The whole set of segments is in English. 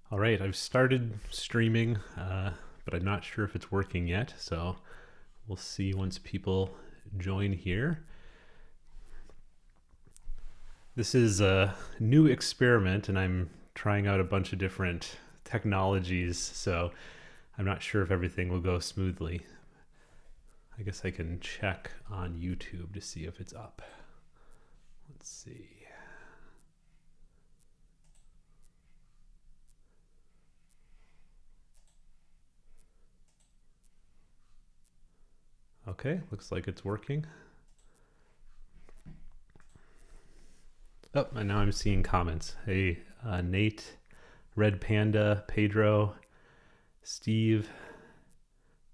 All right, I've started streaming, but I'm not sure if it's working yet, so we'll see once people join here. This is a new experiment, and I'm trying out a bunch of different technologies, so I'm not sure if everything will go smoothly. I guess I can check on YouTube to see if it's up. Let's see. Okay, looks like it's working. Oh, and now I'm seeing comments. Hey, Nate, Red Panda, Pedro, Steve,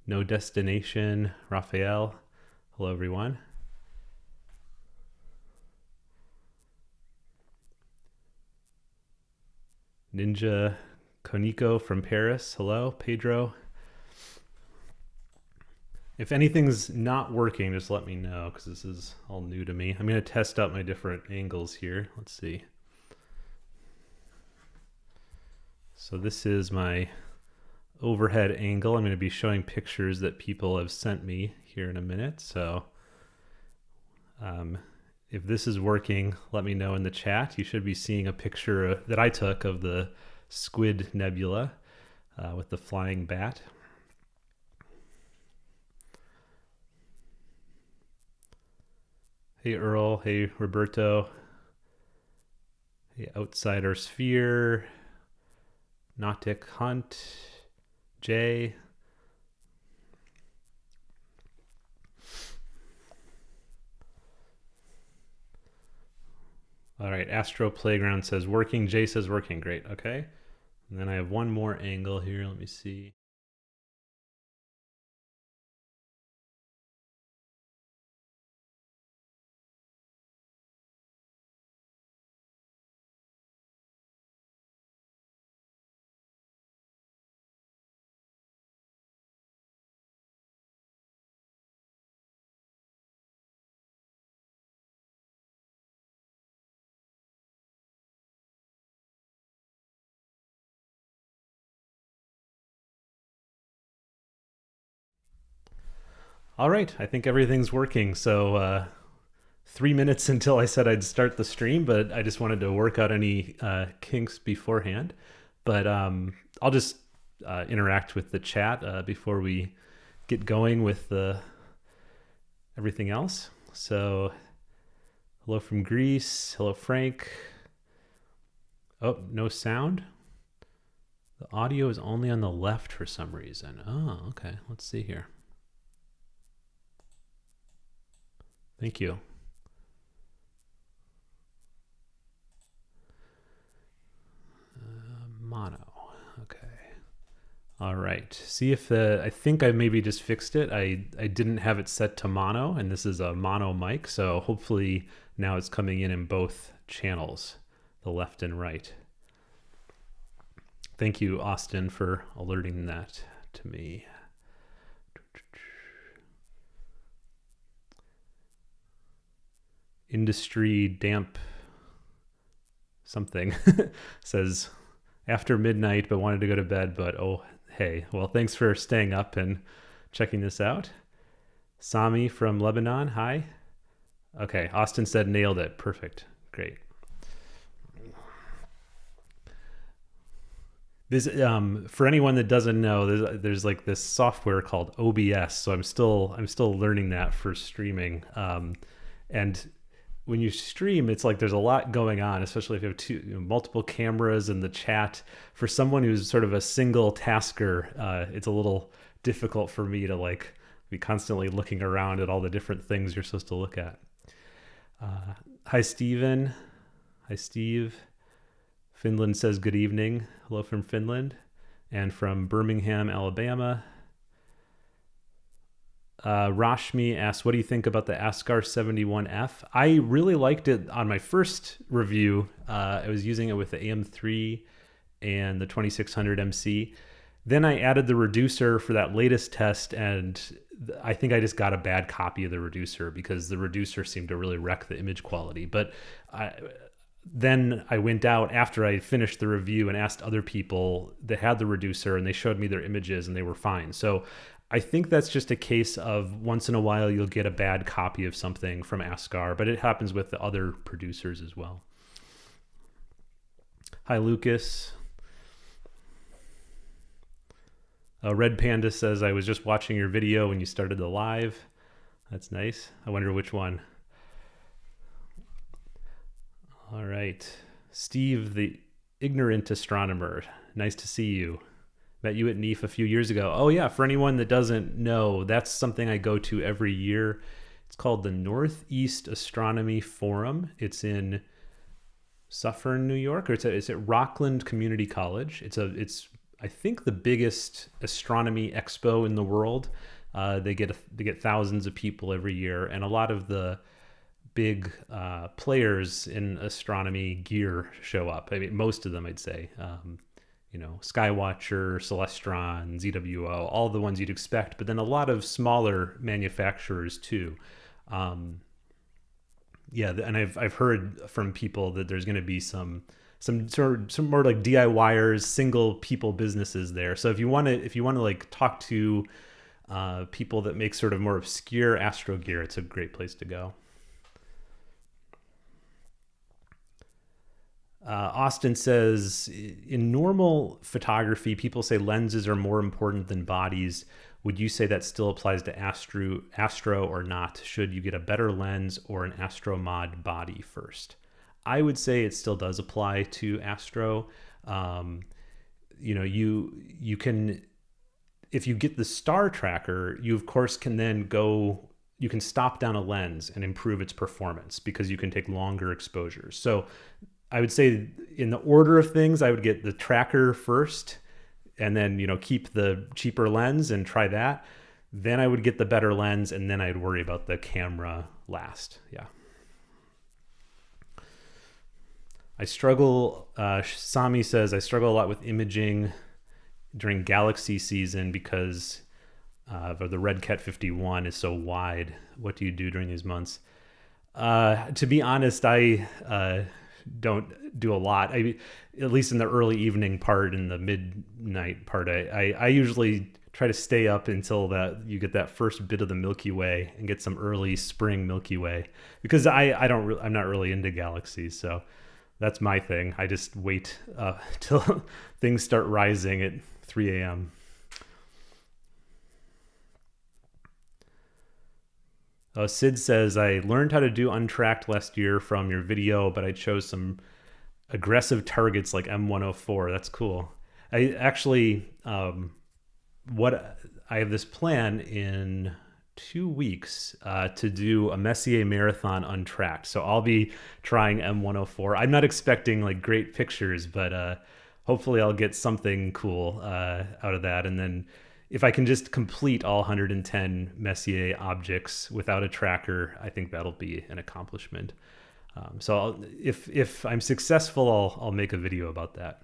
No Destination, Raphael. Hello, everyone. Ninja Koniko from Paris. Hello, Pedro. If anything's not working, just let me know because this is all new to me. I'm going to test out my different angles here. Let's see. So this is my overhead angle. I'm going to be showing pictures that people have sent me here in a minute. So if this is working, let me know in the chat. You should be seeing a picture that I took of the Squid Nebula with the flying bat. Hey, Earl. Hey, Roberto. Hey, Outsider Sphere. Nautic Hunt. Jay. All right, Astro Playground says working. Jay says working. Great. Okay. And then I have one more angle here. Let me see. All right, I think everything's working. So 3 minutes until I said I'd start the stream, but I just wanted to work out any kinks beforehand. But I'll just interact with the chat before we get going with everything else. So hello from Greece. Hello, Frank. Oh, no sound. The audio is only on the left for some reason. Oh, okay. Let's see here. Thank you. Mono. Okay. All right. See if I think I maybe just fixed it. I didn't have it set to mono, and this is a mono mic, so hopefully now it's coming in both channels, the left and right. Thank you, Austin, for alerting that to me. Industry damp something says after midnight but wanted to go to bed, but oh hey, well, thanks for staying up and checking this out. Sami from Lebanon, hi. Okay, Austin said nailed it. Perfect. Great. This for anyone that doesn't know, there's like this software called OBS, so I'm still learning that for streaming. And when you stream, it's like there's a lot going on, especially if you have multiple cameras in the chat. For someone who's sort of a single tasker, it's a little difficult for me to like be constantly looking around at all the different things you're supposed to look at. Hi, Steven. Hi, Steve. Finland says good evening. Hello from Finland. And from Birmingham, Alabama. Rashmi asks, what do you think about the Ascar 71F? I really liked it on my first review. I was using it with the AM3 and the 2600 MC. Then I added the reducer for that latest test, and I think I just got a bad copy of the reducer because the reducer seemed to really wreck the image quality. But then I went out after I finished the review and asked other people that had the reducer, and they showed me their images and they were fine. So I think that's just a case of once in a while you'll get a bad copy of something from Ascar, but it happens with the other producers as well. Hi, Lucas. Red Panda says, I was just watching your video when you started the live. That's nice. I wonder which one. All right. Steve, the ignorant astronomer. Nice to see you. Met you at NEAF a few years ago. Oh yeah, for anyone that doesn't know, that's something I go to every year. It's called the Northeast Astronomy Forum. It's in Suffern, New York, or it's at Rockland Community College. It's I think the biggest astronomy expo in the world. They get thousands of people every year, and a lot of the big players in astronomy gear show up. I mean, most of them, I'd say. Skywatcher, Celestron, ZWO, all the ones you'd expect, but then a lot of smaller manufacturers too. And I've heard from people that there's going to be some more like DIYers, single people businesses there. So if you want to like talk to people that make sort of more obscure astro gear, it's a great place to go. Austin says, in normal photography, people say lenses are more important than bodies. Would you say that still applies to astro or not? Should you get a better lens or an astro mod body first? I would say it still does apply to astro. You can, if you get the star tracker, you of course can then you can stop down a lens and improve its performance because you can take longer exposures. So I would say in the order of things, I would get the tracker first and then, keep the cheaper lens and try that. Then I would get the better lens and then I'd worry about the camera last. Yeah. I struggle, Sami says, I struggle a lot with imaging during galaxy season because the Red Cat 51 is so wide. What do you do during these months? To be honest, I don't do a lot. At least in the early evening part and the midnight part, I usually try to stay up until that you get that first bit of the Milky Way and get some early spring Milky Way, because I'm not really into galaxies, so that's my thing. I just wait till things start rising at 3 a.m. Sid says, I learned how to do untracked last year from your video, but I chose some aggressive targets like M104. That's cool. I actually, I have this plan in 2 weeks to do a Messier marathon untracked. So I'll be trying M104. I'm not expecting like great pictures, but hopefully I'll get something cool out of that. And then if I can just complete all 110 Messier objects without a tracker, I think that'll be an accomplishment. So if I'm successful, I'll make a video about that.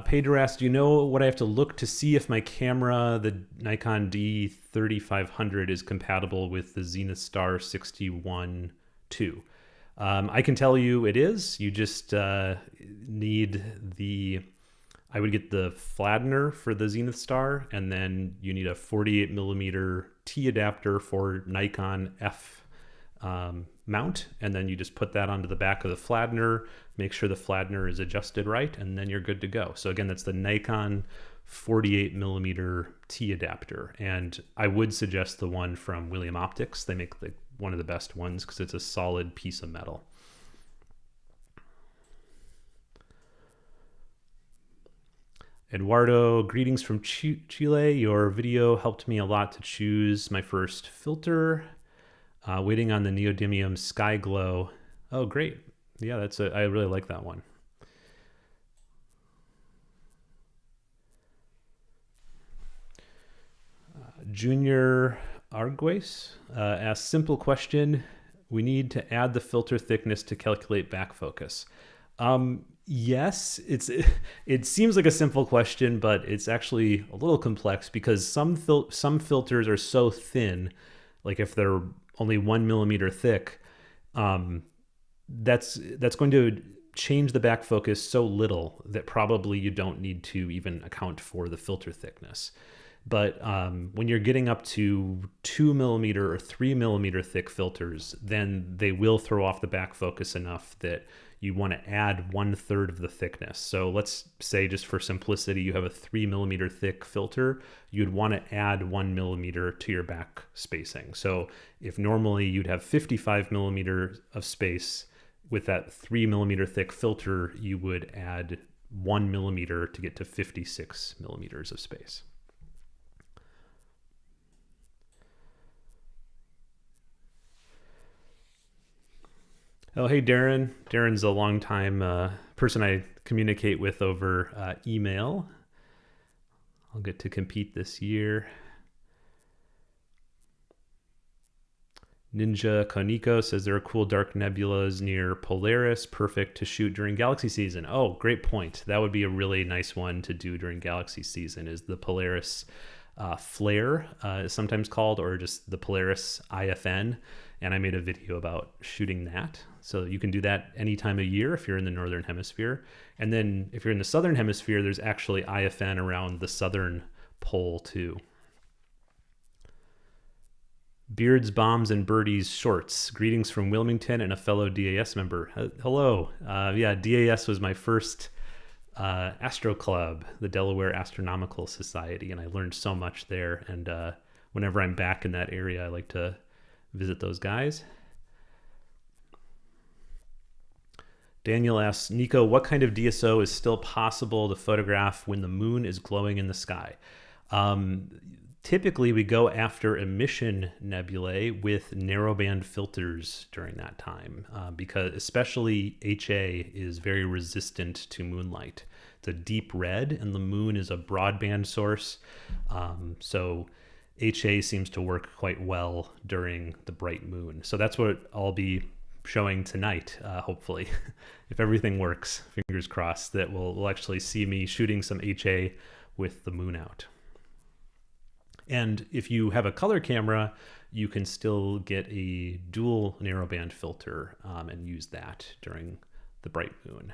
Pedro asked, do you know what I have to look to see if my camera, the Nikon D3500, is compatible with the Zenith Star 61 II? I can tell you it is. You just need I would get the Fladner for the Zenith Star, and then you need a 48 millimeter T adapter for Nikon F mount, and then you just put that onto the back of the Fladner, make sure the Fladner is adjusted right, and then you're good to go. So again, that's the Nikon 48 millimeter T adapter, and I would suggest the one from William Optics. They make one of the best ones because it's a solid piece of metal. Eduardo, greetings from Chile. Your video helped me a lot to choose my first filter. Waiting on the neodymium Sky Glow. Oh, great. Yeah, I really like that one. Junior Argues asks, simple question. We need to add the filter thickness to calculate back focus. Yes, it seems like a simple question, but it's actually a little complex because some filters are so thin, like if they're only 1 millimeter thick, um, that's going to change the back focus so little that probably you don't need to even account for the filter thickness. But when you're getting up to 2 millimeter or 3 millimeter thick filters, then they will throw off the back focus enough that you want to add 1/3 of the thickness. So let's say, just for simplicity, you have a 3 millimeter thick filter. You'd want to add 1 millimeter to your back spacing. So if normally you'd have 55 millimeters of space, with that 3 millimeter thick filter, you would add 1 millimeter to get to 56 millimeters of space. Oh, hey, Darren. Darren's a longtime person I communicate with over email. I'll get to compete this year. Ninja Koniko says there are cool dark nebulas near Polaris, perfect to shoot during galaxy season. Oh, great point. That would be a really nice one to do during galaxy season, is the Polaris flare, is sometimes called, or just the Polaris IFN. And I made a video about shooting that. So you can do that any time of year if you're in the northern hemisphere. And then if you're in the southern hemisphere, there's actually IFN around the southern pole too. Beards, Bombs, and Birdies Shorts. Greetings from Wilmington and a fellow DAS member. Hello. Yeah, DAS was my first Astro Club, the Delaware Astronomical Society, and I learned so much there. And whenever I'm back in that area, I like to visit those guys. Daniel asks, Nico, what kind of DSO is still possible to photograph when the moon is glowing in the sky? Typically, we go after emission nebulae with narrowband filters during that time, because especially HA is very resistant to moonlight. It's a deep red, and the moon is a broadband source. So HA seems to work quite well during the bright moon. So that's what I'll be showing tonight, hopefully. If everything works, fingers crossed, that we'll actually see me shooting some HA with the moon out. And if you have a color camera, you can still get a dual narrowband filter and use that during the bright moon.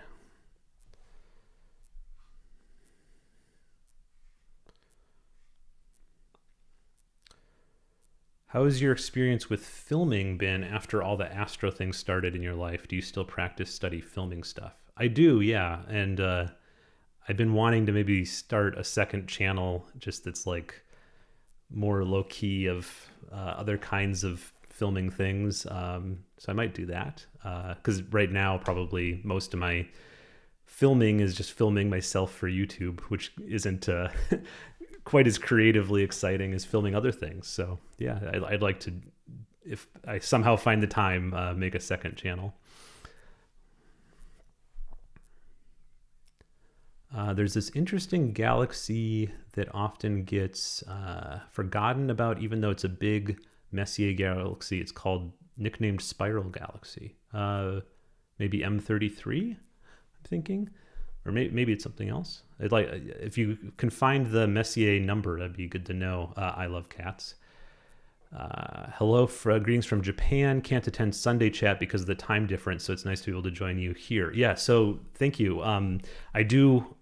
How has your experience with filming been after all the astro things started in your life? Do you still practice, study filming stuff? I do, yeah. And I've been wanting to maybe start a second channel just that's like more low key of other kinds of filming things. So I might do that. Because right now, probably most of my filming is just filming myself for YouTube, which isn't quite as creatively exciting as filming other things. So yeah, I'd like to, if I somehow find the time, make a second channel. There's this interesting galaxy that often gets forgotten about, even though it's a big Messier galaxy. It's called, nicknamed Spiral Galaxy. Maybe M33, I'm thinking. Or maybe it's something else. I'd like, if you can find the Messier number, that'd be good to know. I love cats. Hello, greetings from Japan. Can't attend Sunday chat because of the time difference, so it's nice to be able to join you here. Yeah, so thank you. I do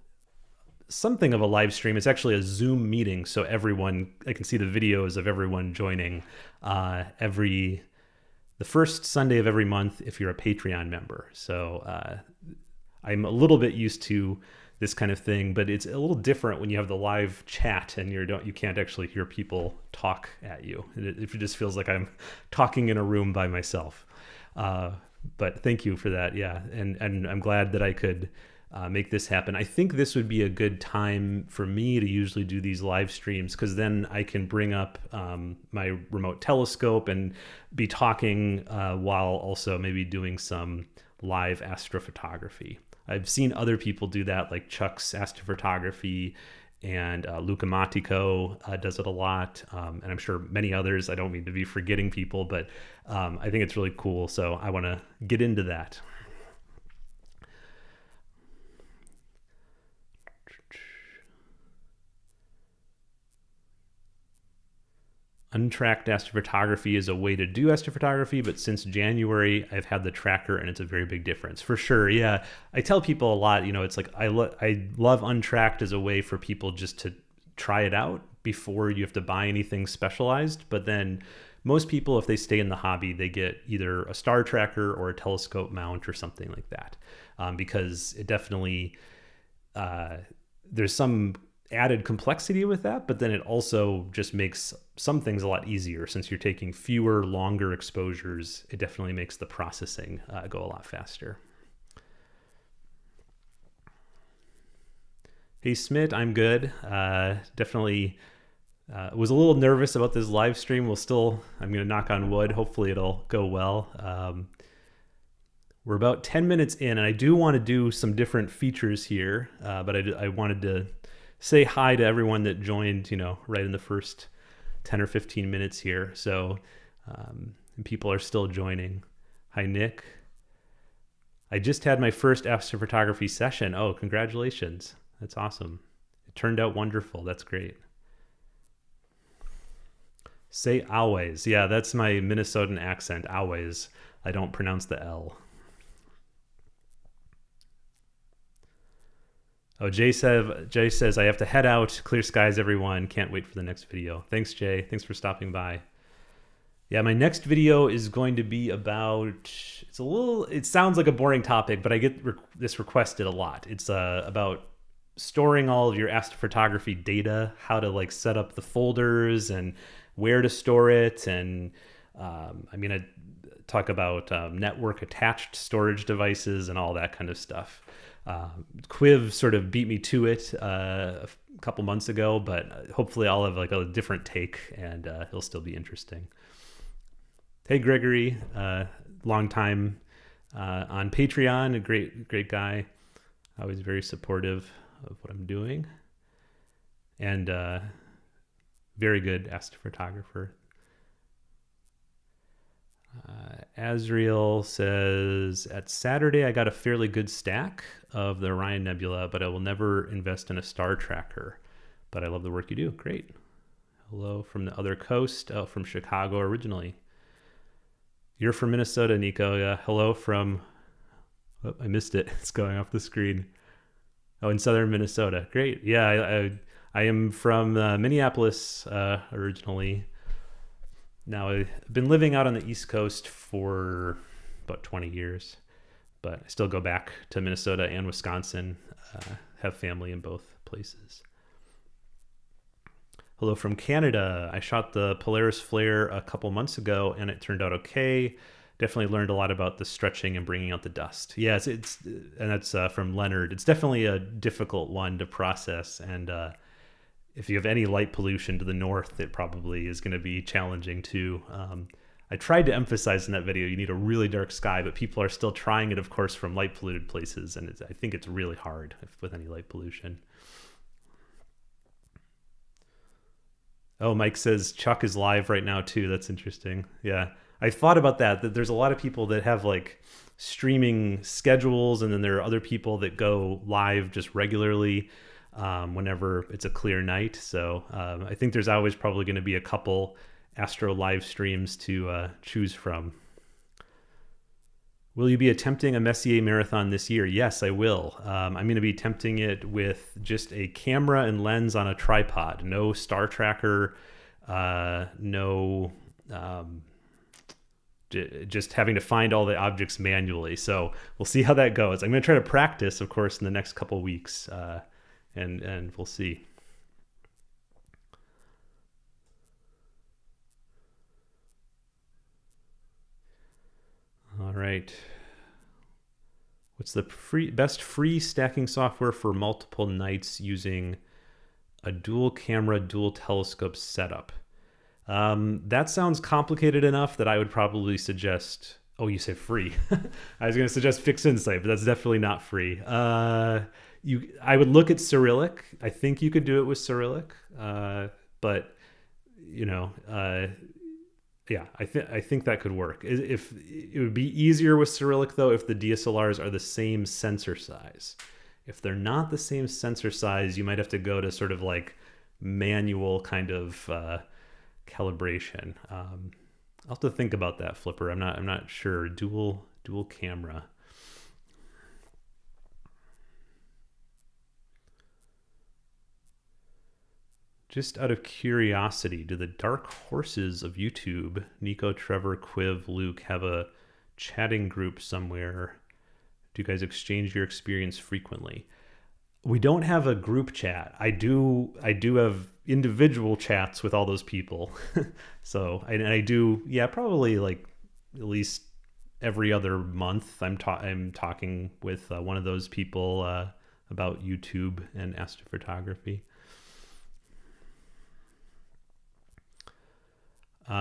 something of a live stream. It's actually a Zoom meeting, so I can see the videos of everyone joining the first Sunday of every month if you're a Patreon member. So I'm a little bit used to this kind of thing, but it's a little different when you have the live chat and you can't actually hear people talk at you. It just feels like I'm talking in a room by myself. But thank you for that. Yeah. And I'm glad that I could make this happen. I think this would be a good time for me to usually do these live streams, because then I can bring up my remote telescope and be talking while also maybe doing some live astrophotography. I've seen other people do that, like Chuck's Astrophotography, and Luca Matico does it a lot, and I'm sure many others. I don't mean to be forgetting people, but I think it's really cool, so I want to get into that. Untracked astrophotography is a way to do astrophotography, but since January, I've had the tracker and it's a very big difference. For sure, yeah. I tell people a lot, it's like I love Untracked as a way for people just to try it out before you have to buy anything specialized. But then most people, if they stay in the hobby, they get either a star tracker or a telescope mount or something like that, because it definitely, there's some added complexity with that, but then it also just makes some things a lot easier. Since you're taking fewer, longer exposures, it definitely makes the processing go a lot faster. Hey Smith, I'm good. Definitely was a little nervous about this live stream. I'm going to knock on wood. Hopefully it'll go well. We're about 10 minutes in, and I do want to do some different features here, but I wanted to say hi to everyone that joined, right in the first 10 or 15 minutes here. So and people are still joining. Hi, Nick. I just had my first astrophotography session. Oh, congratulations. That's awesome. It turned out wonderful. That's great. Say always. Yeah, that's my Minnesotan accent, always. I don't pronounce the L. Oh, Jay says, I have to head out. Clear skies, everyone. Can't wait for the next video. Thanks, Jay. Thanks for stopping by. Yeah, my next video is going to be about, it sounds like a boring topic, but I get this requested a lot. It's about storing all of your astrophotography data, how to set up the folders and where to store it. And I talk about network attached storage devices and all that kind of stuff. Quiv sort of beat me to it a couple months ago, but hopefully I'll have a different take, and it'll still be interesting. Hey Gregory, long time on Patreon, a great guy, always very supportive of what I'm doing, and very good astrophotographer. Azriel says, at Saturday I got a fairly good stack of the Orion Nebula, but I will never invest in a star tracker. But I love the work you do. Great. Hello from the other coast, from Chicago originally. You're from Minnesota, Nico. Yeah. Hello from, oh, I missed it. It's going off the screen. Oh, in southern Minnesota. Great. Yeah, I am from Minneapolis originally. Now, I've been living out on the East Coast for about 20 years, but I still go back to Minnesota and Wisconsin, have family in both places. Hello from Canada. I shot the Polaris flare a couple months ago, and it turned out okay. Definitely learned a lot about the stretching and bringing out the dust. Yeah, and that's from Leonard. It's definitely a difficult one to process, and if you have any light pollution to the north, it probably is going to be challenging too. I tried to emphasize in that video, you need a really dark sky, but people are still trying it, of course, from light polluted places. And I think it's really hard with any light pollution. Oh, Mike says Chuck is live right now too. That's interesting. Yeah. I thought about that there's a lot of people that have streaming schedules, and then there are other people that go live just regularly whenever it's a clear night. So I think there's always probably going to be a couple Astro live streams to choose from. Will you be attempting a Messier marathon this year? Yes, I will. I'm going to be attempting it with just a camera and lens on a tripod. No star tracker, just having to find all the objects manually. So we'll see how that goes. I'm going to try to practice, of course, in the next couple weeks. And we'll see. All right. What's the best free stacking software for multiple nights using a dual camera, dual telescope setup? That sounds complicated enough that I would probably suggest, oh, you said free. I was going to suggest Fixed Insight, but that's definitely not free. I would look at Cyrillic. I think you could do it with Cyrillic, but yeah, I think that could work. If it would be easier with Cyrillic though, if the DSLRs are the same sensor size. If they're not the same sensor size, you might have to go to sort of manual kind of calibration. I'll have to think about that, Flipper. I'm not sure. Dual camera. Just out of curiosity, do the dark horses of YouTube, Nico, Trevor, Quiv, Luke, have a chatting group somewhere? Do you guys exchange your experience frequently? We don't have a group chat. I do have individual chats with all those people. So I do, yeah, probably like at least every other month I'm talking with one of those people about YouTube and astrophotography.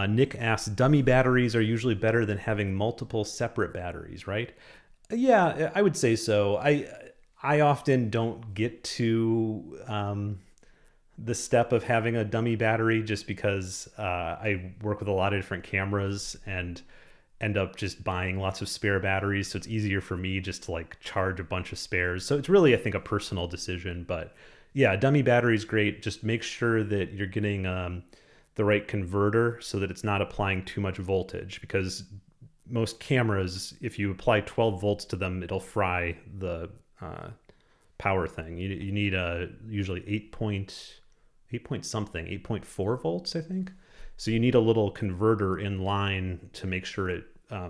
Nick asks, dummy batteries are usually better than having multiple separate batteries, right? Yeah, I would say so. I often don't get to the step of having a dummy battery just because I work with a lot of different cameras and end up just buying lots of spare batteries. So it's easier for me just to like charge a bunch of spares. So it's really, I think, a personal decision. But yeah, dummy battery is great. Just make sure that you're getting the right converter so that it's not applying too much voltage, because most cameras, if you apply 12 volts to them, it'll fry the power thing. You need usually 8.4 volts, I think. So you need a little converter in line to make sure it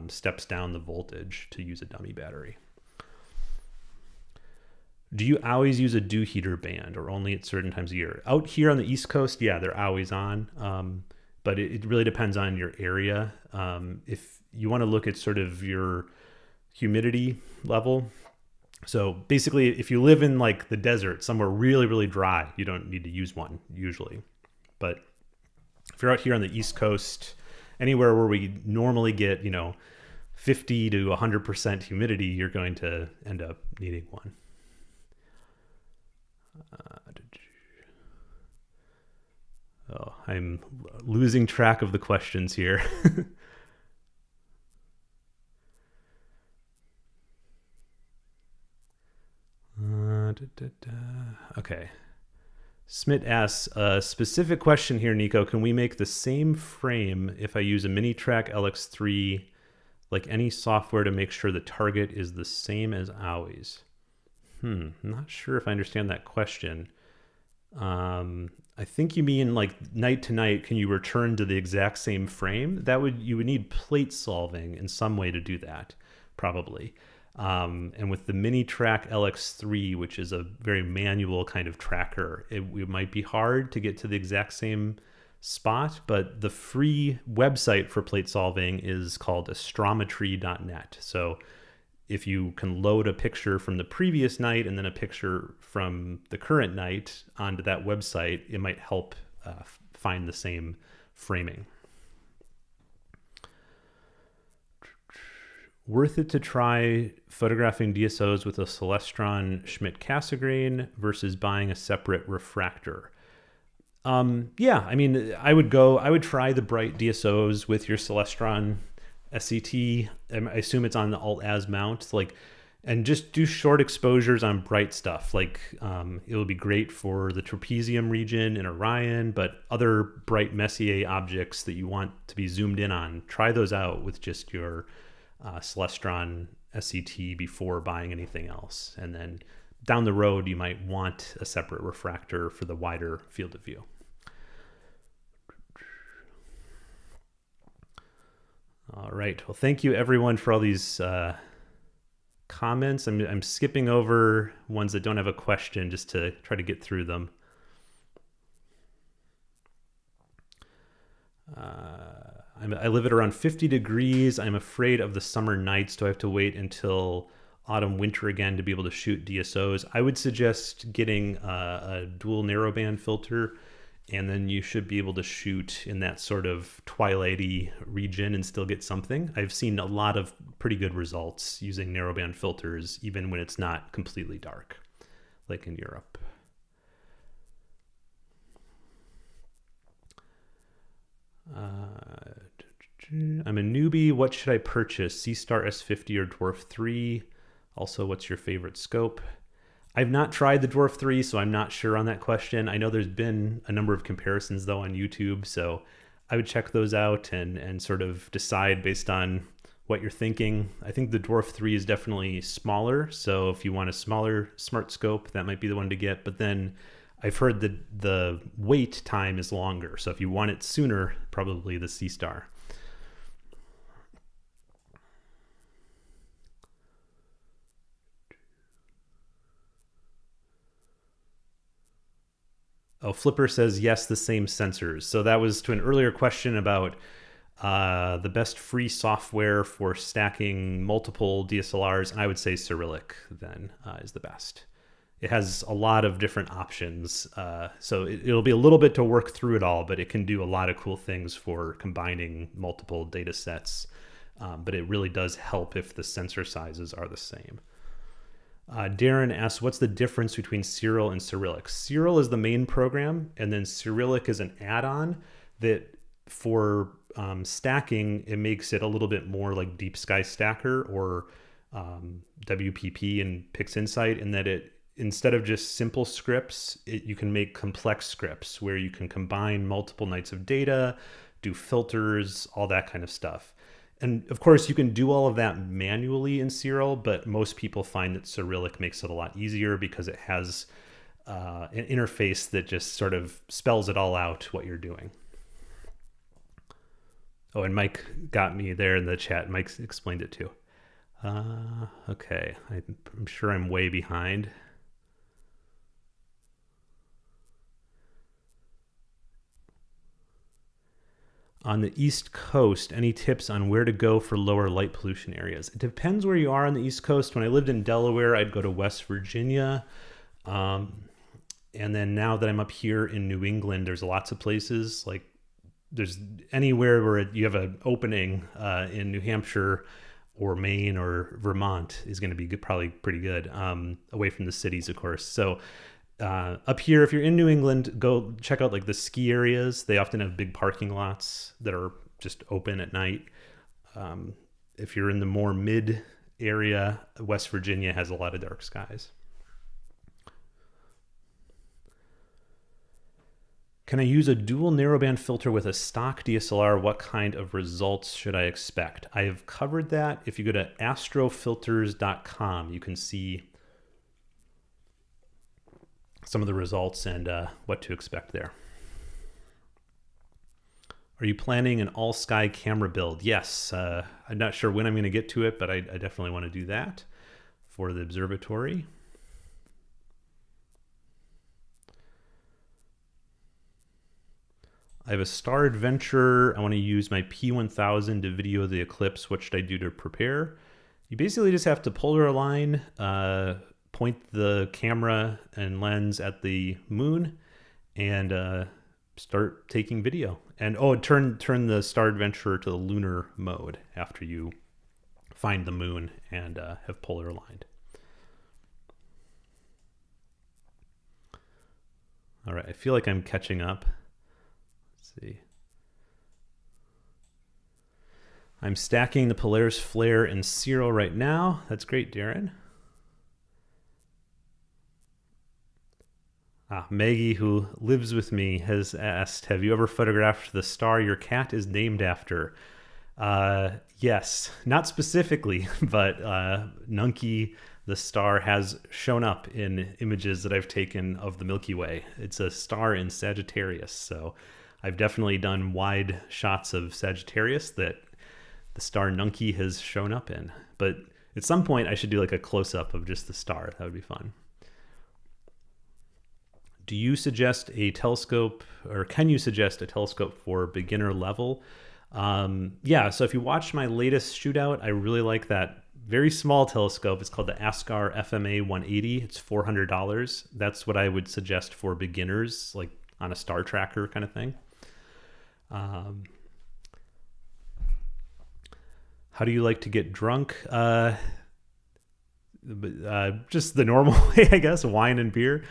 steps down the voltage to use a dummy battery. Do you always use a dew heater band or only at certain times of year? Out here on the East Coast, yeah, they're always on. But it really depends on your area. If you want to look at sort of your humidity level. So basically, if you live in like the desert, somewhere really, really dry, you don't need to use one usually. But if you're out here on the East Coast, anywhere where we normally get, 50 to 100% humidity, you're going to end up needing one. Oh, I'm losing track of the questions here. Okay. Smith asks, a specific question here, Nico. Can we make the same frame if I use a Minitrack LX3, like any software, to make sure the target is the same as always? I'm not sure if I understand that question. I think you mean like night to night, can you return to the exact same frame? You would need plate solving in some way to do that, probably. And with the Minitrack LX3, which is a very manual kind of tracker, it might be hard to get to the exact same spot, but the free website for plate solving is called astrometry.net. So if you can load a picture from the previous night and then a picture from the current night onto that website, it might help find the same framing. Worth it to try photographing DSOs with a Celestron Schmidt-Cassegrain versus buying a separate refractor? Yeah, I mean, I would try the bright DSOs with your Celestron SCT. I assume it's on the alt-as mount, and just do short exposures on bright stuff. It'll be great for the trapezium region in Orion, but other bright Messier objects that you want to be zoomed in on, try those out with just your Celestron SCT before buying anything else. And then down the road, you might want a separate refractor for the wider field of view. All right. Well, thank you everyone for all these comments. I'm skipping over ones that don't have a question just to try to get through them. I live at around 50 degrees. I'm afraid of the summer nights. Do I have to wait until autumn, winter again to be able to shoot DSOs? I would suggest getting a dual narrowband filter, and then you should be able to shoot in that sort of twilighty region and still get something. I've seen a lot of pretty good results using narrowband filters, even when it's not completely dark, like in Europe. I'm a newbie. What should I purchase? C-Star S50 or Dwarf 3? Also, what's your favorite scope? I've not tried the Dwarf 3, so I'm not sure on that question. I know there's been a number of comparisons, though, on YouTube, so I would check those out and sort of decide based on what you're thinking. I think the Dwarf 3 is definitely smaller. So if you want a smaller smart scope, that might be the one to get. But then I've heard that the wait time is longer. So if you want it sooner, probably the C-Star. Oh, Flipper says, yes, the same sensors. So that was to an earlier question about the best free software for stacking multiple DSLRs. And I would say Cyrillic then is the best. It has a lot of different options. So it'll be a little bit to work through it all, but it can do a lot of cool things for combining multiple data sets. But it really does help if the sensor sizes are the same. Darren asks, what's the difference between Cyril and Cyrillic? Cyril is the main program, and then Cyrillic is an add-on that for stacking, it makes it a little bit more like Deep Sky Stacker or WPP and PixInsight, in that it, instead of just simple scripts, you can make complex scripts where you can combine multiple nights of data, do filters, all that kind of stuff. And of course, you can do all of that manually in Cyril, but most people find that Cyrillic makes it a lot easier because it has an interface that just sort of spells it all out what you're doing. Oh, and Mike got me there in the chat. Mike explained it too. Okay, I'm sure I'm way behind. On the East Coast, any tips on where to go for lower light pollution areas? It depends where you are on the East Coast. When I lived in Delaware, I'd go to West Virginia. And then now that I'm up here in New England, there's lots of places. Like there's anywhere where you have an opening in New Hampshire or Maine or Vermont is going to be good, probably pretty good, away from the cities, of course. So up here, if you're in New England, go check out like the ski areas. They often have big parking lots that are just open at night. If you're in the more mid area, West Virginia has a lot of dark skies. Can I use a dual narrowband filter with a stock DSLR? What kind of results should I expect? I have covered that. If you go to astrophotos.com, you can see some of the results and what to expect there. Are you planning an all sky camera build? Yes. I'm not sure when I'm going to get to it, but I definitely want to do that for the observatory. I have a star adventure. I want to use my P1000 to video the eclipse. What should I do to prepare? You basically just have to polar align, point the camera and lens at the moon, and start taking video. And turn the Star Adventurer to the lunar mode after you find the moon and have polar aligned. All right, I feel like I'm catching up. Let's see. I'm stacking the Polaris flare in Cyril right now. That's great, Darren. Maggie, who lives with me, has asked, have you ever photographed the star your cat is named after? Yes, not specifically, but Nunky, the star, has shown up in images that I've taken of the Milky Way. It's a star in Sagittarius, so I've definitely done wide shots of Sagittarius that the star Nunky has shown up in. But at some point, I should do like a close-up of just the star. That would be fun. Do you suggest a telescope, or can you suggest a telescope for beginner level? Yeah, so if you watch my latest shootout, I really like that very small telescope. It's called the Askar FMA 180. It's $400. That's what I would suggest for beginners, like on a star tracker kind of thing. How do you like to get drunk? Just the normal way, I guess, wine and beer.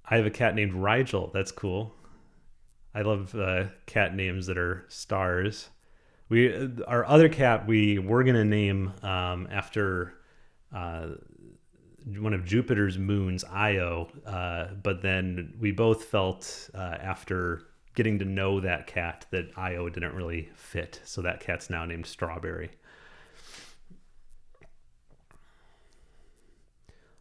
I have a cat named Rigel. That's cool. I love cat names that are stars. Our other cat we were gonna name after one of Jupiter's moons, Io. But then we both felt after getting to know that cat that Io didn't really fit. So that cat's now named Strawberry.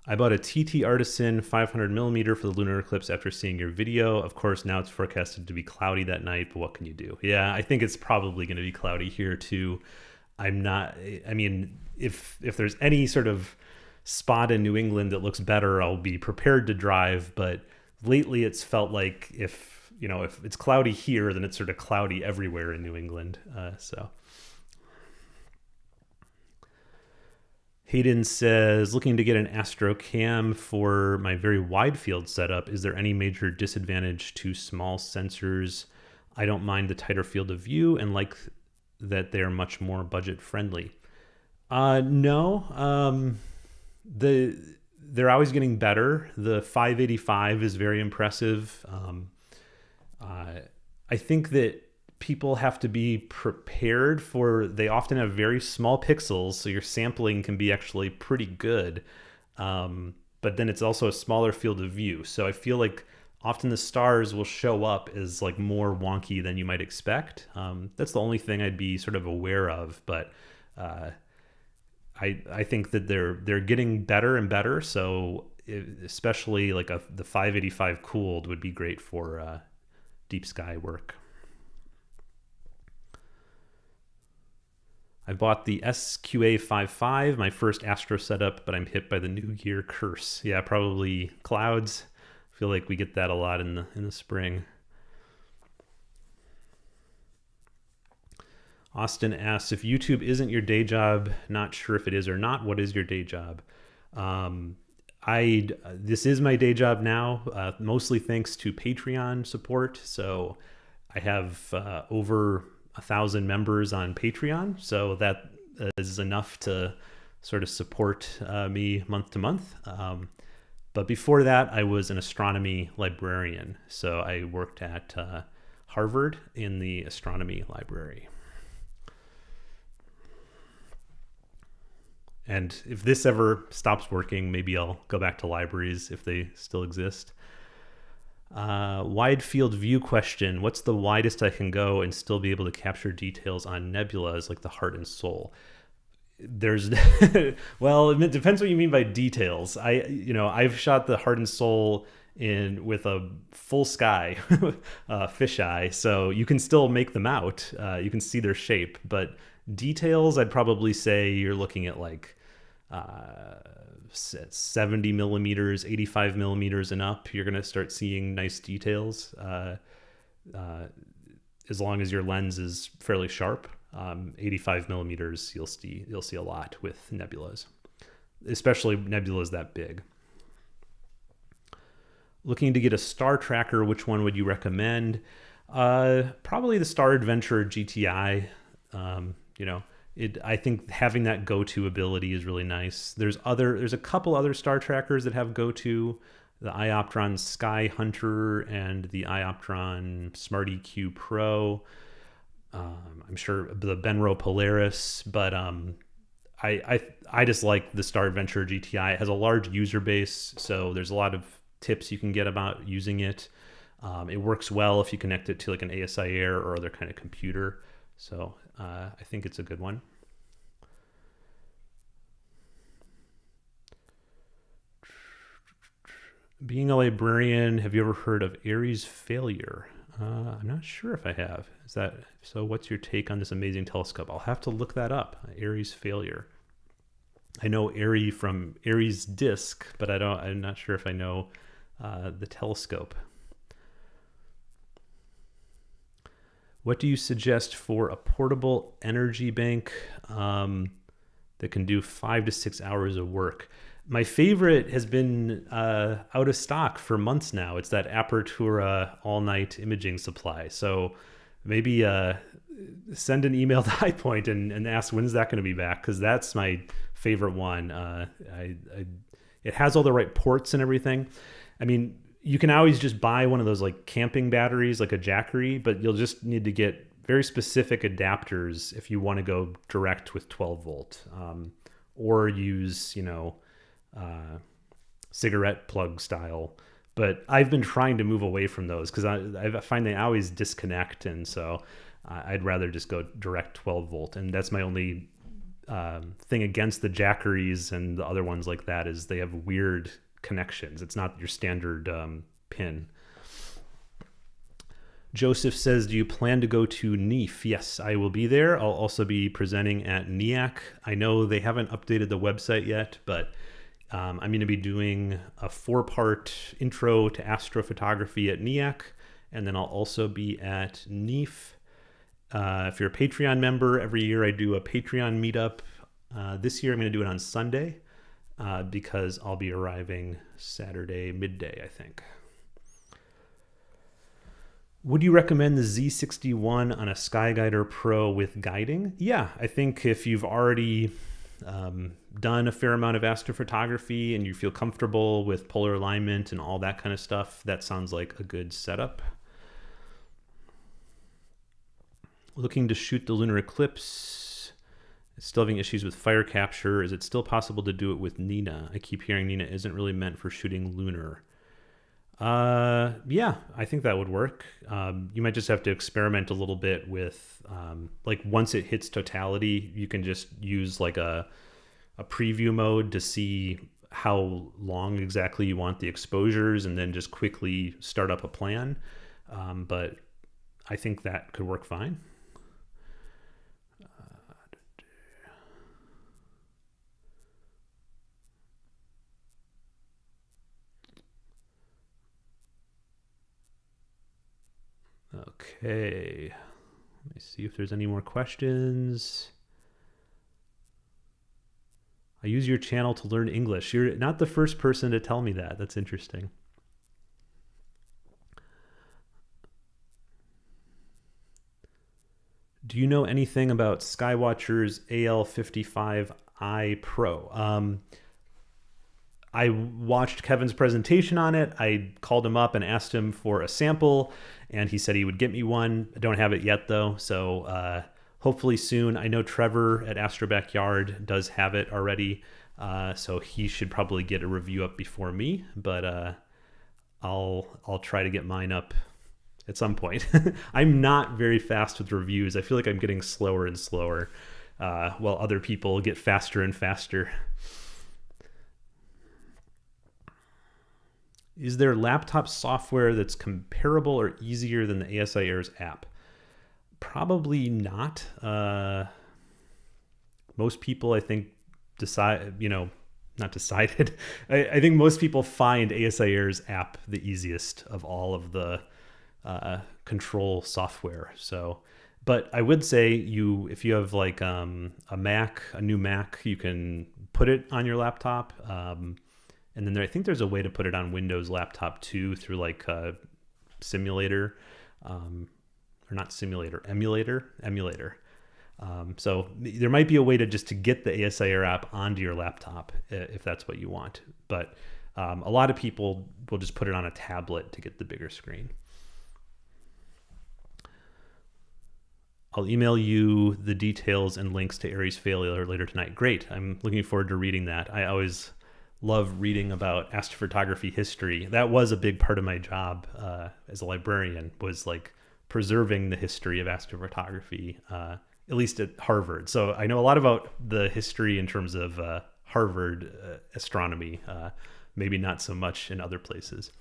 I bought a TT Artisan 500 millimeter for the lunar eclipse after seeing your video. Of course, now it's forecasted to be cloudy that night, but what can you do? Yeah, I think it's probably going to be cloudy here too. I mean, if there's any sort of spot in New England that looks better, I'll be prepared to drive. But lately it's felt like if it's cloudy here, then it's sort of cloudy everywhere in New England. So. Hayden says, looking to get an Astro Cam for my very wide field setup. Is there any major disadvantage to small sensors? I don't mind the tighter field of view and like that they're much more budget friendly. No. They're always getting better. The 585 is very impressive. I think that people have to be prepared for, they often have very small pixels, so your sampling can be actually pretty good. But then it's also a smaller field of view. So I feel like often the stars will show up as like more wonky than you might expect. That's the only thing I'd be sort of aware of, but I think that they're getting better and better. So especially like the 585 cooled would be great for deep sky work. I bought the SQA55, my first Astro setup, but I'm hit by the New Year curse. Yeah, probably clouds. I feel like we get that a lot in the spring. Austin asks, if YouTube isn't your day job, not sure if it is or not, what is your day job? This is my day job now, mostly thanks to Patreon support. So I have over 1,000 members on Patreon, so that is enough to sort of support me month to month. But before that, I was an astronomy librarian, so I worked at Harvard in the astronomy library. And if this ever stops working, maybe I'll go back to libraries if they still exist. Wide field view question. What's the widest I can go and still be able to capture details on nebulas like the heart and soul? There's well, it depends what you mean by details. I've shot the heart and soul with a full sky fisheye, so you can still make them out. You can see their shape, but details, I'd probably say you're looking at like 70 millimeters, 85 millimeters and up. You're going to start seeing nice details as long as your lens is fairly sharp. 85 millimeters, you'll see a lot with nebulas, especially nebulas that big. Looking to get a star tracker, which one would you recommend? Probably the Star Adventurer GTI. I think having that go-to ability is really nice. There's a couple other star trackers that have go-to, the Ioptron Sky Hunter and the Ioptron Smart EQ Pro. I'm sure the Benro Polaris, but I just like the Star Adventurer GTI. It has a large user base, so there's a lot of tips you can get about using it. It works well if you connect it to like an ASI Air or other kind of computer. So I think it's a good one. Being a librarian, have you ever heard of Aries failure? I'm not sure if I have. So what's your take on this amazing telescope? I'll have to look that up. Aries failure. I know Airy from Aries disk, but I'm not sure if I know the telescope. What do you suggest for a portable energy bank that can do 5 to 6 hours of work? My favorite has been out of stock for months now. It's that Apertura all-night imaging supply. So maybe send an email to High Point and ask when's that going to be back, because that's my favorite one. It has all the right ports and everything. I mean, you can always just buy one of those like camping batteries, like a Jackery, but you'll just need to get very specific adapters if you want to go direct with 12 volt, or use, cigarette plug style. But I've been trying to move away from those because I find they always disconnect, and so I'd rather just go direct 12 volt. And that's my only thing against the Jackeries and the other ones like that is they have weird connections. It's not your standard pin. Joseph says, do you plan to go to NEF? Yes, I will be there. I'll also be presenting at NEAC. I know they haven't updated the website yet, but I'm going to be doing a 4-part intro to astrophotography at NEAC, and then I'll also be at NEF. If you're a Patreon member, every year I do a Patreon meetup. This year I'm going to do it on Sunday because I'll be arriving Saturday midday, I think. Would you recommend the Z61 on a Skyguider Pro with guiding? Yeah, I think if you've already done a fair amount of astrophotography and you feel comfortable with polar alignment and all that kind of stuff, that sounds like a good setup. Looking to shoot the lunar eclipse. Still having issues with fire capture. Is it still possible to do it with Nina? I keep hearing Nina isn't really meant for shooting lunar. Yeah, I think that would work. You might just have to experiment a little bit with, like once it hits totality, you can just use like a preview mode to see how long exactly you want the exposures and then just quickly start up a plan. But I think that could work fine. Okay, let me see if there's any more questions. I use your channel to learn English. You're not the first person to tell me that. That's interesting. Do you know anything about Skywatcher's AL55i Pro? I watched Kevin's presentation on it. I called him up and asked him for a sample, and he said he would get me one. I don't have it yet, though, so hopefully soon. I know Trevor at Astro Backyard does have it already, so he should probably get a review up before me, but I'll try to get mine up at some point. I'm not very fast with reviews. I feel like I'm getting slower and slower, while other people get faster and faster. Is there laptop software that's comparable or easier than the ASIR's app? Probably not. Most people, I think, not decided. I think most people find ASIR's app the easiest of all of the control software. So, but I would say if you have like a Mac, a new Mac, you can put it on your laptop. And then I think there's a way to put it on Windows laptop too through like a simulator, or not simulator, emulator. So there might be a way to get the ASIR app onto your laptop if that's what you want. But a lot of people will just put it on a tablet to get the bigger screen. I'll email you the details and links to Aries failure later tonight. Great. I'm looking forward to reading that. I always love reading about astrophotography history. That was a big part of my job as a librarian, was like preserving the history of astrophotography, at least at Harvard. So I know a lot about the history in terms of Harvard astronomy, maybe not so much in other places.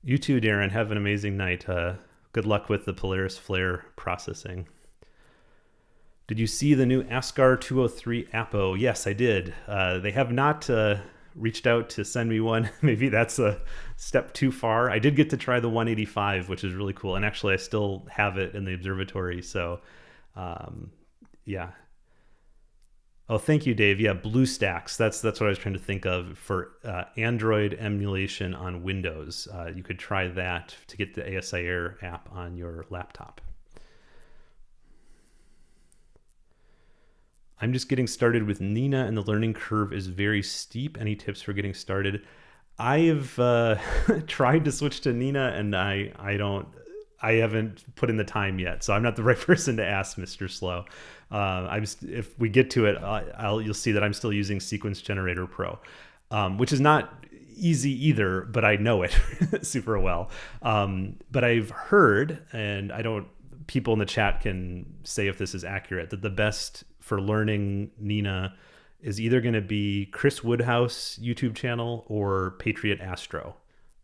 You too, Darren. Have an amazing night. Good luck with the Polaris flare processing. Did you see the new ASCAR 203 Apo? Yes, I did. They have not reached out to send me one. Maybe that's a step too far. I did get to try the 185, which is really cool. And actually, I still have it in the observatory. So, yeah. Oh, thank you, Dave. Yeah, BlueStacks. That's what I was trying to think of for Android emulation on Windows. You could try that to get the ASIR app on your laptop. I'm just getting started with Nina, and the learning curve is very steep. Any tips for getting started? I've tried to switch to Nina, and I I haven't put in the time yet, so I'm not the right person to ask, Mr. Slow. If we get to it, you'll see that I'm still using Sequence Generator Pro, which is not easy either, but I know it super well. But I've heard, and people in the chat can say if this is accurate, that the best for learning Nina is either going to be Chris Woodhouse YouTube channel or Patriot Astro.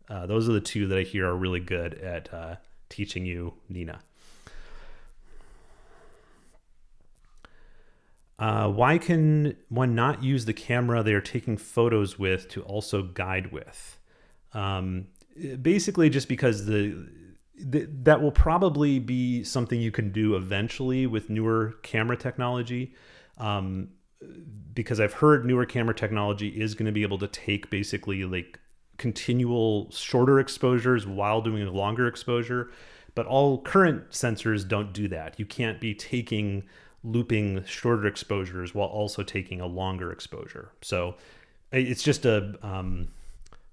Those are the two that I hear are really good at teaching you Nina. Why can one not use the camera they are taking photos with to also guide with? Basically, just because that will probably be something you can do eventually with newer camera technology. Because I've heard newer camera technology is going to be able to take basically like continual shorter exposures while doing a longer exposure, but all current sensors don't do that. You can't be taking looping shorter exposures while also taking a longer exposure. So it's just a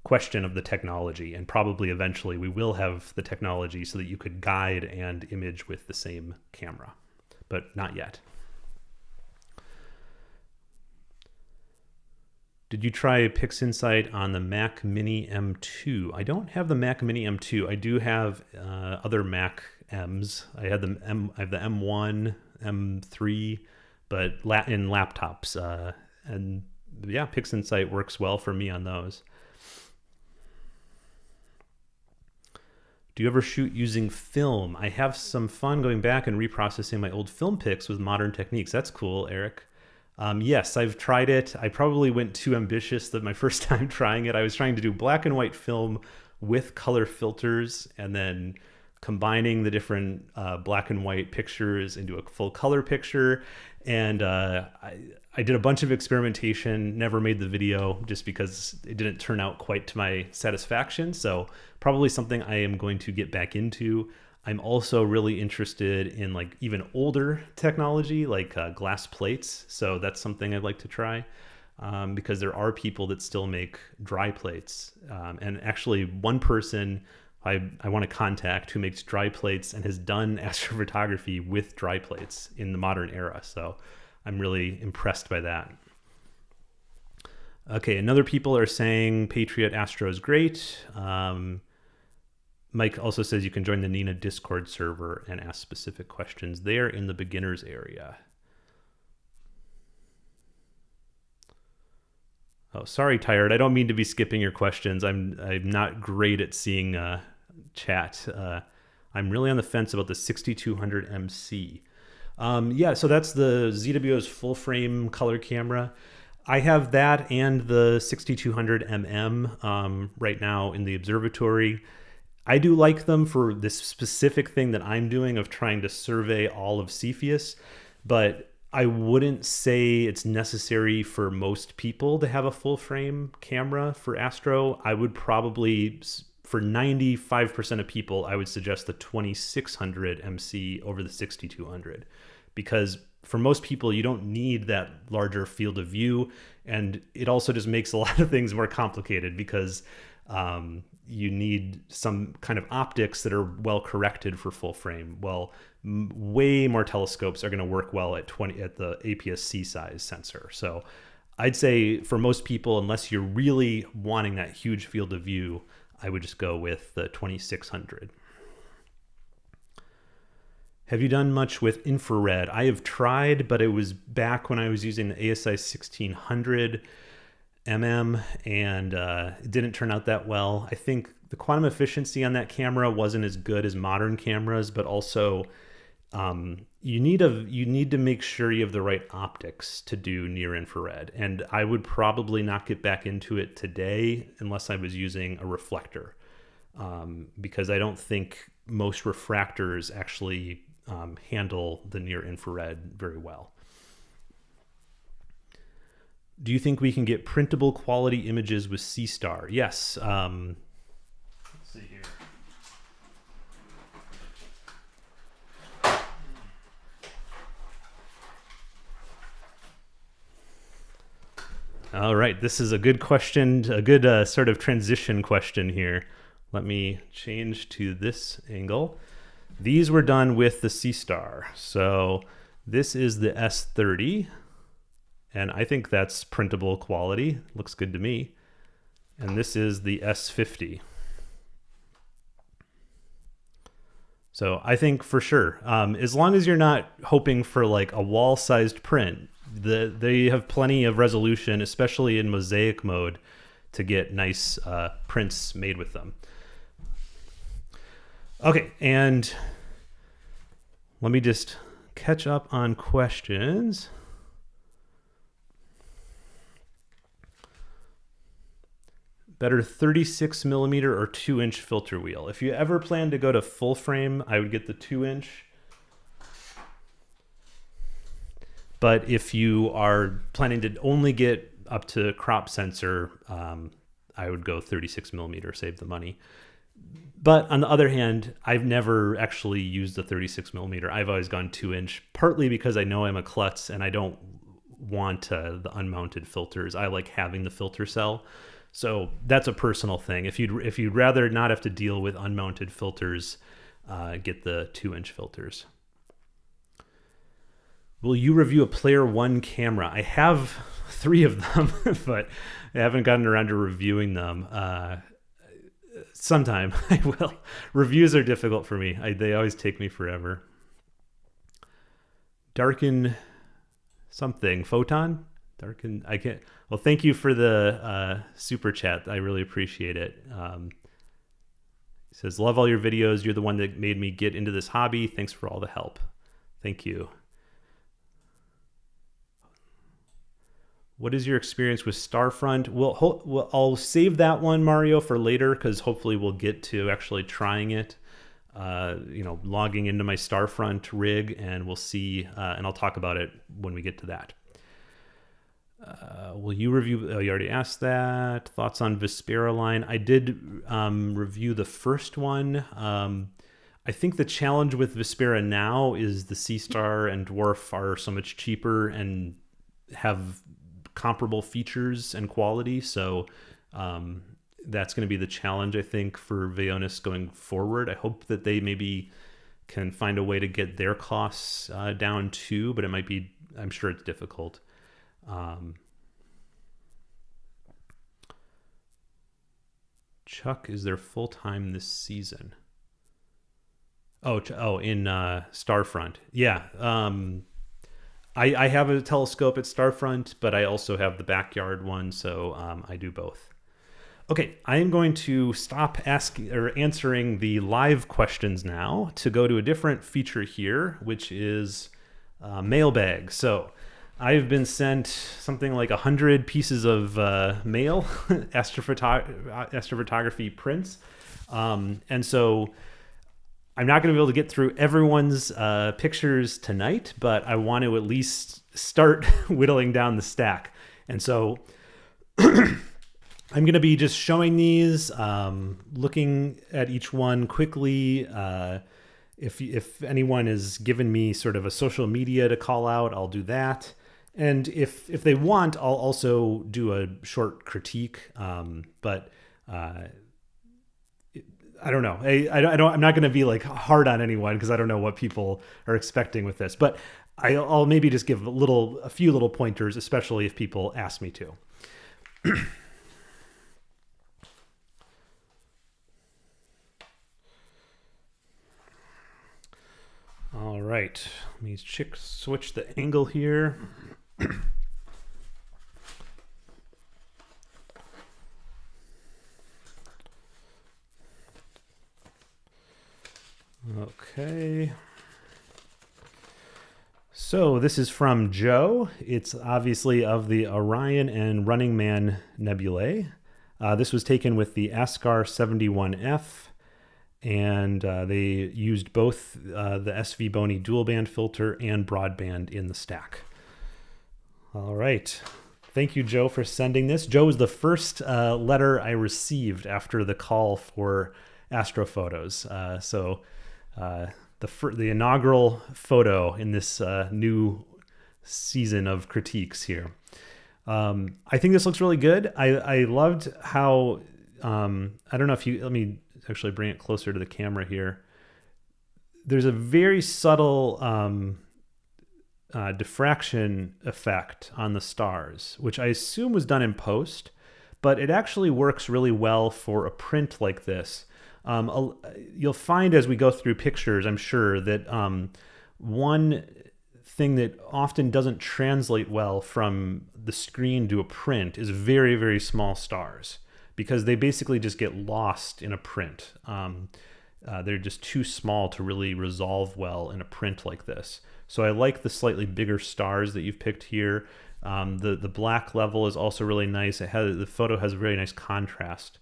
question of the technology, and probably eventually we will have the technology so that you could guide and image with the same camera, but not yet. Did you try PixInsight on the Mac Mini M2? I don't have the Mac Mini M2. I do have other Mac M's. I have the M1, M3, but in laptops. And yeah, PixInsight works well for me on those. Do you ever shoot using film? I have some fun going back and reprocessing my old film pics with modern techniques. That's cool, Eric. Yes, I've tried it. I probably went too ambitious my first time trying it. I was trying to do black and white film with color filters and then combining the different black and white pictures into a full color picture. And I did a bunch of experimentation, never made the video just because it didn't turn out quite to my satisfaction. So probably something I am going to get back into. I'm also really interested in like even older technology like glass plates. So that's something I'd like to try because there are people that still make dry plates. And actually one person I want to contact who makes dry plates and has done astrophotography with dry plates in the modern era. So I'm really impressed by that. Okay, and other people are saying Patriot Astro is great. Mike also says you can join the Nina Discord server and ask specific questions there in the beginners area. Oh, sorry, Tired. I don't mean to be skipping your questions. I'm not great at seeing chat. I'm really on the fence about the 6200 MC. Yeah, so that's the ZWO's full frame color camera. I have that and the 6200 MM right now in the observatory. I do like them for this specific thing that I'm doing of trying to survey all of Cepheus, but I wouldn't say it's necessary for most people to have a full frame camera for astro. I would probably, for 95% of people, I would suggest the 2600 MC over the 6200, because for most people, you don't need that larger field of view. And it also just makes a lot of things more complicated because you need some kind of optics that are well corrected for full frame. Well, way more telescopes are going to work well at the APS-C size sensor. So I'd say for most people, unless you're really wanting that huge field of view, I would just go with the 2600. Have you done much with infrared? I have tried, but it was back when I was using the ASI 1600 mm and it didn't turn out that well. I think the quantum efficiency on that camera wasn't as good as modern cameras, but also you need to make sure you have the right optics to do near infrared. And I would probably not get back into it today unless I was using a reflector, because I don't think most refractors actually handle the near infrared very well. Do you think we can get printable quality images with C-Star? Yes. Let's see here. All right, this is a good question, a good sort of transition question here. Let me change to this angle. These were done with the C-Star. So this is the S30, and I think that's printable quality. Looks good to me. And this is the S50. So I think for sure, as long as you're not hoping for like a wall-sized print, they have plenty of resolution, especially in mosaic mode, to get nice prints made with them. Okay, and let me just catch up on questions. Better 36 millimeter or 2-inch filter wheel. If you ever plan to go to full frame, I would get the 2-inch. But if you are planning to only get up to crop sensor, I would go 36 millimeter, save the money. But on the other hand, I've never actually used the 36 millimeter. I've always gone 2-inch, partly because I know I'm a klutz and I don't want the unmounted filters. I like having the filter cell. So that's a personal thing. If you'd rather not have to deal with unmounted filters, get the 2-inch filters. Will you review a Player One camera? I have 3 of them, but I haven't gotten around to reviewing them. Sometime I will. Reviews are difficult for me. They always take me forever. Darken something. Photon? Darken. I can't. Well, thank you for the super chat. I really appreciate it. He says, love all your videos. You're the one that made me get into this hobby. Thanks for all the help. Thank you. What is your experience with Starfront? Well, I'll save that one, Mario, for later, because hopefully we'll get to actually trying it. Logging into my Starfront rig, and we'll see, and I'll talk about it when we get to that. Will you review? Oh, you already asked that. Thoughts on Vespera line? I did review the first one. I think the challenge with Vespera now is the C-Star and Dwarf are so much cheaper and have comparable features and quality. So that's going to be the challenge, I think, for Vaonis going forward. I hope that they maybe can find a way to get their costs down too, but it might be, I'm sure it's difficult. Chuck, is there full-time this season? In Starfront. Yeah. I have a telescope at Starfront, but I also have the backyard one, so I do both. Okay, I am going to stop answering the live questions now to go to a different feature here, which is Mailbag. So I've been sent something like 100 pieces of mail, astrophotography prints. And so I'm not going to be able to get through everyone's pictures tonight, but I want to at least start whittling down the stack. And so I'm going to be just showing these, looking at each one quickly. If anyone has given me sort of a social media to call out, I'll do that. And if they want, I'll also do a short critique. But I don't know. I'm not going to be like hard on anyone because I don't know what people are expecting with this. But I'll maybe just give a few little pointers, especially if people ask me to. All right, let me switch the angle here. Okay. So this is from Joe. It's obviously of the Orion and Running Man nebulae. This was taken with the ASCAR 71F. And they used both the SV Boni dual band filter and broadband in the stack. All right. Thank you, Joe, for sending this. Joe was the first letter I received after the call for astrophotos. So the inaugural photo in this new season of critiques here. I think this looks really good. I loved how, I don't know if let me actually bring it closer to the camera here. there's a very subtle diffraction effect on the stars, which I assume was done in post, but it actually works really well for a print like this. You'll find as we go through pictures, I'm sure, that one thing that often doesn't translate well from the screen to a print is very, very small stars, because they basically just get lost in a print. They're just too small to really resolve well in a print like this. So I like the slightly bigger stars that you've picked here. The black level is also really nice. The photo has a very nice contrast.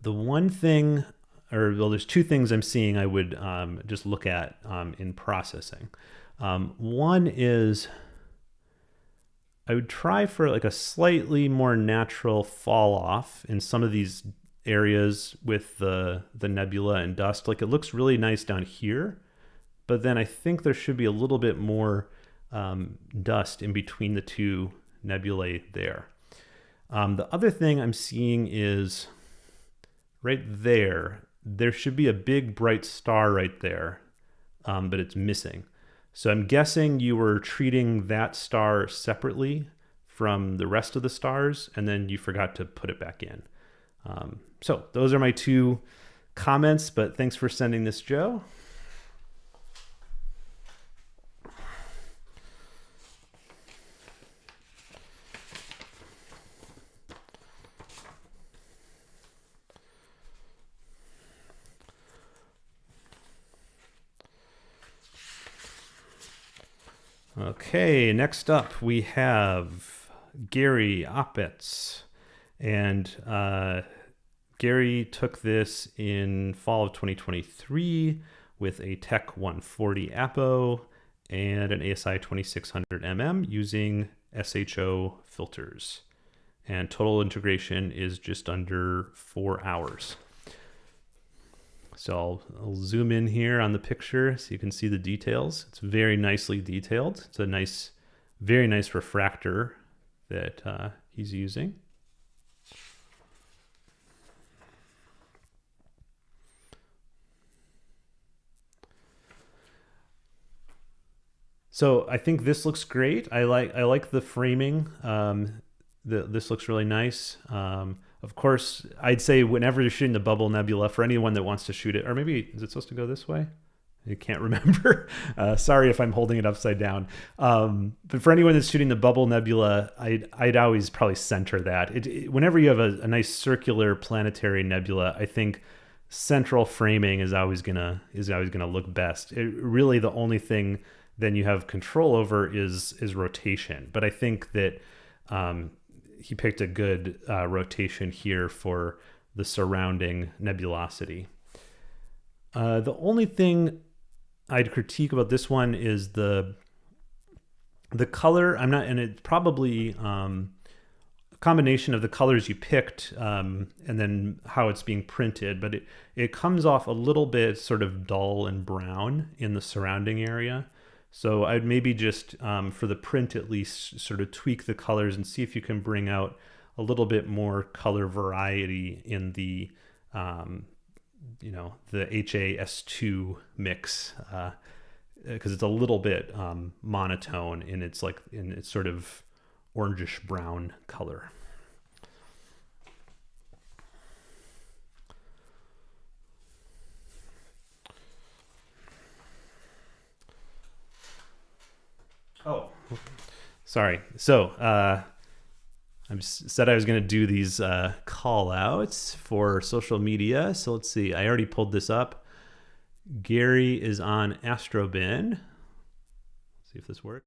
The one thing, there's two things I'm seeing I would just look at in processing. One is I would try for like a slightly more natural fall off in some of these areas with the nebula and dust. Like, it looks really nice down here, but then I think there should be a little bit more dust in between the two nebulae there. The other thing I'm seeing is right there, there should be a big bright star right there, but it's missing. So I'm guessing you were treating that star separately from the rest of the stars, and then you forgot to put it back in. So those are my two comments, but thanks for sending this, Joe. Okay, next up we have Gary Opitz, and Gary took this in fall of 2023 with a Tech 140 Apo and an ASI 2600mm using SHO filters. And total integration is just under 4 hours. So I'll zoom in here on the picture so you can see the details. It's very nicely detailed. It's a very nice refractor that he's using. So I think this looks great. I like the framing. This looks really nice. Of course, I'd say whenever you're shooting the bubble nebula, for anyone that wants to shoot it, or maybe, is it supposed to go this way? I can't remember. Sorry if I'm holding it upside down. But for anyone that's shooting the bubble nebula, I'd always probably center that. Whenever you have a nice circular planetary nebula, I think central framing is always gonna look best. Really, the only thing then you have control over is rotation. But I think that he picked a good rotation here for the surrounding nebulosity. The only thing I'd critique about this one is the color. And it's probably a combination of the colors you picked and then how it's being printed, but it comes off a little bit sort of dull and brown in the surrounding area. So I'd maybe just, for the print at least, sort of tweak the colors and see if you can bring out a little bit more color variety in the, the HAS2 mix, because it's a little bit monotone in its sort of orangish brown color. Oh, sorry. So I said I was going to do these call outs for social media. So let's see. I already pulled this up. Gary is on Astrobin. Let's see if this works.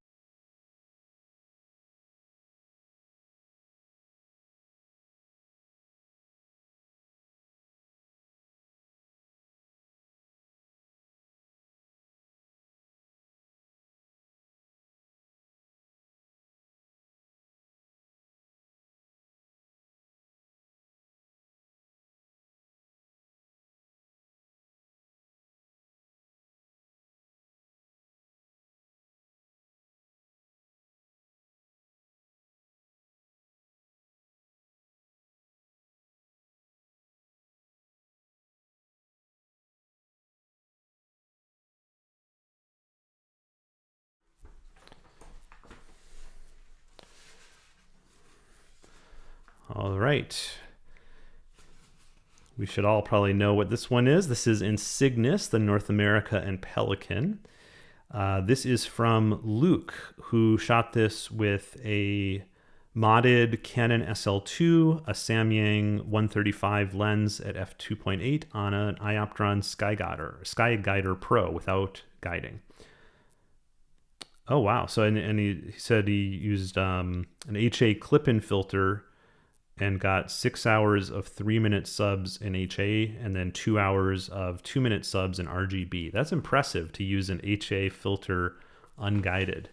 All right. We should all probably know what this one is. This is in Cygnus, the North America and Pelican. This is from Luke, who shot this with a modded Canon SL2, a Samyang 135 lens at f2.8 on an Ioptron Skyguider Pro without guiding. Oh, wow. So, and he said he used an HA clip-in filter and got 6 hours of 3-minute subs in HA and then 2 hours of 2-minute subs in RGB. That's impressive to use an HA filter unguided.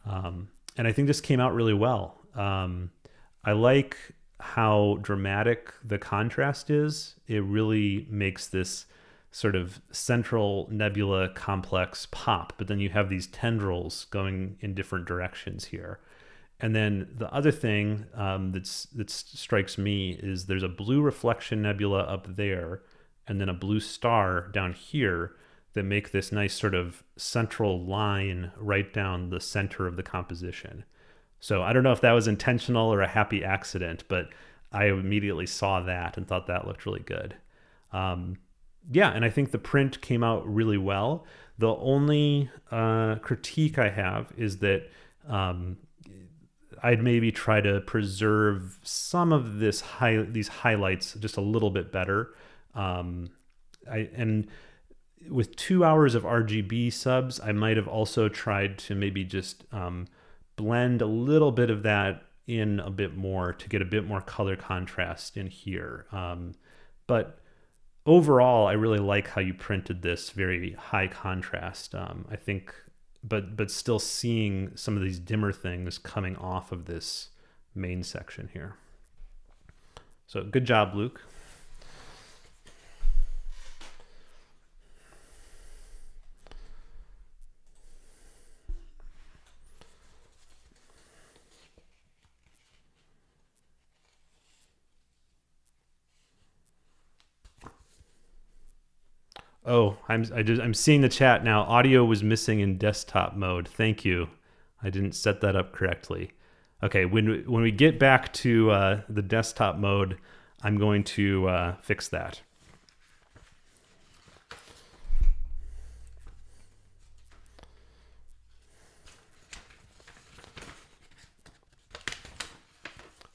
And I think this came out really well. I like how dramatic the contrast is. It really makes this sort of central nebula complex pop, but then you have these tendrils going in different directions here. And then the other thing that strikes me is there's a blue reflection nebula up there and then a blue star down here that make this nice sort of central line right down the center of the composition. So I don't know if that was intentional or a happy accident, but I immediately saw that and thought that looked really good. Yeah, and I think the print came out really well. The only critique I have is that I'd maybe try to preserve some of these highlights just a little bit better. And with 2 hours of RGB subs, I might have also tried to maybe just blend a little bit of that in a bit more to get a bit more color contrast in here. But overall, I really like how you printed this very high contrast. I think, but still seeing some of these dimmer things coming off of this main section here. So good job, Luke. Oh, I'm seeing the chat now. Audio was missing in desktop mode. Thank you. I didn't set that up correctly. Okay, when we get back to the desktop mode, I'm going to fix that.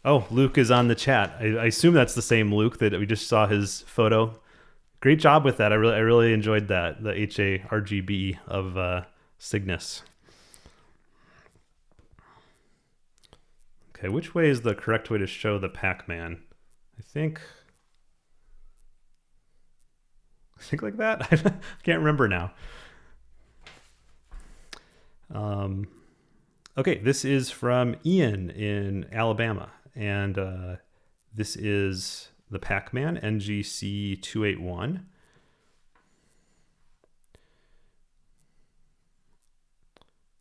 Oh, Luke is on the chat. I assume that's the same Luke that we just saw his photo. Great job with that. I really enjoyed that, the HA RGB of Cygnus. Okay, which way is the correct way to show the Pac-Man? I think like that. I can't remember now. Okay, this is from Ian in Alabama, and this is the Pac-Man NGC 281.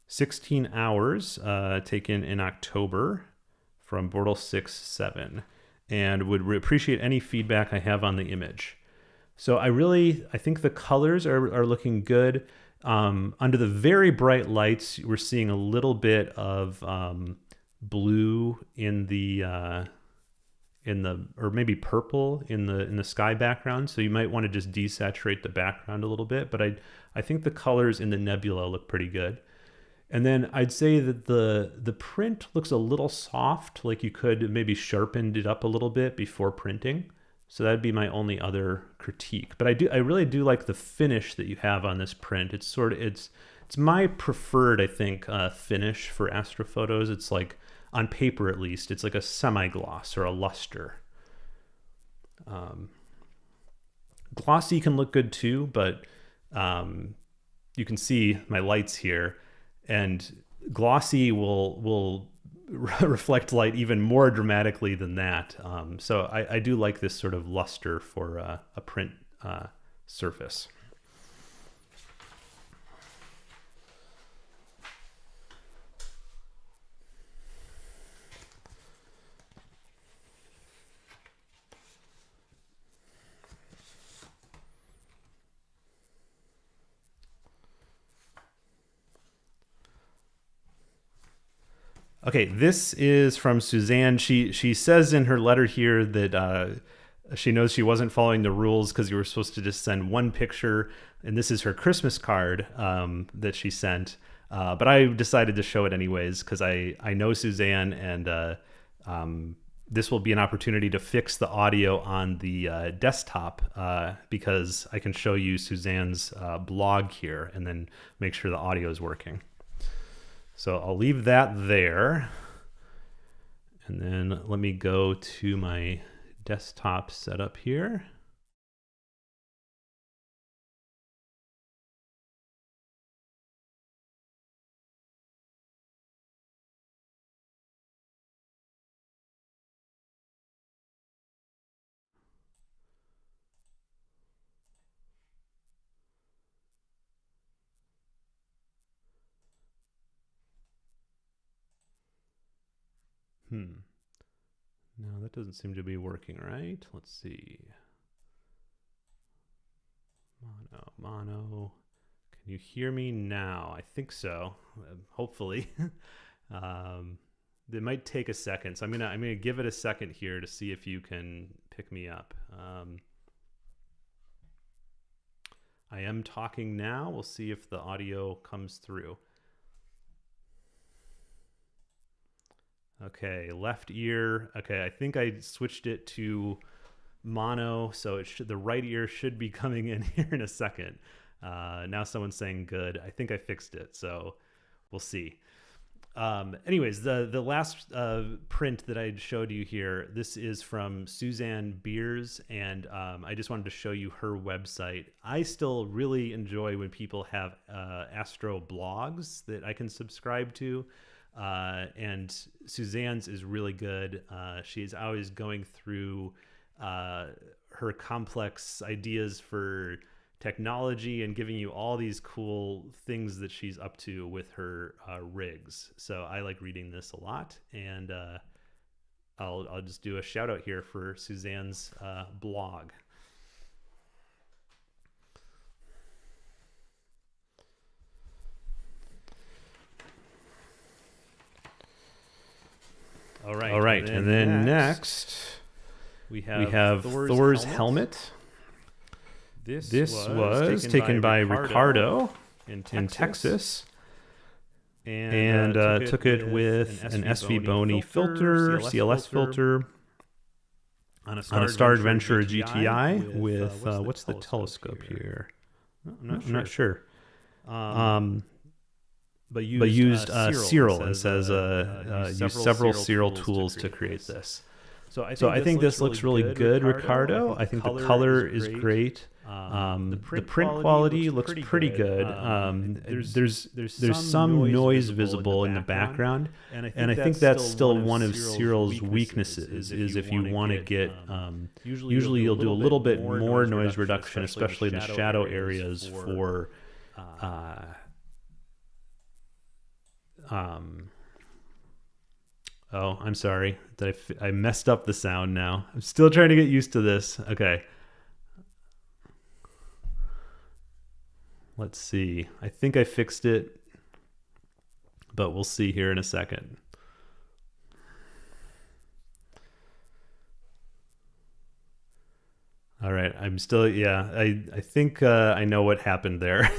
"16 hours taken in October from Bortle 6.7, and would appreciate any feedback I have on the image." So I think the colors are looking good. Under the very bright lights, we're seeing a little bit of blue in the or maybe purple in the sky background. So you might want to just desaturate the background a little bit, but I think the colors in the nebula look pretty good. And then I'd say that the print looks a little soft, like you could maybe sharpened it up a little bit before printing. So that'd be my only other critique. But I really do like the finish that you have on this print. It's my preferred, I think, finish for astrophotos. It's like, on paper at least, it's like a semi-gloss or a luster. Glossy can look good too, but you can see my lights here, and glossy will reflect light even more dramatically than that. So I do like this sort of luster for a print surface. Okay, this is from Suzanne. She says in her letter here that she knows she wasn't following the rules because you were supposed to just send one picture, and this is her Christmas card that she sent. But I decided to show it anyways because I know Suzanne, and this will be an opportunity to fix the audio on the desktop because I can show you Suzanne's blog here and then make sure the audio is working. So I'll leave that there. And then let me go to my desktop setup here. No, that doesn't seem to be working right. Let's see. Mono. Can you hear me now? I think so. Hopefully. It might take a second, so I'm gonna give it a second here to see if you can pick me up. I am talking now. We'll see if the audio comes through. Okay, left ear. Okay, I think I switched it to mono, so the right ear should be coming in here in a second. Now someone's saying good. I think I fixed it, so we'll see. Anyways, the last print that I showed you here, this is from Suzanne Beers, and I just wanted to show you her website. I still really enjoy when people have astro blogs that I can subscribe to. And Suzanne's is really good. She's always going through her complex ideas for technology and giving you all these cool things that she's up to with her rigs. So I like reading this a lot, and I'll just do a shout out here for Suzanne's blog. All right. And then next we have Thor's helmet. This was taken by Ricardo in Texas. And took it with an SV Bony filter, CLS filter, on a Star Adventure GTI with, what's the telescope here? I'm not sure. But used Cyril, and says used several Cyril tools to create this. So I think this looks really good, Ricardo. I think the color is great. The print quality looks pretty good. There's some noise visible in the background, and I think that's still one of Cyril's weaknesses. Is if you want to get usually you'll do a little bit more noise reduction, especially in the shadow areas for. Oh, I'm sorry. I messed up the sound now. I'm still trying to get used to this. Okay. Let's see. I think I fixed it, but we'll see here in a second. All right. I'm still, yeah, I think I know what happened there.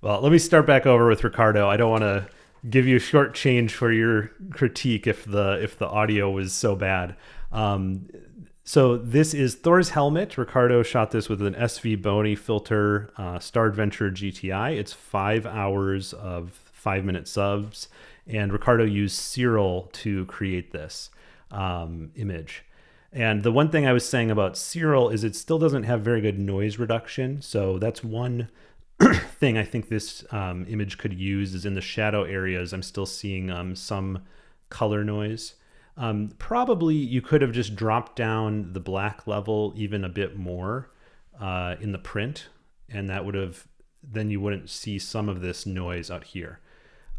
Well, let me start back over with Ricardo. I don't want to give you a short change for your critique if the audio was so bad. So this is Thor's helmet. Ricardo shot this with an SV Bony filter, Star Adventure GTI. It's 5 hours of 5-minute subs, and Ricardo used Cyril to create this image. And the one thing I was saying about Cyril is it still doesn't have very good noise reduction. So that's one thing I think this image could use is in the shadow areas. I'm still seeing some color noise. Probably you could have just dropped down the black level even a bit more in the print, and that would have, then you wouldn't see some of this noise out here.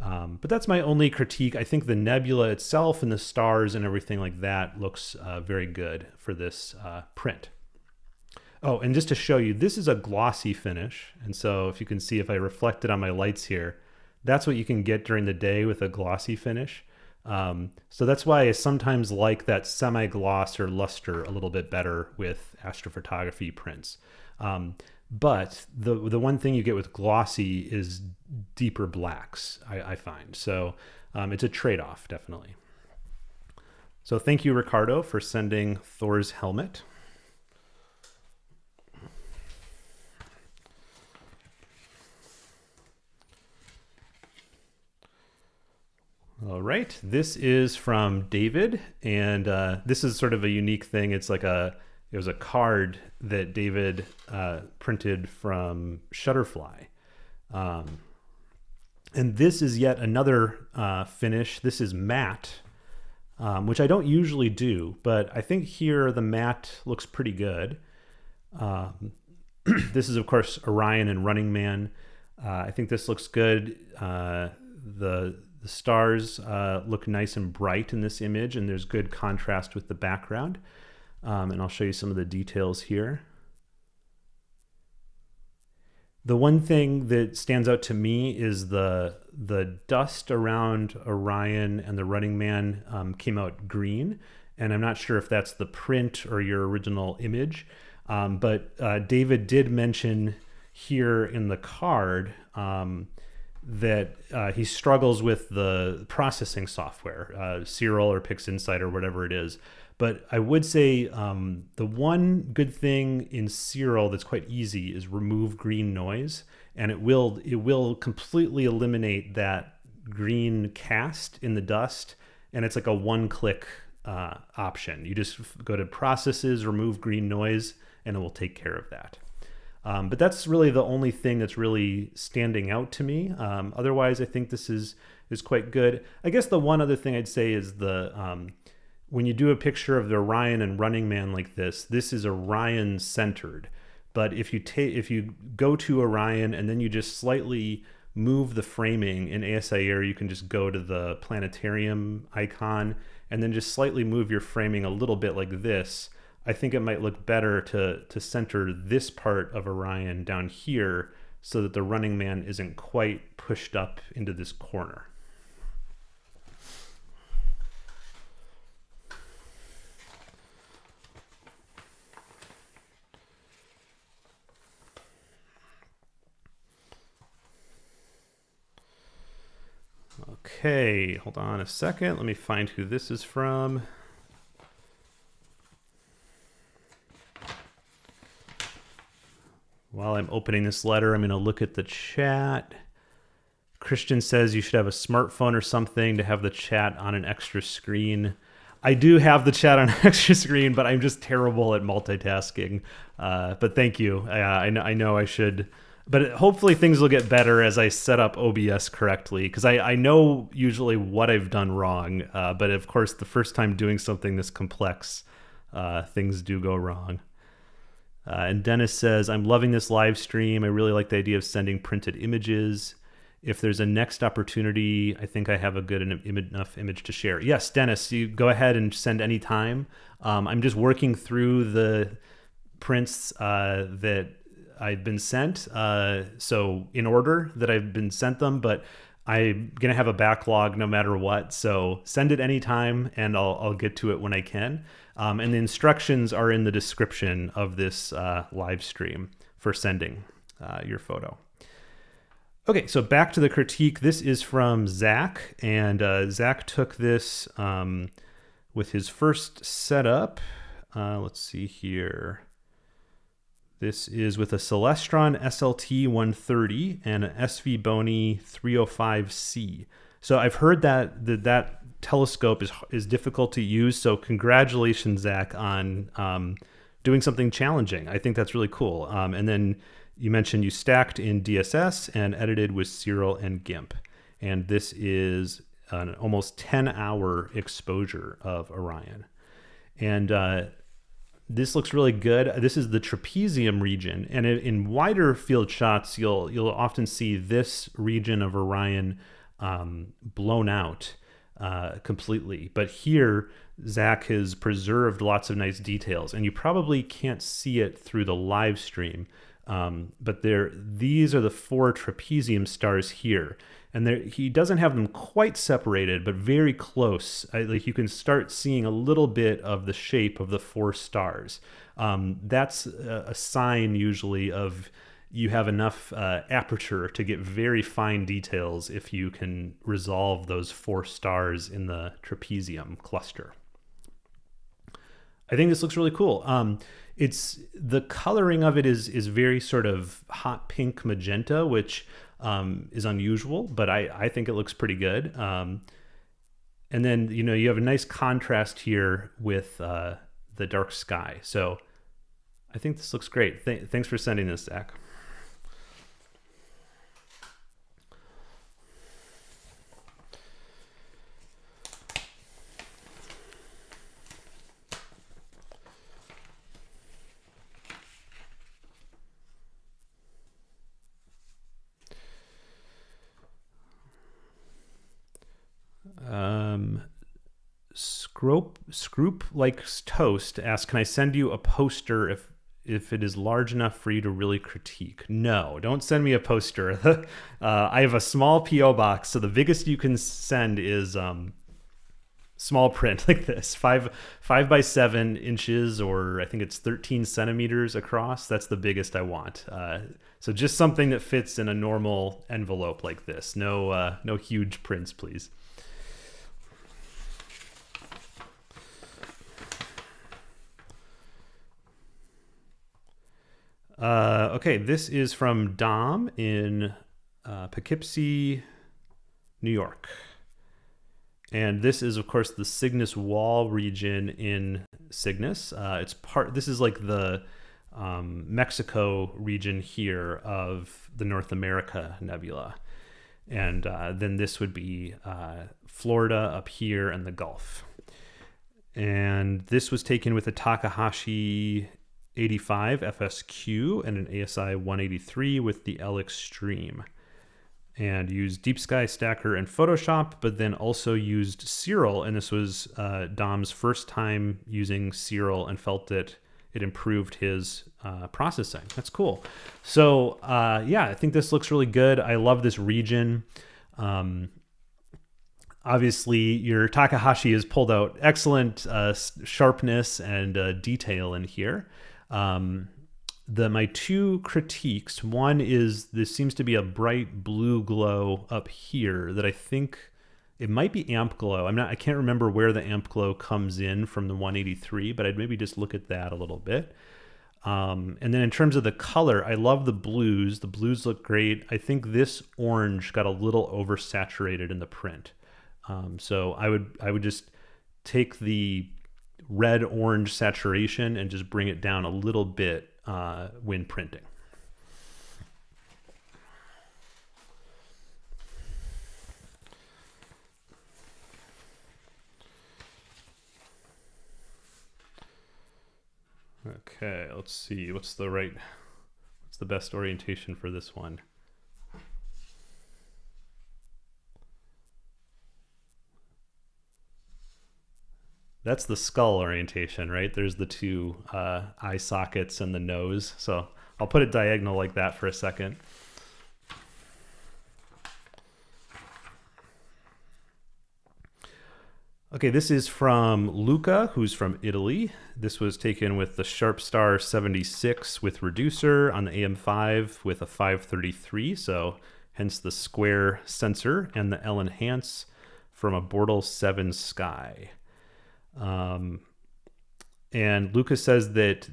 But that's my only critique. I think the nebula itself and the stars and everything like that looks very good for this print. Oh, and just to show you, this is a glossy finish. And so if you can see, if I reflect it on my lights here, That's what you can get during the day with a glossy finish. So that's why I sometimes like that semi-gloss or luster a little bit better with astrophotography prints. But the one thing you get with glossy is deeper blacks, I find. So it's a trade-off, definitely. So thank you, Ricardo, for sending Thor's helmet. All right, this is from David, and this is sort of a unique thing. It was a card that David printed from Shutterfly. And this is yet another finish. This is matte, which I don't usually do, but I think here the matte looks pretty good. This is, of course, Orion and Running Man. I think this looks good. The stars look nice and bright in this image, and there's good contrast with the background. And I'll show you some of the details here. The one thing that stands out to me is the dust around Orion and the Running Man came out green, and I'm not sure if that's the print or your original image. But David did mention here in the card that he struggles with the processing software, Cyril or PixInsight or whatever it is. But I would say the one good thing in Cyril that's quite easy is remove green noise, and it will completely eliminate that green cast in the dust, and it's like a one-click option. You just go to Processes, remove green noise, and it will take care of that. But that's really the only thing that's really standing out to me. Otherwise, I think this is quite good. I guess the one other thing I'd say is when you do a picture of the Orion and Running Man like this is Orion centered. But if you go to Orion and then you just slightly move the framing in ASI Air, you can just go to the planetarium icon and then just slightly move your framing a little bit like this. I think it might look better to center this part of Orion down here so that the Running Man isn't quite pushed up into this corner. Okay, hold on a second. Let me find who this is from. While I'm opening this letter, I'm going to look at the chat. Christian says you should have a smartphone or something to have the chat on an extra screen. I do have the chat on an extra screen, but I'm just terrible at multitasking. But thank you. I know I should. But hopefully things will get better as I set up OBS correctly, because I know usually what I've done wrong. But of course, the first time doing something this complex, things do go wrong. And Dennis says, I'm loving this live stream. I really like the idea of sending printed images. If there's a next opportunity, I think I have a good enough image to share. Yes, Dennis, you go ahead and send any time. I'm just working through the prints that I've been sent. So in order that I've been sent them, but I'm going to have a backlog no matter what. So send it anytime and I'll get to it when I can. And the instructions are in the description of this live stream for sending your photo. Okay, so back to the critique. This is from Zach, and Zach took this with his first setup. Let's see here. This is with a Celestron SLT 130 and an SV Bony 305C. So I've heard that telescope is difficult to use. So congratulations, Zach, on doing something challenging. I think that's really cool. And then you mentioned you stacked in DSS and edited with Cyril and GIMP. And this is an almost 10-hour exposure of Orion. And this looks really good. This is the trapezium region. And in wider field shots, you'll often see this region of Orion blown out completely. But here, Zach has preserved lots of nice details. And you probably can't see it through the live stream. But these are the 4 trapezium stars here. And he doesn't have them quite separated, but very close. Like you can start seeing a little bit of the shape of the 4 stars. That's a sign usually of you have enough aperture to get very fine details if you can resolve those 4 stars in the trapezium cluster. I think this looks really cool. It's the coloring of it is very sort of hot pink magenta, which is unusual, but I think it looks pretty good. And then, you know, you have a nice contrast here with the dark sky. So I think this looks great. Thanks for sending this, Zach. Scroop likes toast asks, can I send you a poster if it is large enough for you to really critique? No, don't send me a poster. I have a small PO box, so the biggest you can send is small print like this, 5 by 7 inches, or I think it's 13 centimeters across. That's the biggest I want. So just something that fits in a normal envelope like this. No huge prints, please. Okay, this is from Dom in Poughkeepsie, New York. And this is, of course, the Cygnus Wall region in Cygnus. This is like the Mexico region here of the North America nebula. And then this would be Florida up here and the Gulf. And this was taken with a Takahashi 85 FSQ and an ASI 183 with the L Extreme, and used Deep Sky Stacker and Photoshop, but then also used Serial. And this was Dom's first time using Serial and felt that it improved his processing. That's cool. So yeah, I think this looks really good. I love this region. Obviously, your Takahashi has pulled out excellent sharpness and detail in here. My 2 critiques, one is this seems to be a bright blue glow up here that I think it might be amp glow. I can't remember where the amp glow comes in from the 183, but I'd maybe just look at that a little bit. And then in terms of the color, I love the blues. The blues look great. I think this orange got a little oversaturated in the print. So I would just take the red orange saturation and just bring it down a little bit when printing. Okay, let's see what's the best orientation for this one. That's the skull orientation, right? There's the 2 eye sockets and the nose. So I'll put it diagonal like that for a second. Okay, this is from Luca, who's from Italy. This was taken with the Sharpstar 76 with reducer on the AM5 with a 533. So hence the square sensor, and the L Enhance from a Bortle 7 Sky. And Lucas says that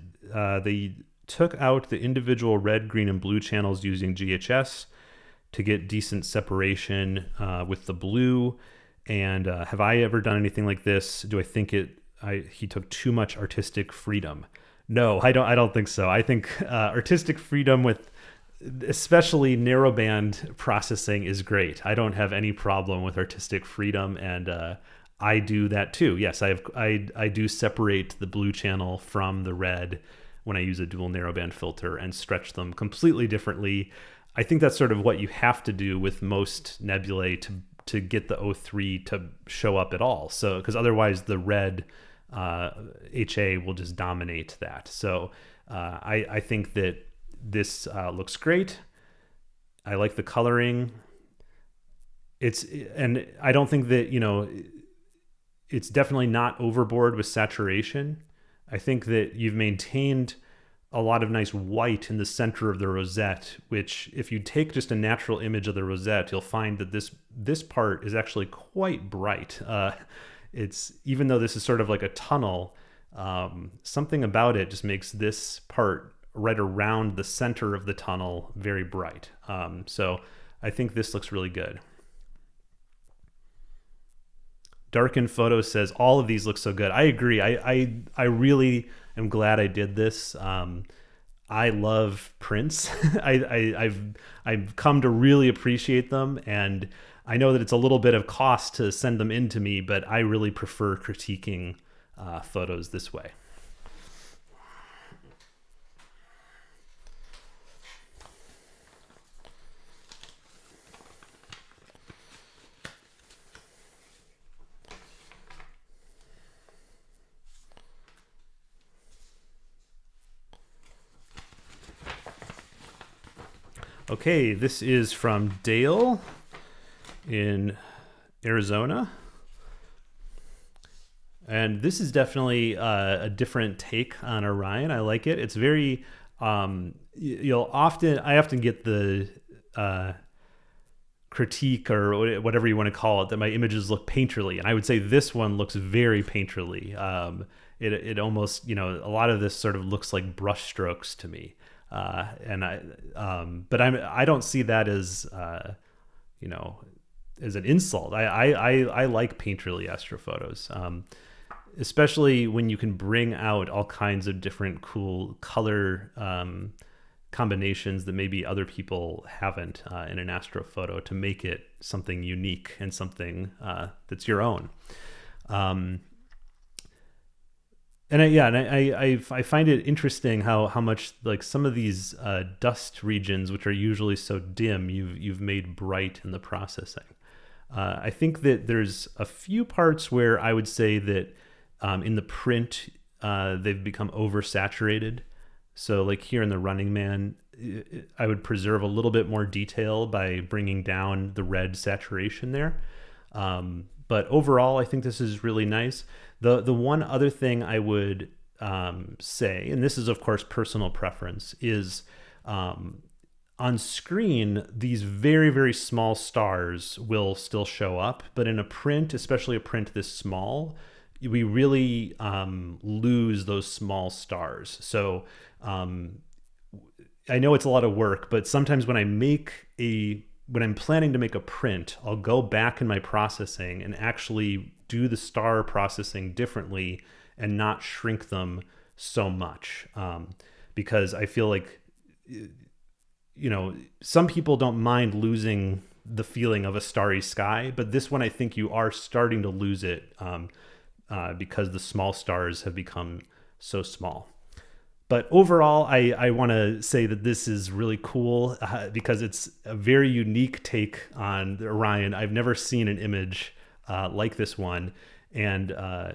they took out the individual red, green, and blue channels using GHS to get decent separation with the blue. And have I ever done anything like this? Do I think he took too much artistic freedom? No, I don't think so. I think artistic freedom with especially narrowband processing is great. I don't have any problem with artistic freedom, and I do that too. Yes, I do separate the blue channel from the red when I use a dual narrowband filter and stretch them completely differently. I think that's sort of what you have to do with most nebulae to get the O3 to show up at all. So, because otherwise the red HA will just dominate that. So I think that this looks great. I like the coloring. And I don't think that, it's definitely not overboard with saturation. I think that you've maintained a lot of nice white in the center of the rosette, which if you take just a natural image of the rosette, you'll find that this part is actually quite bright. It's, even though this is sort of like a tunnel, something about it just makes this part right around the center of the tunnel very bright. So I think this looks really good. Darken Photo says all of these look so good. I agree. I really am glad I did this. I love prints. I've come to really appreciate them, and I know that it's a little bit of cost to send them in to me, but I really prefer critiquing photos this way. Okay, this is from Dale in Arizona. And this is definitely a different take on Orion. I like it. It's very, I often get the critique or whatever you want to call it, that my images look painterly. And I would say this one looks very painterly. It almost, a lot of this sort of looks like brush strokes to me. But I don't see that as as an insult. I like painterly astrophotos, especially when you can bring out all kinds of different cool color combinations that maybe other people haven't in an astrophoto, to make it something unique and something that's your own. I find it interesting how much, like, some of these dust regions, which are usually so dim, you've made bright in the processing. I think that there's a few parts where I would say that in the print they've become oversaturated. So like here in the Running Man, I would preserve a little bit more detail by bringing down the red saturation there. But overall, I think this is really nice. The one other thing I would say, and this is of course personal preference, is on screen, these very, very small stars will still show up, but in a print, especially a print this small, we really lose those small stars. So I know it's a lot of work, but sometimes when I'm planning to make a print, I'll go back in my processing and actually do the star processing differently and not shrink them so much. Because I feel like, some people don't mind losing the feeling of a starry sky, but this one, I think you are starting to lose it because the small stars have become so small. But overall, I want to say that this is really cool because it's a very unique take on Orion. I've never seen an image like this one. And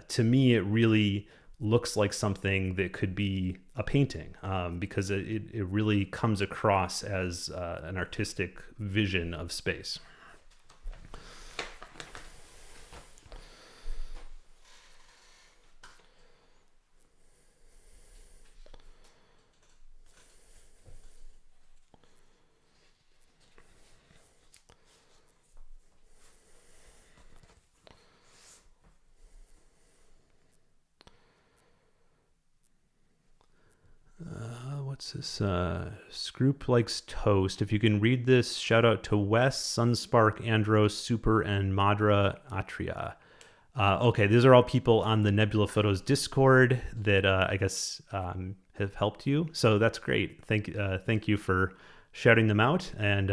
to me, it really looks like something that could be a painting because it really comes across as an artistic vision of space. What's this? Scroop likes toast. If you can read this, shout out to Wes, Sunspark, Andros, Super, and Madra Atria. Okay, these are all people on the Nebula Photos Discord that I guess have helped you. So that's great. Thank you for shouting them out. And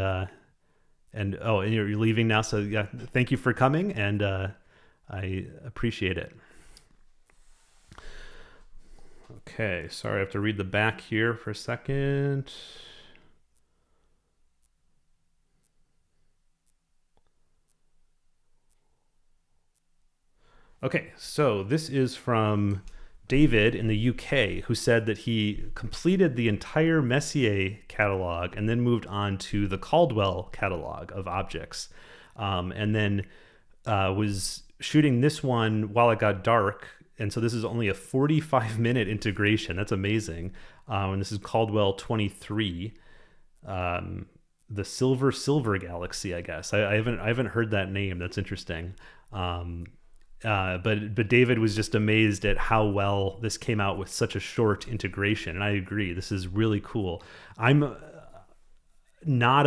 you're leaving now. So yeah, thank you for coming, and I appreciate it. Okay, sorry, I have to read the back here for a second. Okay, so this is from David in the UK, who said that he completed the entire Messier catalog and then moved on to the Caldwell catalog of objects, and then was shooting this one while it got dark. And so this is only a 45-minute integration. That's amazing. And this is Caldwell 23, the Silver Galaxy, I guess. I haven't heard that name. That's interesting. But David was just amazed at how well this came out with such a short integration. And I agree, this is really cool. I'm not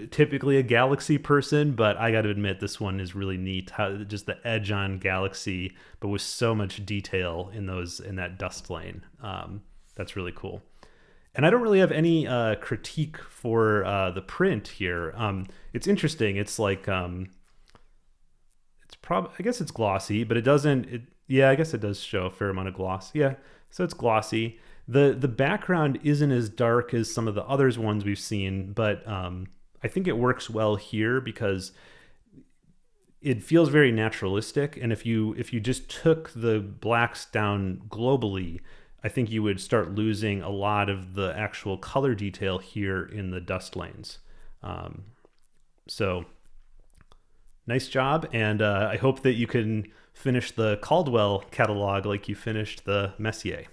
typically a Galaxy person, but I got to admit this one is really neat. How just the edge on Galaxy, but with so much detail in that dust lane. That's really cool. And I don't really have any critique for the print here. It's interesting. It's like I guess it's glossy, but it doesn't. Yeah, I guess it does show a fair amount of gloss. Yeah, so it's glossy. The background isn't as dark as some of the others ones we've seen, but I think it works well here because it feels very naturalistic. And if you just took the blacks down globally, I think you would start losing a lot of the actual color detail here in the dust lanes. So nice job, and I hope that you can finish the Caldwell catalog like you finished the Messier.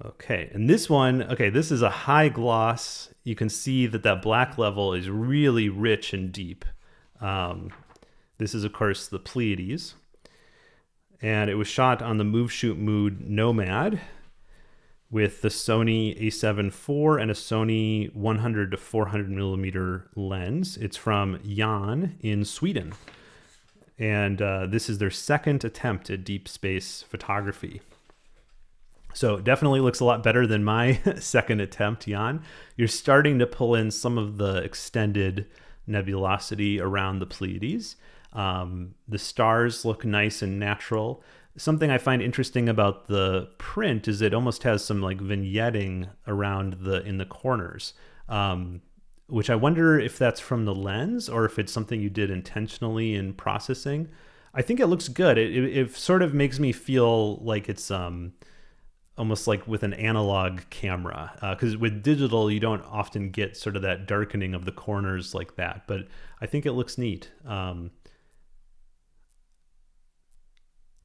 Okay, and this one, this is a high gloss. You can see that black level is really rich and deep. This is, of course, the Pleiades. And it was shot on the Move Shoot Mood Nomad with the Sony a7 IV and a Sony 100 to 400 millimeter lens. It's from Jan in Sweden. And this is their second attempt at deep space photography. So it definitely looks a lot better than my second attempt, Jan. You're starting to pull in some of the extended nebulosity around the Pleiades. The stars look nice and natural. Something I find interesting about the print is it almost has some like vignetting around in the corners, which I wonder if that's from the lens or if it's something you did intentionally in processing. I think it looks good. It sort of makes me feel like it's almost like with an analog camera, because with digital you don't often get sort of that darkening of the corners like that, but I think it looks neat.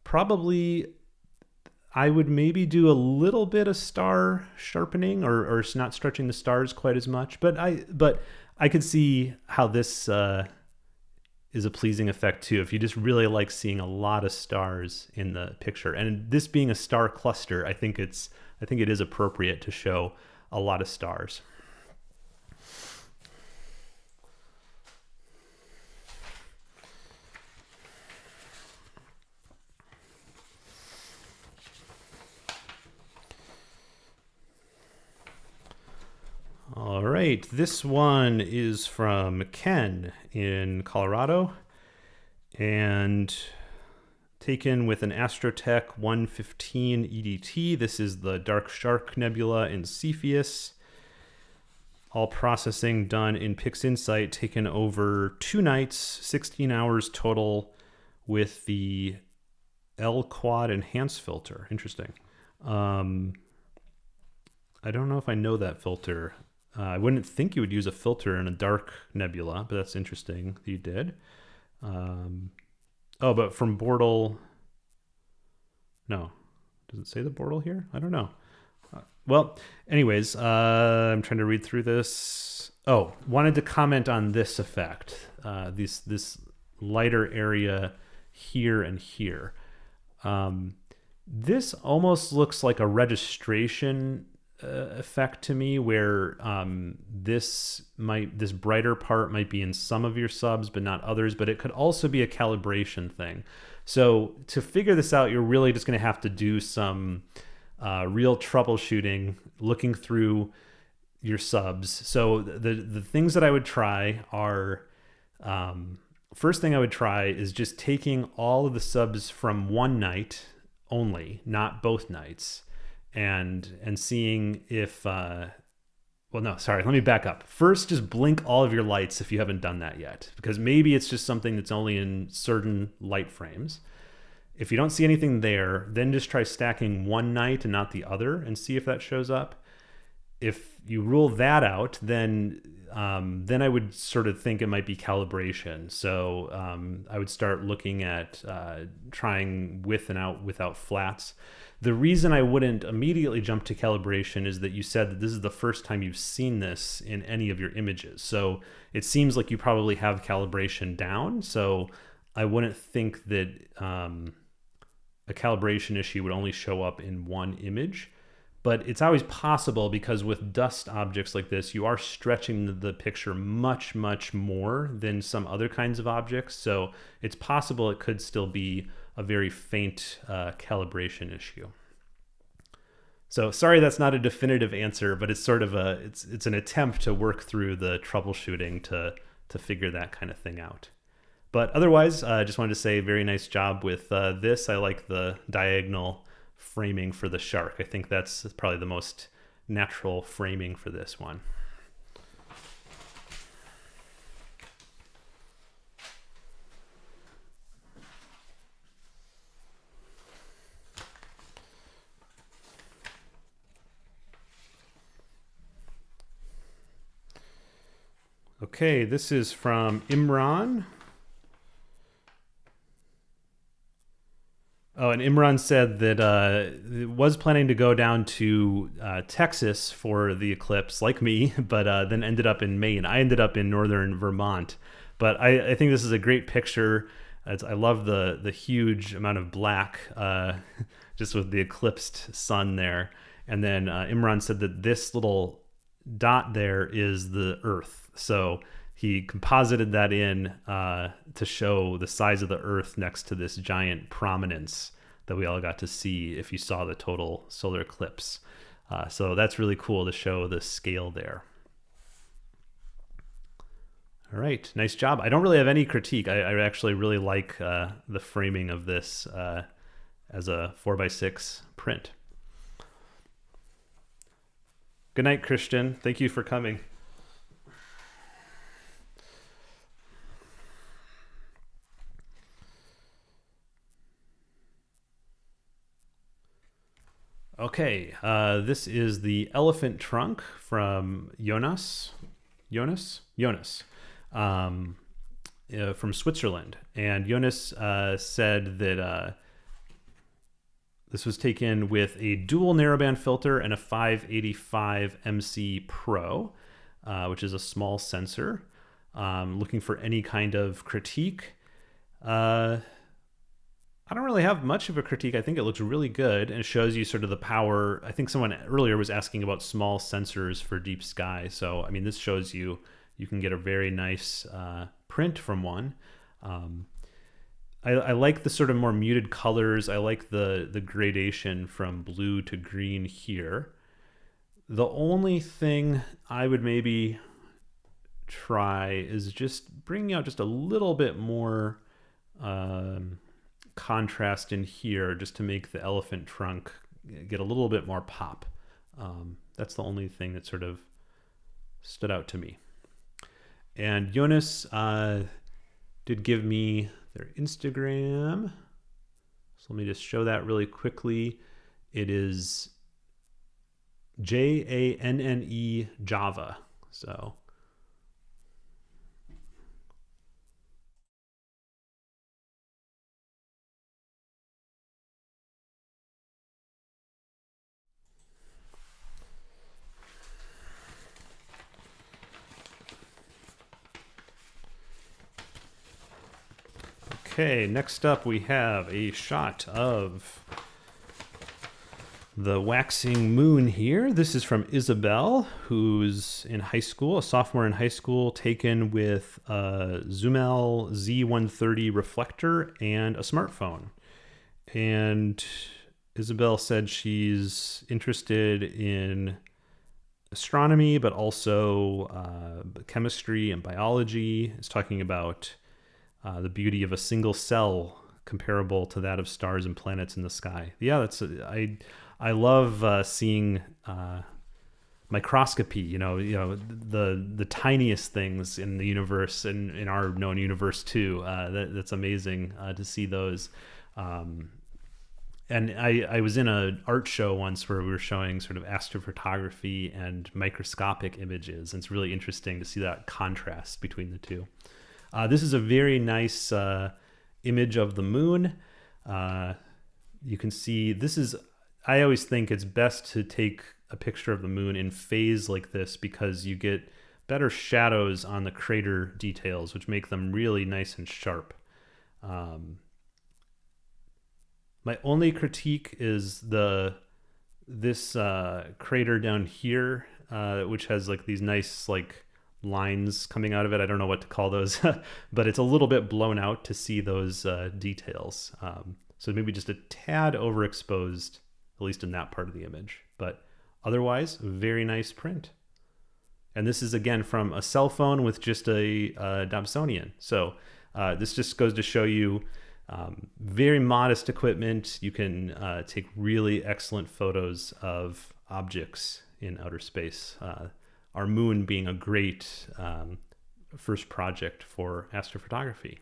Probably I would maybe do a little bit of star sharpening or not stretching the stars quite as much, but I could see how this is a pleasing effect too, if you just really like seeing a lot of stars in the picture. And this being a star cluster, I think it is appropriate to show a lot of stars. All right, this one is from Ken in Colorado and taken with an Astrotech 115 EDT. This is the Dark Shark Nebula in Cepheus. All processing done in PixInsight, taken over 2 nights, 16 hours total with the L-Quad Enhance filter. Interesting. I don't know if I know that filter. I wouldn't think you would use a filter in a dark nebula, but that's interesting that you did. But from Bortle, no. Does it say the Bortle here? I don't know. Well, anyways, I'm trying to read through this. Oh, wanted to comment on this effect, this lighter area here and here. This almost looks like a registration effect to me, where this brighter part might be in some of your subs but not others, but it could also be a calibration thing. So to figure this out, you're really just going to have to do some real troubleshooting, looking through your subs. So the things that I would try are, first thing I would try is just taking all of the subs from one night only, not both nights, and seeing if well, no, sorry, let me back up. First, just blink all of your lights if you haven't done that yet, because maybe it's just something that's only in certain light frames. If you don't see anything there, then just try stacking one night and not the other and see if that shows up. If you rule that out, then I would sort of think it might be calibration. So I would start looking at trying with and out without flats. The reason I wouldn't immediately jump to calibration is that you said that this is the first time you've seen this in any of your images. So it seems like you probably have calibration down. So I wouldn't think that a calibration issue would only show up in one image. But it's always possible, because with dust objects like this, you are stretching the picture much, much more than some other kinds of objects. So it's possible it could still be a very faint calibration issue. So sorry, that's not a definitive answer, but it's sort of it's an attempt to work through the troubleshooting to figure that kind of thing out. But otherwise, I just wanted to say very nice job with this. I like the diagonal framing for the shark. I think that's probably the most natural framing for this one. Okay, this is from Imran. Oh, and Imran said that was planning to go down to Texas for the eclipse, like me, but then ended up in Maine. I ended up in northern Vermont. But I think this is a great picture. I love the huge amount of black, just with the eclipsed sun there. And then Imran said that this little dot there is the Earth. So he composited that in to show the size of the Earth next to this giant prominence that we all got to see if you saw the total solar eclipse. So that's really cool to show the scale there. All right, nice job. I don't really have any critique. I actually really like the framing of this as a 4x6 print. Good night, Christian. Thank you for coming. Okay, this is the elephant trunk from Jonas from Switzerland. And Jonas said that this was taken with a dual narrowband filter and a 585 MC Pro, which is a small sensor. Looking for any kind of critique. I don't really have much of a critique. I think it looks really good, and it shows you sort of the power. I think someone earlier was asking about small sensors for deep sky. So, I mean, this shows you can get a very nice print from one. I like the sort of more muted colors. I like the gradation from blue to green here. The only thing I would maybe try is just bringing out just a little bit more contrast in here, just to make the elephant trunk get a little bit more pop. That's the only thing that sort of stood out to me. And Jonas did give me their Instagram. So let me just show that really quickly. It is JANNE Java. So okay, next up we have a shot of the waxing moon here. This is from Isabel, who's in high school, a sophomore in high school, taken with a Zoomel Z130 reflector and a smartphone. And Isabel said she's interested in astronomy, but also chemistry and biology. Is talking about the beauty of a single cell comparable to that of stars and planets in the sky. Yeah, I love seeing microscopy. The tiniest things in the universe and in our known universe too. That's amazing to see those. And I was in an art show once where we were showing sort of astrophotography and microscopic images. And it's really interesting to see that contrast between the two. This is a very nice image of the moon. You can see I always think it's best to take a picture of the moon in phase like this because you get better shadows on the crater details, which make them really nice and sharp. My only critique is this crater down here, which has like these nice like lines coming out of it. I don't know what to call those, but it's a little bit blown out to see those details. So maybe just a tad overexposed, at least in that part of the image. But otherwise, very nice print. And this is again from a cell phone with just a Dobsonian. So this just goes to show you very modest equipment. You can take really excellent photos of objects in outer space. Our moon being a great first project for astrophotography.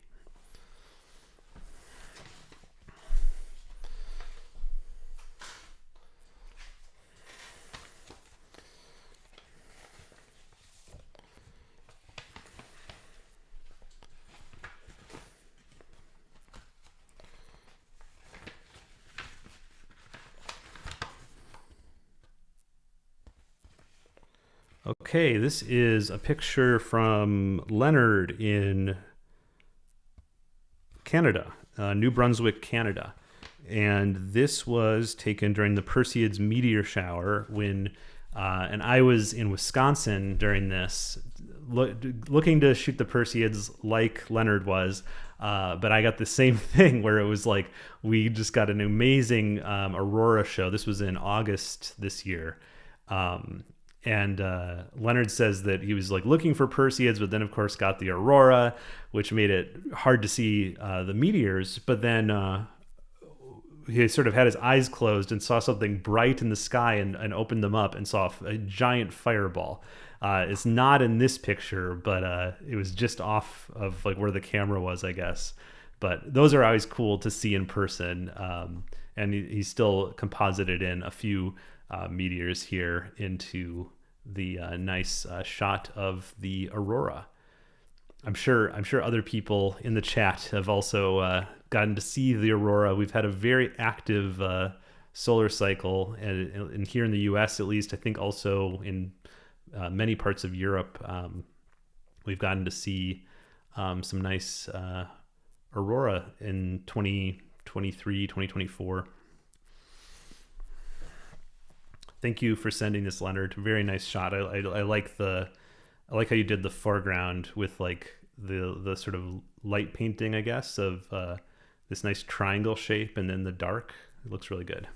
Okay, this is a picture from Leonard in Canada, New Brunswick, Canada. And this was taken during the Perseids meteor shower when, and I was in Wisconsin during this, looking to shoot the Perseids like Leonard was, but I got the same thing where it was like, we just got an amazing aurora show. This was in August this year. And Leonard says that he was like looking for Perseids, but then of course got the aurora, which made it hard to see the meteors. But then he sort of had his eyes closed and saw something bright in the sky and opened them up and saw a giant fireball. It's not in this picture, but it was just off of like where the camera was, I guess. But those are always cool to see in person. And he still composited in a few meteors here into the nice shot of the aurora. I'm sure other people in the chat have also gotten to see the aurora. We've had a very active solar cycle, and here in the U.S. at least, I think also in many parts of Europe, we've gotten to see some nice aurora in 2023, 2024. Thank you for sending this, Leonard. Very nice shot. I like how you did the foreground with like the sort of light painting, I guess, of this nice triangle shape, and then the dark. It looks really good.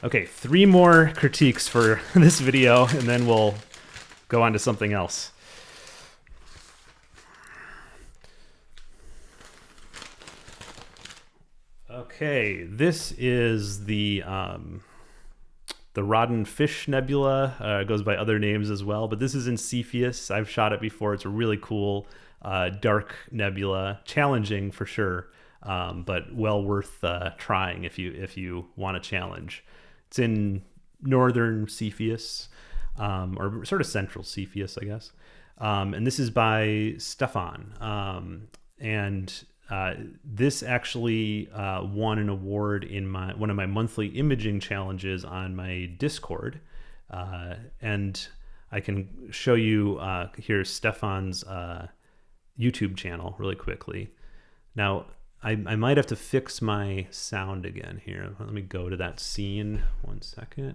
Okay, 3 more critiques for this video, and then we'll go on to something else. Okay, this is the Rodden Fish Nebula. It goes by other names as well, but this is in Cepheus. I've shot it before. It's a really cool dark nebula, challenging for sure, but well worth trying if you want a challenge. It's in northern Cepheus, or sort of central Cepheus, I guess. And this is by Stefan. This actually won an award in one of my monthly imaging challenges on my Discord. And I can show you here Stefan's YouTube channel really quickly. Now, I might have to fix my sound again here. Let me go to that scene. 1 second.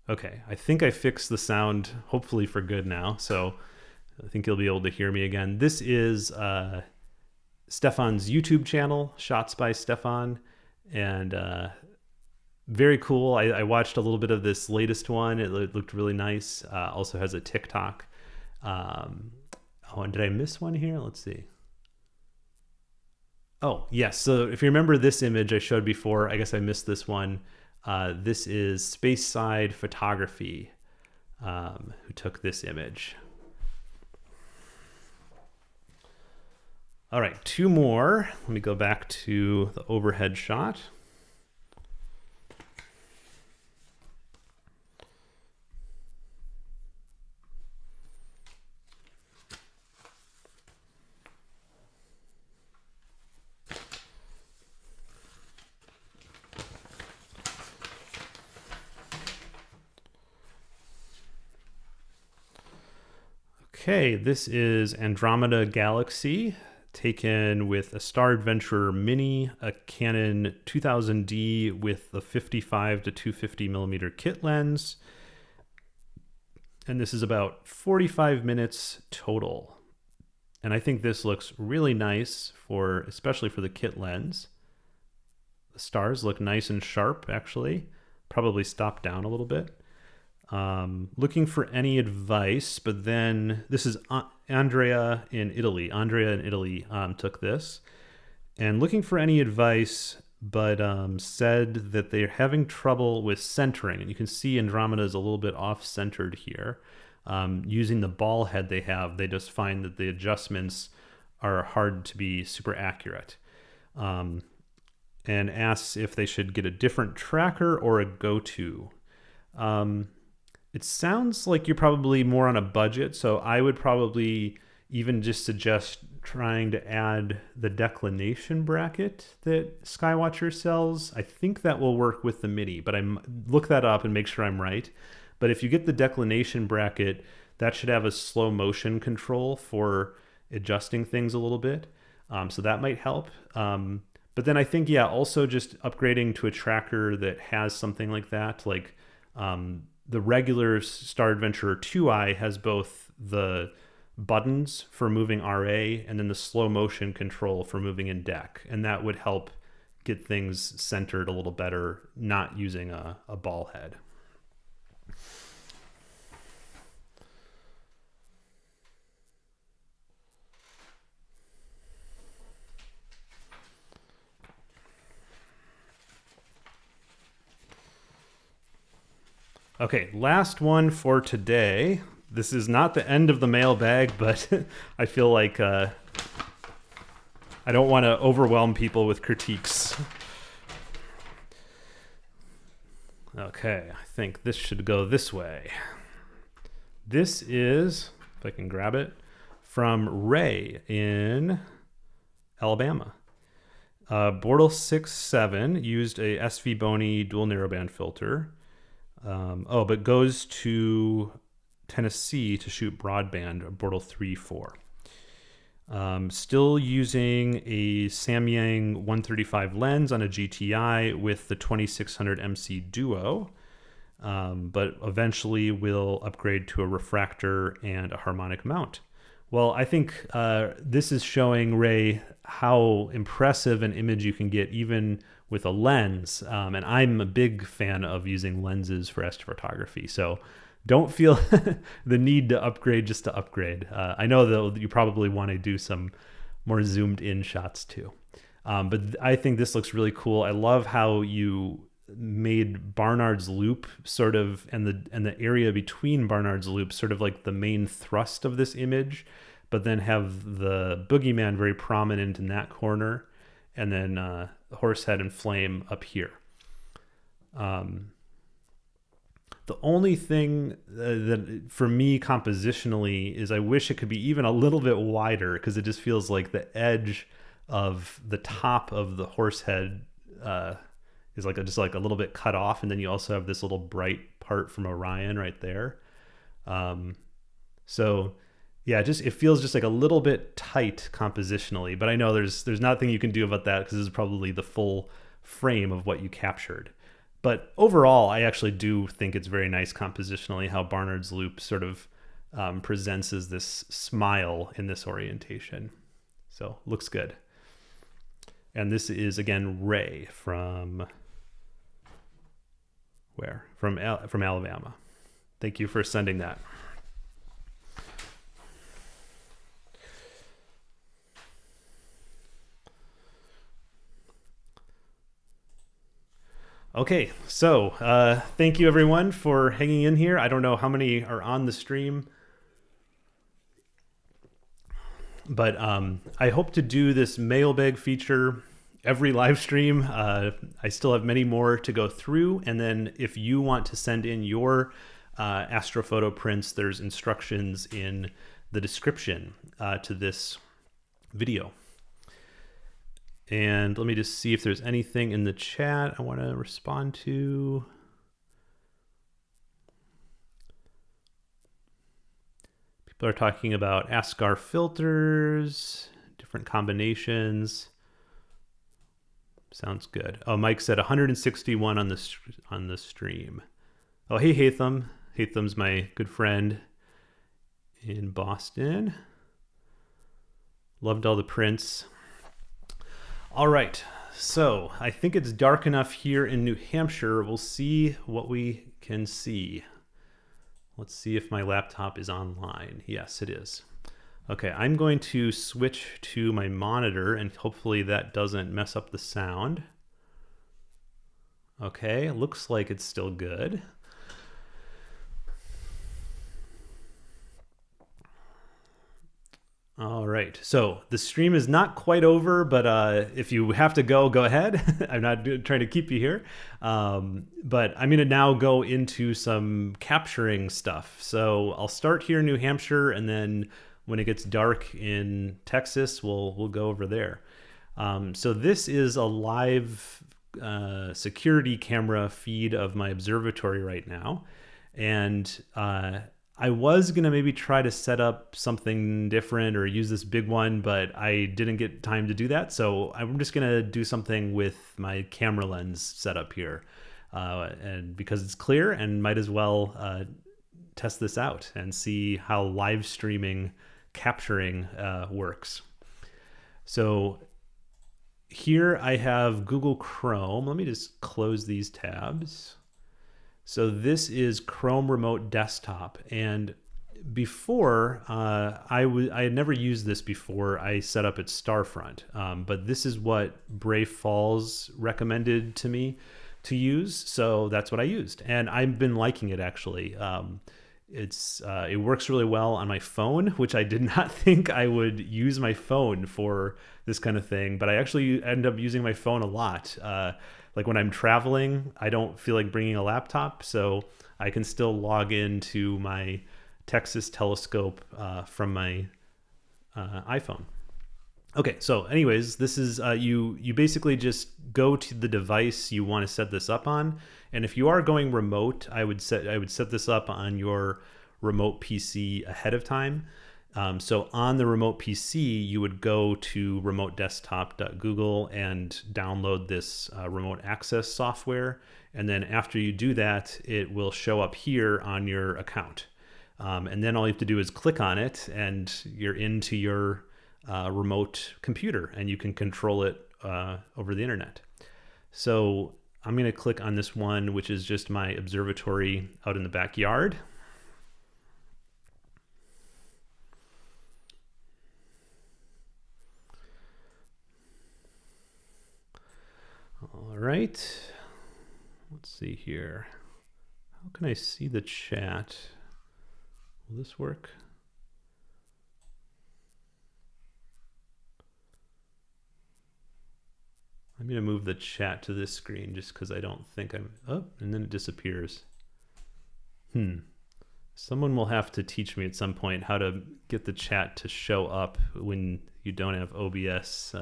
Okay, I think I fixed the sound, hopefully for good now. So I think you'll be able to hear me again. This is Stefan's YouTube channel, Shots by Stefan, and very cool. I watched a little bit of this latest one. It looked really nice. Also has a TikTok. Oh, and did I miss one here? Let's see. Oh, yes. So if you remember this image I showed before, I guess I missed this one. This is Space Side Photography, who took this image. All right, two more. Let me go back to the overhead shot. Okay, this is Andromeda Galaxy, taken with a Star Adventurer Mini, a Canon 2000D with the 55 to 250 millimeter kit lens. And this is about 45 minutes total. And I think this looks really nice especially for the kit lens. The stars look nice and sharp, actually. Probably stopped down a little bit. Looking for any advice, but then this is Andrea in Italy. Andrea in Italy took this, and looking for any advice, but said that they're having trouble with centering. And you can see Andromeda is a little bit off-centered here. Using the ball head they have, they just find that the adjustments are hard to be super accurate. And asks if they should get a different tracker or a go-to. It sounds like you're probably more on a budget, so I would probably even just suggest trying to add the declination bracket that Skywatcher sells. I think that will work with the Mini, but look that up and make sure I'm right. But if you get the declination bracket, that should have a slow motion control for adjusting things a little bit. So that might help. But then I think, yeah, also just upgrading to a tracker that has something like that, like the regular Star Adventurer 2i has both the buttons for moving RA and then the slow motion control for moving in deck. And that would help get things centered a little better, not using a ball head. Okay, last one for today. This is not the end of the mailbag, but I feel like I don't want to overwhelm people with critiques. Okay, I think this should go this way. This is, if I can grab it, from Ray in Alabama. Bortle 6.7 used a SV Boney dual narrowband filter. But goes to Tennessee to shoot broadband, Bortle 3.4. Still using a Samyang 135 lens on a GTI with the 2600 MC Duo, but eventually will upgrade to a refractor and a harmonic mount. Well, I think this is showing, Ray, how impressive an image you can get even with a lens. And I'm a big fan of using lenses for astrophotography. So don't feel the need to upgrade just to upgrade. I know though that you probably want to do some more zoomed in shots too. But I think this looks really cool. I love how you made Barnard's Loop sort of, and the area between Barnard's Loop sort of like the main thrust of this image, but then have the boogeyman very prominent in that corner, and then Horsehead and Flame up here. The only thing that for me compositionally is I wish it could be even a little bit wider, because it just feels like the edge of the top of the Horsehead is just like a little bit cut off, and then you also have this little bright part from Orion right there. So yeah, it feels just like a little bit tight compositionally, but I know there's nothing you can do about that because this is probably the full frame of what you captured. But overall, I actually do think it's very nice compositionally how Barnard's loop sort of presents as this smile in this orientation. So looks good. And this is, again, Ray from where? From Alabama. Thank you for sending that. Okay, so thank you everyone for hanging in here. I don't know how many are on the stream, but I hope to do this mailbag feature every live stream. I still have many more to go through, and then if you want to send in your astrophoto prints, there's instructions in the description to this video. And let me just see if there's anything in the chat I want to respond to. People are talking about ASCAR filters, different combinations. Sounds good. Oh, Mike said 161 on the stream. Oh, hey, Hatham. Hatham's my good friend in Boston. Loved all the prints. All right, so I think it's dark enough here in New Hampshire. We'll see what we can see. Let's see if my laptop is online. Yes, it is. Okay, I'm going to switch to my monitor, and hopefully that doesn't mess up the sound. Okay, looks like it's still good. All right, so the stream is not quite over, but if you have to go ahead. I'm not trying to keep you here, but I'm gonna now go into some capturing stuff. So I'll start here in New Hampshire, and then when it gets dark in Texas, we'll go over there. So this is a live security camera feed of my observatory right now, and I was going to maybe try to set up something different or use this big one, but I didn't get time to do that. So I'm just going to do something with my camera lens setup here. And because it's clear, and might as well test this out and see how live streaming capturing works. So here I have Google Chrome. Let me just close these tabs. So this is Chrome Remote Desktop, and before I had never used this before I set up its Starfront, but this is what Brave Falls recommended to me to use, so that's what I used, and I've been liking it actually. It works really well on my phone, which I did not think I would use my phone for this kind of thing, but I actually end up using my phone a lot. Like when I'm traveling, I don't feel like bringing a laptop, so I can still log into my Texas telescope from my iPhone. Okay, so anyways, this is you basically just go to the device you want to set this up on, and if you are going remote, I would set this up on your remote PC ahead of time. So on the remote PC, you would go to remotedesktop.google and download this remote access software. And then after you do that, it will show up here on your account. And then all you have to do is click on it, and you're into your remote computer, and you can control it over the internet. So I'm going to click on this one, which is just my observatory out in the backyard. All right, let's see here. How can I see the chat? Will this work? I'm going to move the chat to this screen just because I don't think I'm... Oh, and then it disappears. Someone will have to teach me at some point how to get the chat to show up when you don't have OBS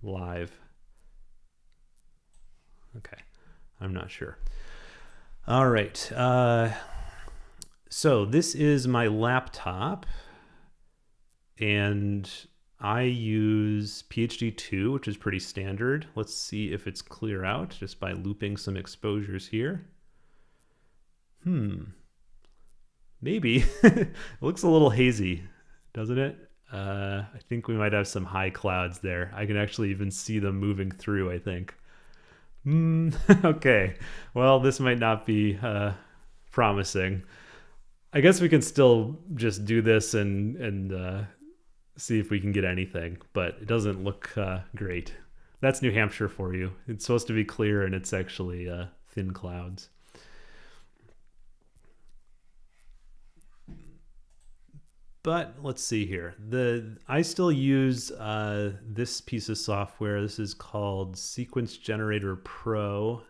live. Okay, I'm not sure. All right, so this is my laptop, and I use PhD2, which is pretty standard. Let's see if it's clear out just by looping some exposures here. Maybe. It looks a little hazy, doesn't it? I think we might have some high clouds there. I can actually even see them moving through, I think. Okay. Well, this might not be promising. I guess we can still just do this and see if we can get anything, but it doesn't look great. That's New Hampshire for you. It's supposed to be clear, and it's actually thin clouds. But let's see here. I still use this piece of software. This is called Sequence Generator Pro.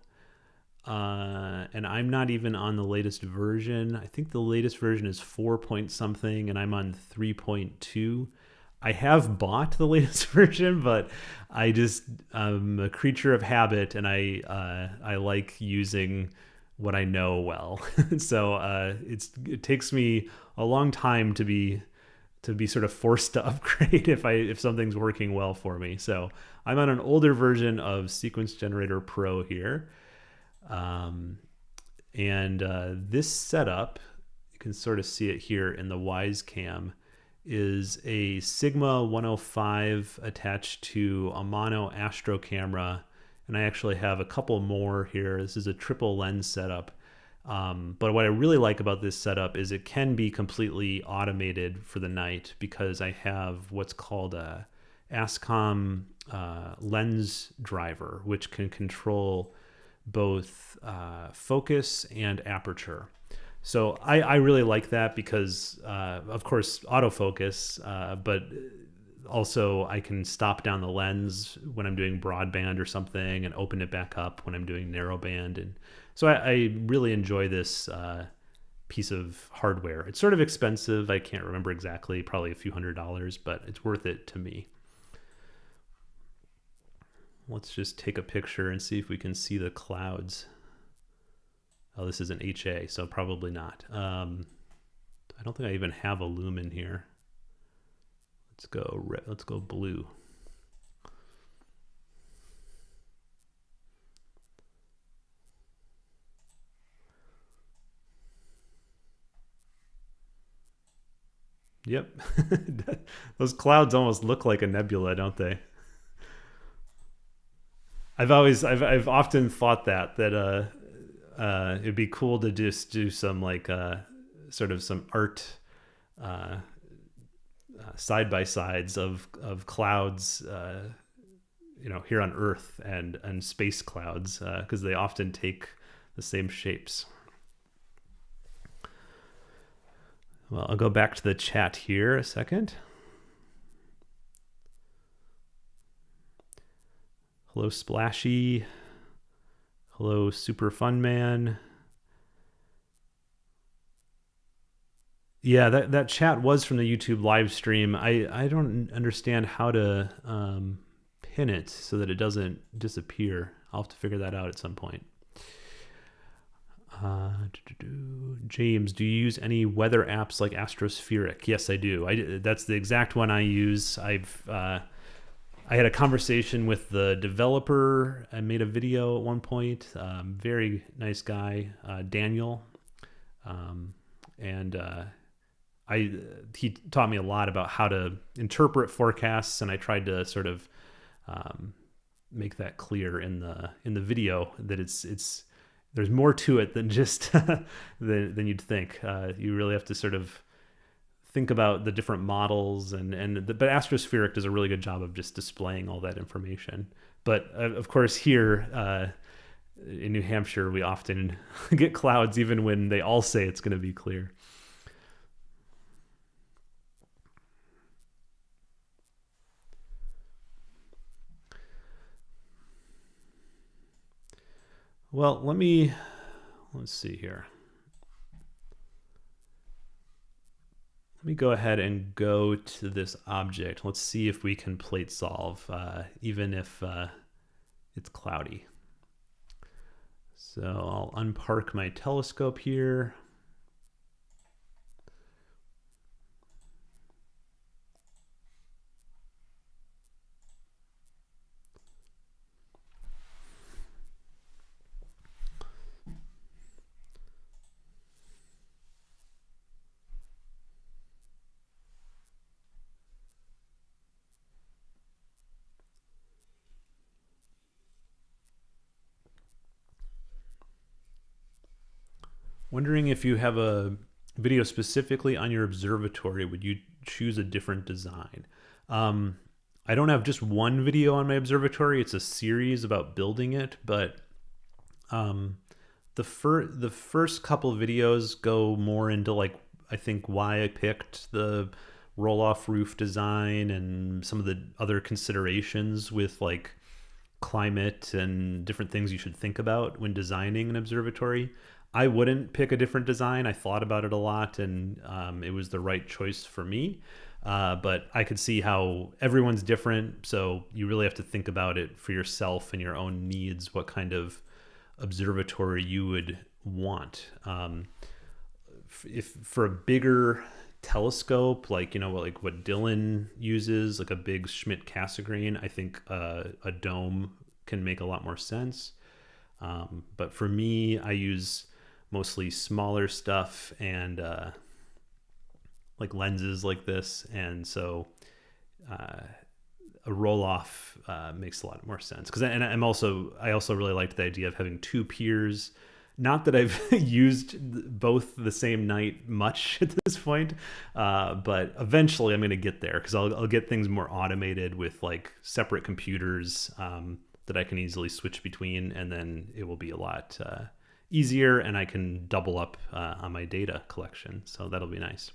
And I'm not even on the latest version. I think the latest version is 4 point something, and I'm on 3.2. I have bought the latest version, but I'm a creature of habit, and I like using what I know well. So it takes me a long time to be sort of forced to upgrade if something's working well for me. So I'm on an older version of Sequence Generator Pro here. This setup, you can sort of see it here in the Wise Cam, is a Sigma 105 attached to a mono astro camera, and I actually have a couple more here. This is a triple lens setup. But what I really like about this setup is it can be completely automated for the night, because I have what's called a ASCOM lens driver, which can control both focus and aperture. So I really like that because, of course, autofocus, but also I can stop down the lens when I'm doing broadband or something and open it back up when I'm doing narrowband. And so I really enjoy this piece of hardware. It's sort of expensive. I can't remember exactly, probably a few $100s, but it's worth it to me. Let's just take a picture and see if we can see the clouds. Oh, this is an HA, so probably not. I don't think I even have a lumen here. Let's go red, let's go blue. Yep. Those clouds almost look like a nebula, don't they? I've often thought that it'd be cool to just do some like sort of some art side by sides of clouds, here on Earth and space clouds, because they often take the same shapes. Well, I'll go back to the chat here a second. Hello, Splashy. Hello, Super Fun Man. Yeah, that chat was from the YouTube live stream. I don't understand how to pin it so that it doesn't disappear. I'll have to figure that out at some point. James, do you use any weather apps like Astrospheric? Yes, I do. That's the exact one I use. I had a conversation with the developer. I made a video at one point. Very nice guy, Daniel, he taught me a lot about how to interpret forecasts, and I tried to sort of make that clear in the video that it's there's more to it than just than you'd think. You really have to sort of think about the different models, but Astrospheric does a really good job of just displaying all that information. But of course here in New Hampshire, we often get clouds even when they all say it's going to be clear. Well, let's see here. Let me go ahead and go to this object. Let's see if we can plate solve, even if it's cloudy. So I'll unpark my telescope here. Wondering if you have a video specifically on your observatory, would you choose a different design? I don't have just one video on my observatory. It's a series about building it, but the first couple videos go more into like, I think, why I picked the roll off roof design and some of the other considerations with like climate and different things you should think about when designing an observatory. I wouldn't pick a different design. I thought about it a lot, and it was the right choice for me. But I could see how everyone's different, so you really have to think about it for yourself and your own needs, what kind of observatory you would want. If for a bigger telescope, like, you know, like what Dylan uses, like a big Schmidt Cassegrain, I think a dome can make a lot more sense. But for me, I use mostly smaller stuff and like lenses like this, and so a roll off makes a lot more sense. Because I also really liked the idea of having two piers. Not that I've used both the same night much at this point, but eventually I'm going to get there, because I'll get things more automated with like separate computers that I can easily switch between, and then it will be a lot easier, and I can double up on my data collection. So that'll be nice.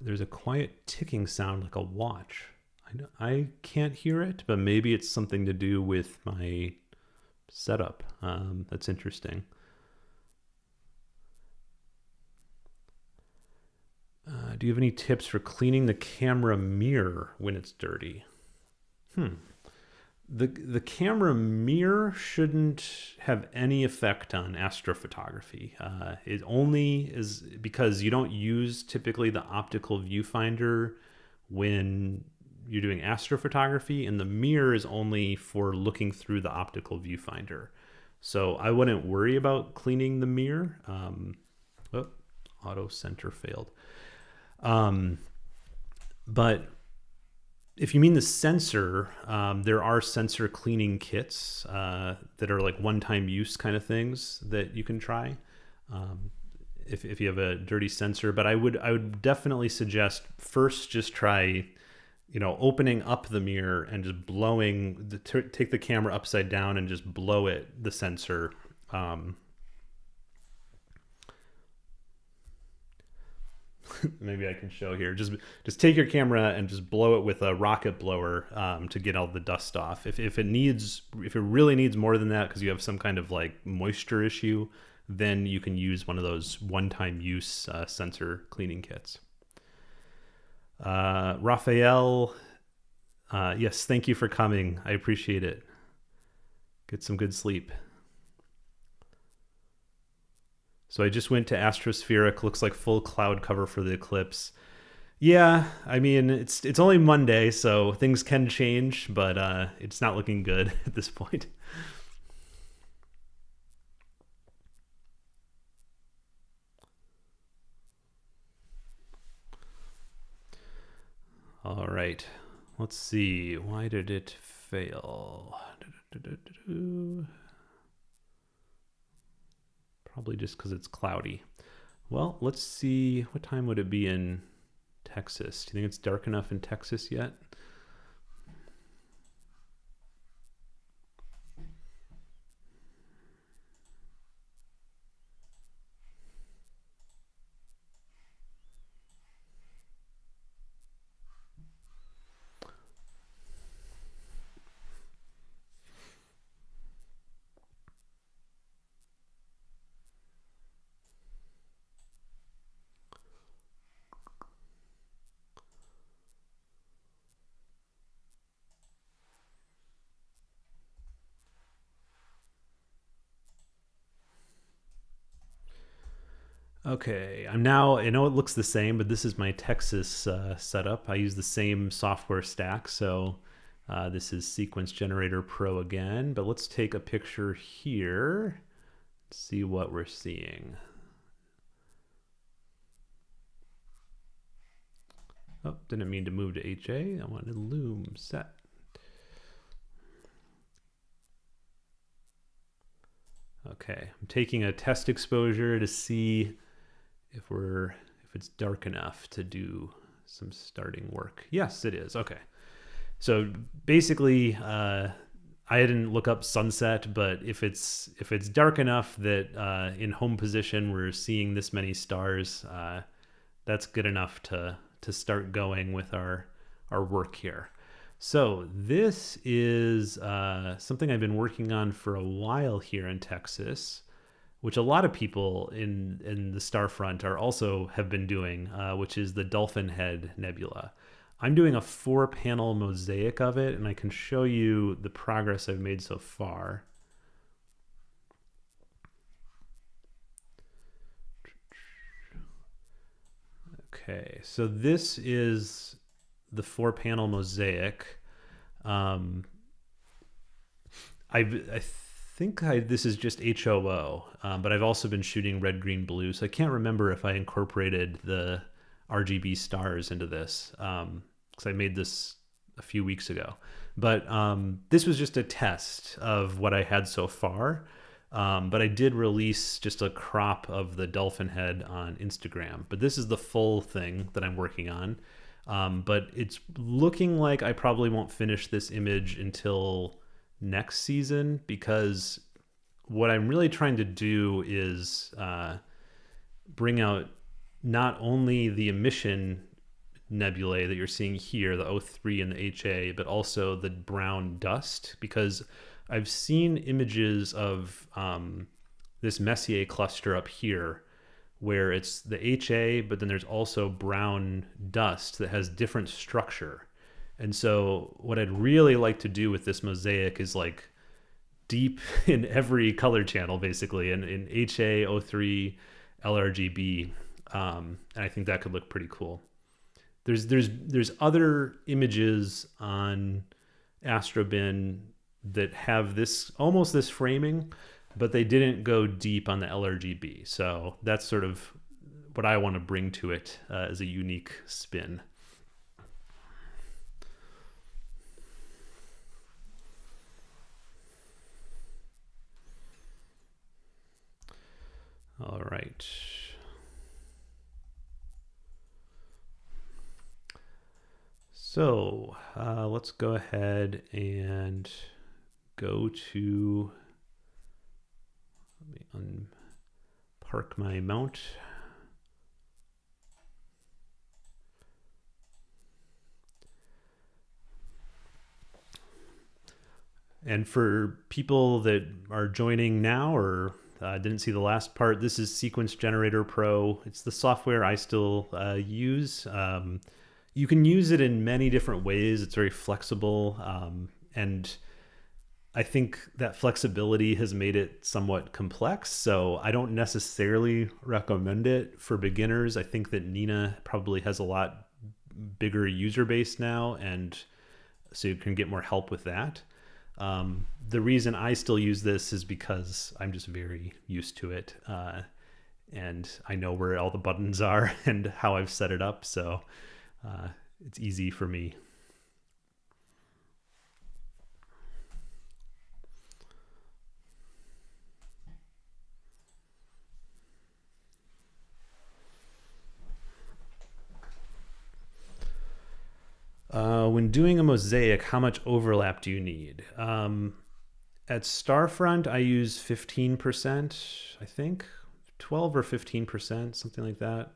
There's a quiet ticking sound like a watch. I can't hear it, but maybe it's something to do with my setup. That's interesting. Do you have any tips for cleaning the camera mirror when it's dirty? The camera mirror shouldn't have any effect on astrophotography. It only is because you don't use typically the optical viewfinder when you're doing astrophotography, and the mirror is only for looking through the optical viewfinder. So I wouldn't worry about cleaning the mirror. Auto center failed. But if you mean the sensor, there are sensor cleaning kits that are like one-time use kind of things that you can try if you have a dirty sensor. But I would definitely suggest first just try, you know, opening up the mirror and just blowing take the camera upside down and just blow the sensor. Maybe I can show here. Just take your camera and just blow it with a rocket blower to get all the dust off. If it really needs more than that because you have some kind of like moisture issue, then you can use one of those one-time use sensor cleaning kits. Raphael, yes, thank you for coming. I appreciate it. Get some good sleep. So I just went to Astrospheric. Looks like full cloud cover for the eclipse. Yeah, I mean, it's only Monday, so things can change, but it's not looking good at this point. All right, let's see. Why did it fail? Probably just because it's cloudy. Well, let's see. What time would it be in Texas? Do you think it's dark enough in Texas yet? Okay, I know it looks the same, but this is my Texas setup. I use the same software stack, so This is Sequence Generator Pro again, but let's take a picture here, see what we're seeing. Oh, didn't mean to move to HA. I wanted Loom set. Okay, I'm taking a test exposure to see if it's dark enough to do some starting work. Yes, it is. Okay. So basically, I didn't look up sunset, but if it's dark enough that in home position we're seeing this many stars, that's good enough to start going with our work here. So this is something I've been working on for a while here in Texas, which a lot of people in the Starfront have been doing, which is the Dolphin Head Nebula. I'm doing a 4-panel mosaic of it, and I can show you the progress I've made so far. Okay, so this is the 4-panel mosaic. I think this is just HOO, but I've also been shooting red, green, blue, so I can't remember if I incorporated the RGB stars into this, because I made this a few weeks ago. But this was just a test of what I had so far. But I did release just a crop of the dolphin head on Instagram. But this is the full thing that I'm working on. But it's looking like I probably won't finish this image until next season, because what I'm really trying to do is bring out not only the emission nebulae that you're seeing here, the O3 and the HA, but also the brown dust, because I've seen images of this Messier cluster up here where it's the HA, but then there's also brown dust that has different structure. And so what I'd really like to do with this mosaic is like deep in every color channel, basically, and in HA, O3, LRGB. And I think that could look pretty cool. There's other images on Astrobin that have almost this framing, but they didn't go deep on the LRGB. So that's sort of what I want to bring to it as a unique spin. All right. So let's go ahead and go to, let me unpark my mount. And for people that are joining now or didn't see the last part, this is Sequence Generator Pro. It's the software I still use. You can use it in many different ways. It's very flexible. And I think that flexibility has made it somewhat complex. So I don't necessarily recommend it for beginners. I think that Nina probably has a lot bigger user base now, and so you can get more help with that. The reason I still use this is because I'm just very used to it. And I know where all the buttons are and how I've set it up. So it's easy for me. When doing a mosaic, how much overlap do you need? At Starfront, I use 15%, I think, 12 or 15%, something like that.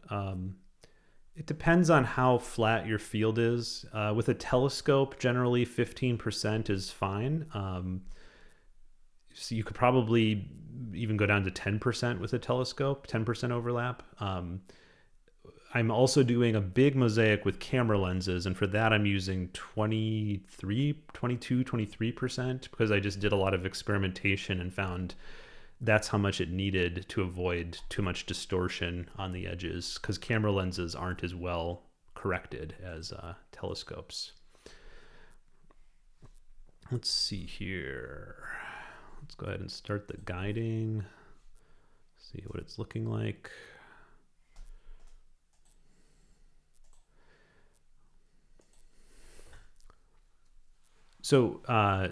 It depends on how flat your field is. With a telescope, generally 15% is fine. So you could probably even go down to 10% with a telescope, 10% overlap. I'm also doing a big mosaic with camera lenses, and for that I'm using 23% because I just did a lot of experimentation and found that's how much it needed to avoid too much distortion on the edges, because camera lenses aren't as well corrected as telescopes. Let's see here. Let's go ahead and start the guiding. See what it's looking like. So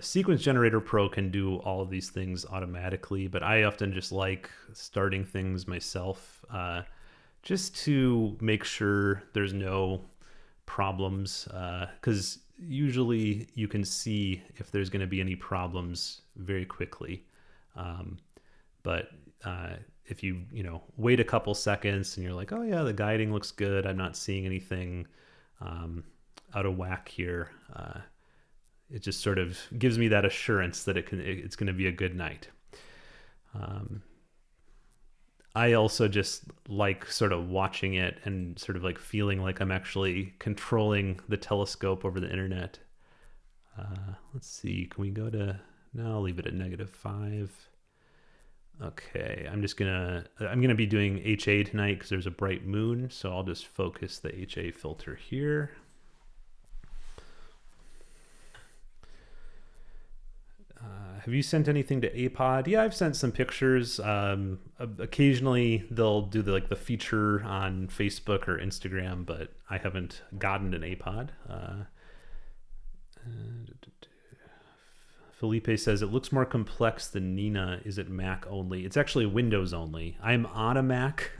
Sequence Generator Pro can do all of these things automatically, but I often just like starting things myself just to make sure there's no problems, because usually you can see if there's going to be any problems very quickly. But if you wait a couple seconds and you're like, oh yeah, the guiding looks good, I'm not seeing anything out of whack here, it just sort of gives me that assurance that it's going to be a good night. I also just like sort of watching it and sort of like feeling like I'm actually controlling the telescope over the internet. Let's see, can we go to, no, I'll leave it at -5. Okay, I'm gonna be doing HA tonight because there's a bright moon, so I'll just focus the HA filter here. Have you sent anything to APOD? Yeah, I've sent some pictures. Occasionally they'll do the feature on Facebook or Instagram, but I haven't gotten an APOD. Felipe says it looks more complex than Nina. Is it Mac only? It's actually Windows only. I'm on a Mac,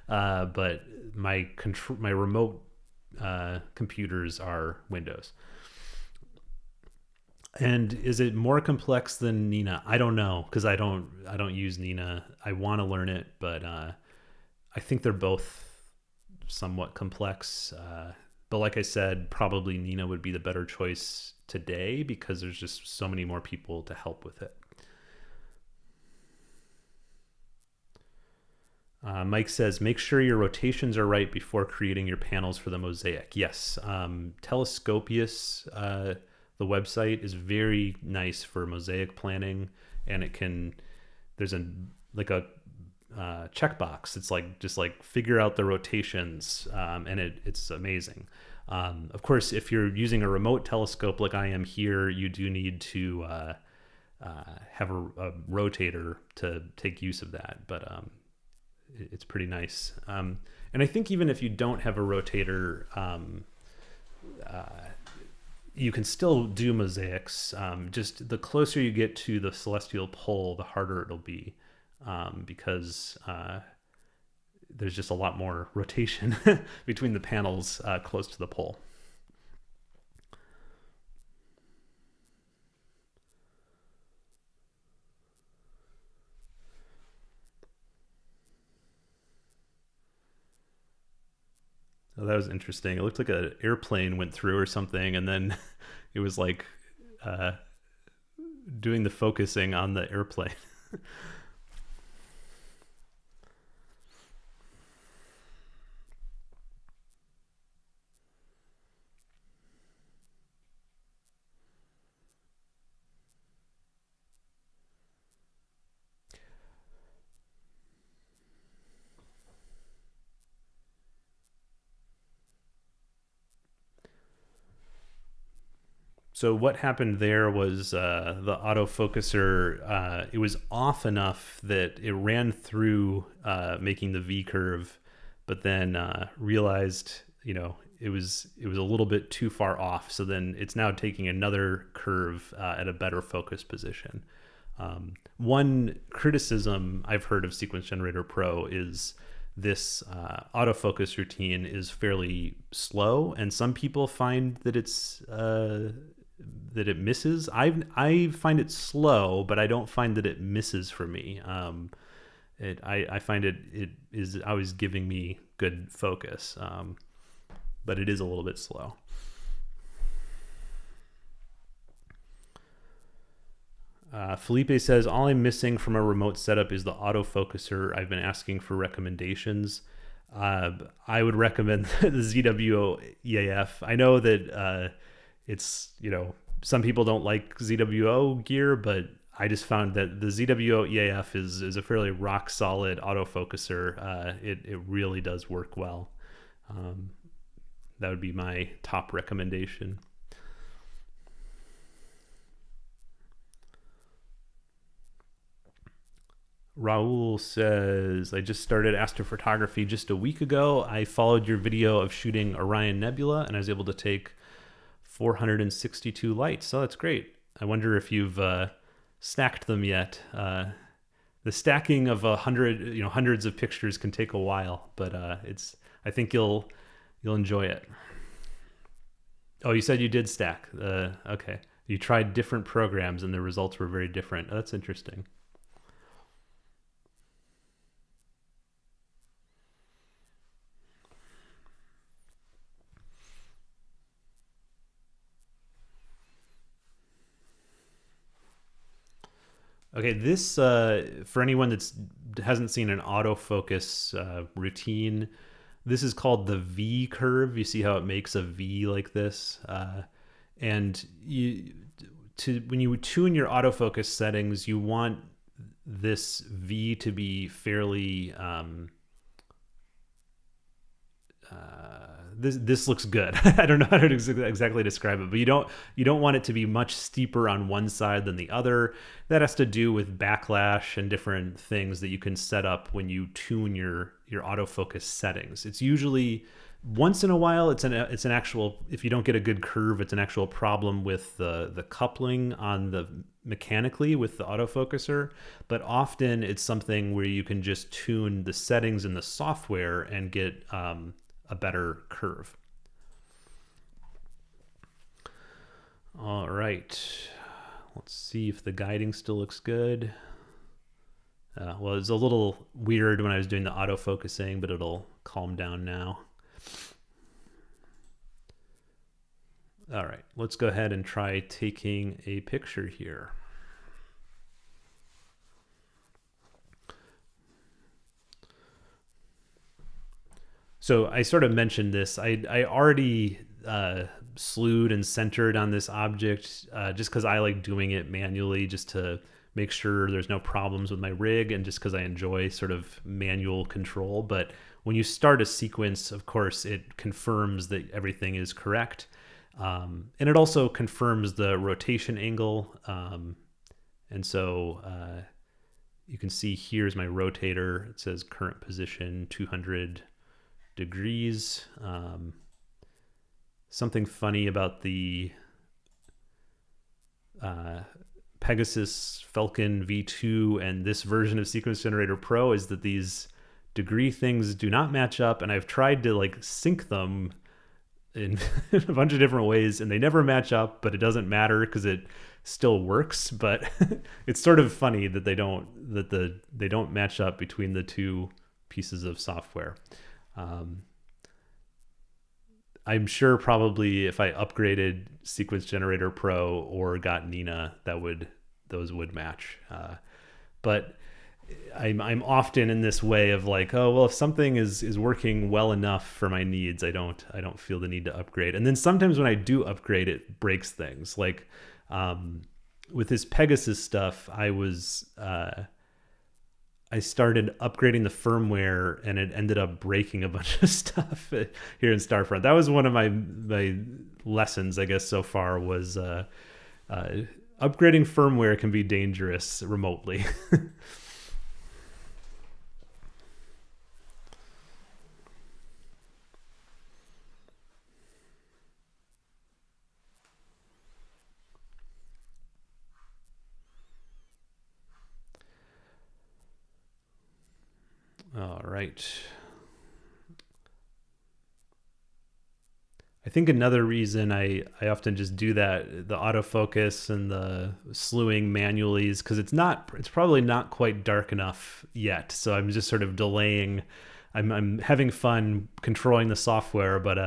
but my remote computers are Windows. And is it more complex than Nina? I don't know, because I don't use Nina. I want to learn it, but I think they're both somewhat complex. But like I said, probably Nina would be the better choice today because there's just so many more people to help with it. Mike says, make sure your rotations are right before creating your panels for the mosaic. Yes, Telescopius, the website is very nice for mosaic planning, and there's a checkbox. It's just figure out the rotations, and it's amazing. Of course, if you're using a remote telescope like I am here, you do need to have a rotator to take use of that, but it's pretty nice. And I think even if you don't have a rotator, you can still do mosaics. Just the closer you get to the celestial pole, the harder it'll be, because there's just a lot more rotation between the panels close to the pole. Oh, that was interesting. It looked like an airplane went through or something, and then it was doing the focusing on the airplane. So what happened there was the autofocuser, it was off enough that it ran through making the V curve, but then realized, it was a little bit too far off. So then it's now taking another curve at a better focus position. One criticism I've heard of Sequence Generator Pro is this autofocus routine is fairly slow, and some people find that that it misses. I find it slow, but I don't find that it misses for me. I find it is always giving me good focus, but it is a little bit slow. Felipe says, all I'm missing from a remote setup is the autofocuser. I've been asking for recommendations. I would recommend the ZWO EAF. I know that it's, some people don't like ZWO gear, but I just found that the ZWO EAF is a fairly rock solid autofocuser. It really does work well. That would be my top recommendation. Raul says, I just started astrophotography just a week ago. I followed your video of shooting Orion Nebula, and I was able to take 462 lights. So that's great. I wonder if you've stacked them yet. The stacking of hundreds of pictures can take a while, but I think you'll enjoy it. Oh, you said you did stack. Okay. You tried different programs and the results were very different. Oh, that's interesting. Okay, this for anyone that's hasn't seen an autofocus routine, this is called the V curve. You see how it makes a V like this, and when you tune your autofocus settings, you want this V to be fairly. This looks good. I don't know how to exactly describe it, but you don't want it to be much steeper on one side than the other. That has to do with backlash and different things that you can set up when you tune your autofocus settings. It's usually once in a while it's an actual, if you don't get a good curve, it's an actual problem with the coupling on the mechanically with the autofocuser, but often it's something where you can just tune the settings in the software and get a better curve. All right, let's see if the guiding still looks good. Well, it was a little weird when I was doing the autofocusing, but it'll calm down now. All right, let's go ahead and try taking a picture here. So I sort of mentioned this. I already slewed and centered on this object just because I like doing it manually, just to make sure there's no problems with my rig, and just because I enjoy sort of manual control. But when you start a sequence, of course, it confirms that everything is correct. And it also confirms the rotation angle. And so you can see here's my rotator. It says current position 200 degrees. Something funny about the Pegasus Falcon V2 and this version of Sequence Generator Pro is that these degree things do not match up, and I've tried to like sync them in a bunch of different ways and they never match up, but it doesn't matter because it still works. But it's sort of funny that they don't match up between the two pieces of software. I'm sure probably if I upgraded Sequence Generator Pro or got Nina, those would match. But I'm often in this way of like, oh well, if something is working well enough for my needs, I don't feel the need to upgrade. And then sometimes when I do upgrade, it breaks things. Like with this Pegasus stuff, I started upgrading the firmware and it ended up breaking a bunch of stuff here in Starfront. That was one of my lessons, I guess, so far, was upgrading firmware can be dangerous remotely. All right. I think another reason I often just do that, the autofocus and the slewing manually, is because it's probably not quite dark enough yet. So I'm just sort of delaying. I'm having fun controlling the software, but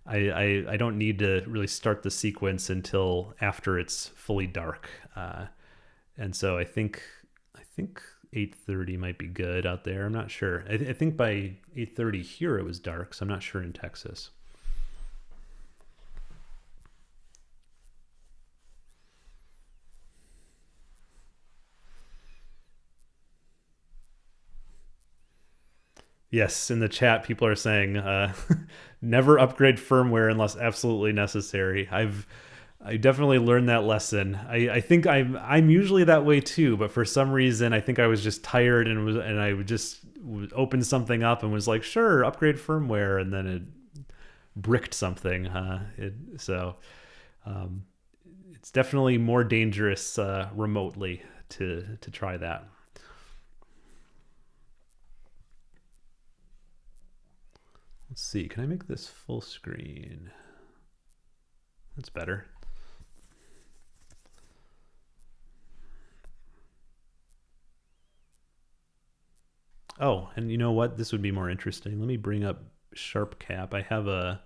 I don't need to really start the sequence until after it's fully dark. And so I think 8:30 might be good out there. I'm not sure. I think by 8:30 here it was dark, so I'm not sure in Texas. Yes, in the chat, people are saying never upgrade firmware unless absolutely necessary. I definitely learned that lesson. I think I'm usually that way too, but for some reason I think I was just tired and I would just open something up and was like, sure, upgrade firmware, and then it bricked something. So um, it's definitely more dangerous remotely to try that. Let's see. Can I make this full screen? That's better. Oh, and you know what? This would be more interesting. Let me bring up SharpCap. I have a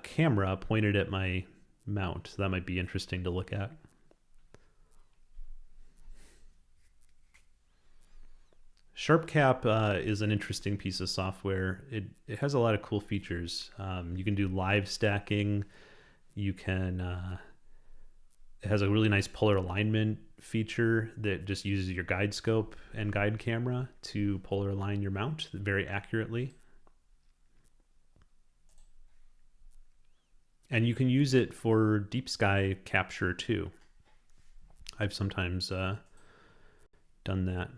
camera pointed at my mount, so that might be interesting to look at. SharpCap is an interesting piece of software. It has a lot of cool features. You can do live stacking. You can it has a really nice polar alignment feature that just uses your guide scope and guide camera to polar align your mount very accurately. And you can use it for deep sky capture too. I've sometimes done that.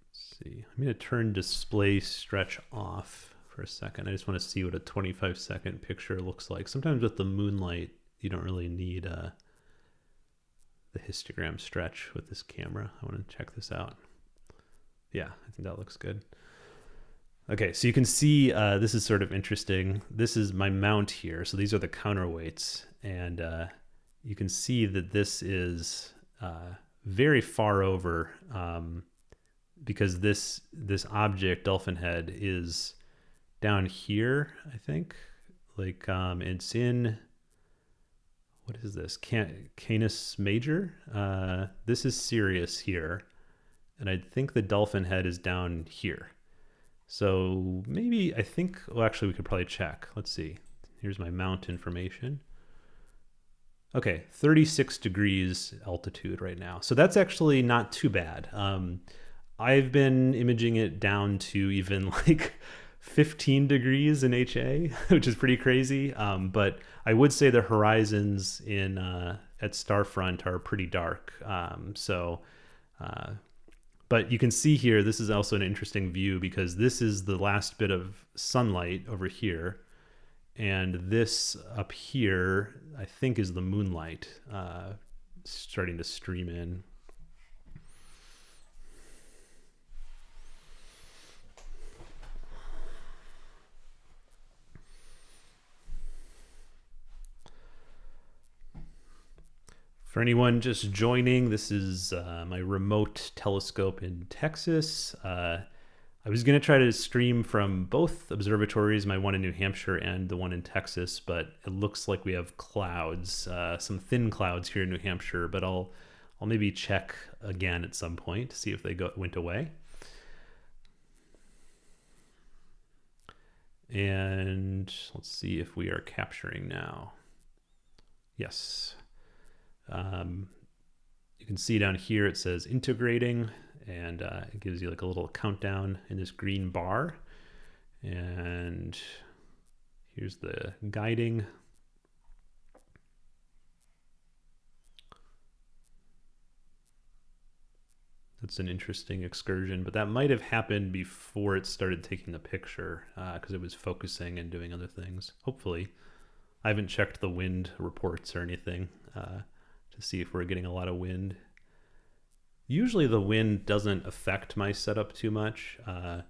Let's see. I'm going to turn display stretch off for a second. I just want to see what a 25-second picture looks like. Sometimes with the moonlight, you don't really need the histogram stretch with this camera. I want to check this out. Yeah, I think that looks good. Okay, so you can see this is sort of interesting. This is my mount here. So these are the counterweights. And you can see that this is very far over because this object, Dolphin Head, is down here, I think. Like it's in, what is this? Canis Major? This is Sirius here. And I think the Dolphin Head is down here. So maybe, I think, well, actually we could probably check. Let's see. Here's my mount information. Okay, 36 degrees altitude right now. So that's actually not too bad. I've been imaging it down to even like 15 degrees in HA, which is pretty crazy. But I would say the horizons in at Starfront are pretty dark. But you can see here, this is also an interesting view because this is the last bit of sunlight over here. And this up here, I think, is the moonlight starting to stream in. For anyone just joining, this is my remote telescope in Texas. I was going to try to stream from both observatories, my one in New Hampshire and the one in Texas, but it looks like we have clouds, some thin clouds here in New Hampshire, but I'll maybe check again at some point to see if they went away. And let's see if we are capturing now. Yes. You can see down here it says integrating, and it gives you like a little countdown in this green bar. And here's the guiding. That's an interesting excursion, but that might have happened before it started taking the picture because it was focusing and doing other things. Hopefully. I haven't checked the wind reports or anything to see if we're getting a lot of wind. Usually the wind doesn't affect my setup too much. I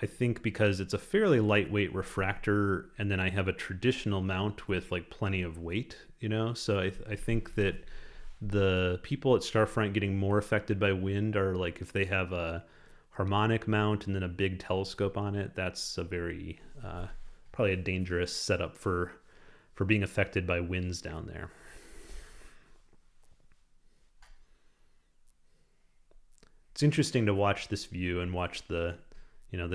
think because it's a fairly lightweight refractor, and then I have a traditional mount with like plenty of weight, you know? So I think that the people at Starfront getting more affected by wind are like if they have a harmonic mount and then a big telescope on it, that's a very, probably a dangerous setup for being affected by winds down there. It's interesting to watch this view and watch the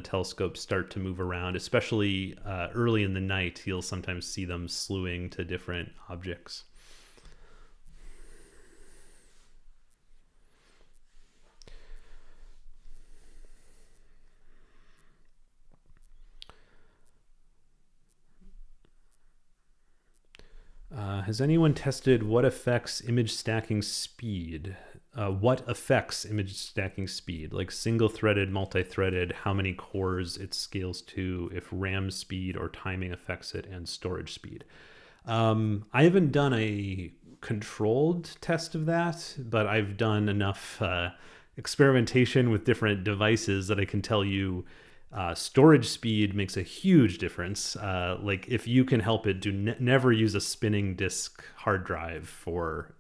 telescope start to move around, especially early in the night. You'll sometimes see them slewing to different objects. Has anyone tested what affects image stacking speed? What affects image stacking speed? Like single-threaded, multi-threaded, how many cores it scales to, if RAM speed or timing affects it, and storage speed. I haven't done a controlled test of that, but I've done enough experimentation with different devices that I can tell you storage speed makes a huge difference. Like if you can help it, never use a spinning disk hard drive for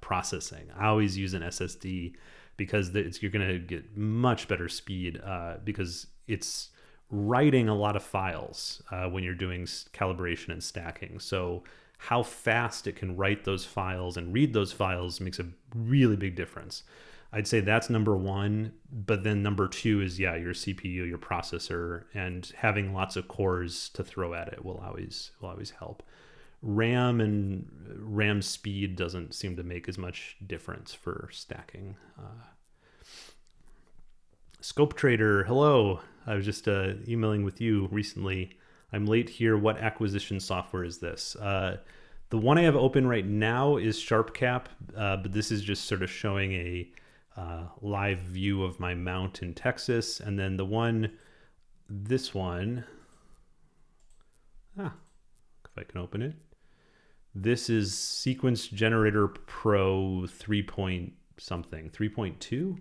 processing. I always use an SSD because you're going to get much better speed because it's writing a lot of files when you're doing calibration and stacking. So how fast it can write those files and read those files makes a really big difference. I'd say that's number one, but then number two is, yeah, your CPU, your processor, and having lots of cores to throw at it will always help. RAM and RAM speed doesn't seem to make as much difference for stacking. Scope Trader, hello. I was just emailing with you recently. I'm late here. What acquisition software is this? The one I have open right now is SharpCap, but this is just sort of showing a live view of my mount in Texas. And then this one, if I can open it. This is Sequence Generator Pro 3 point something, 3.2?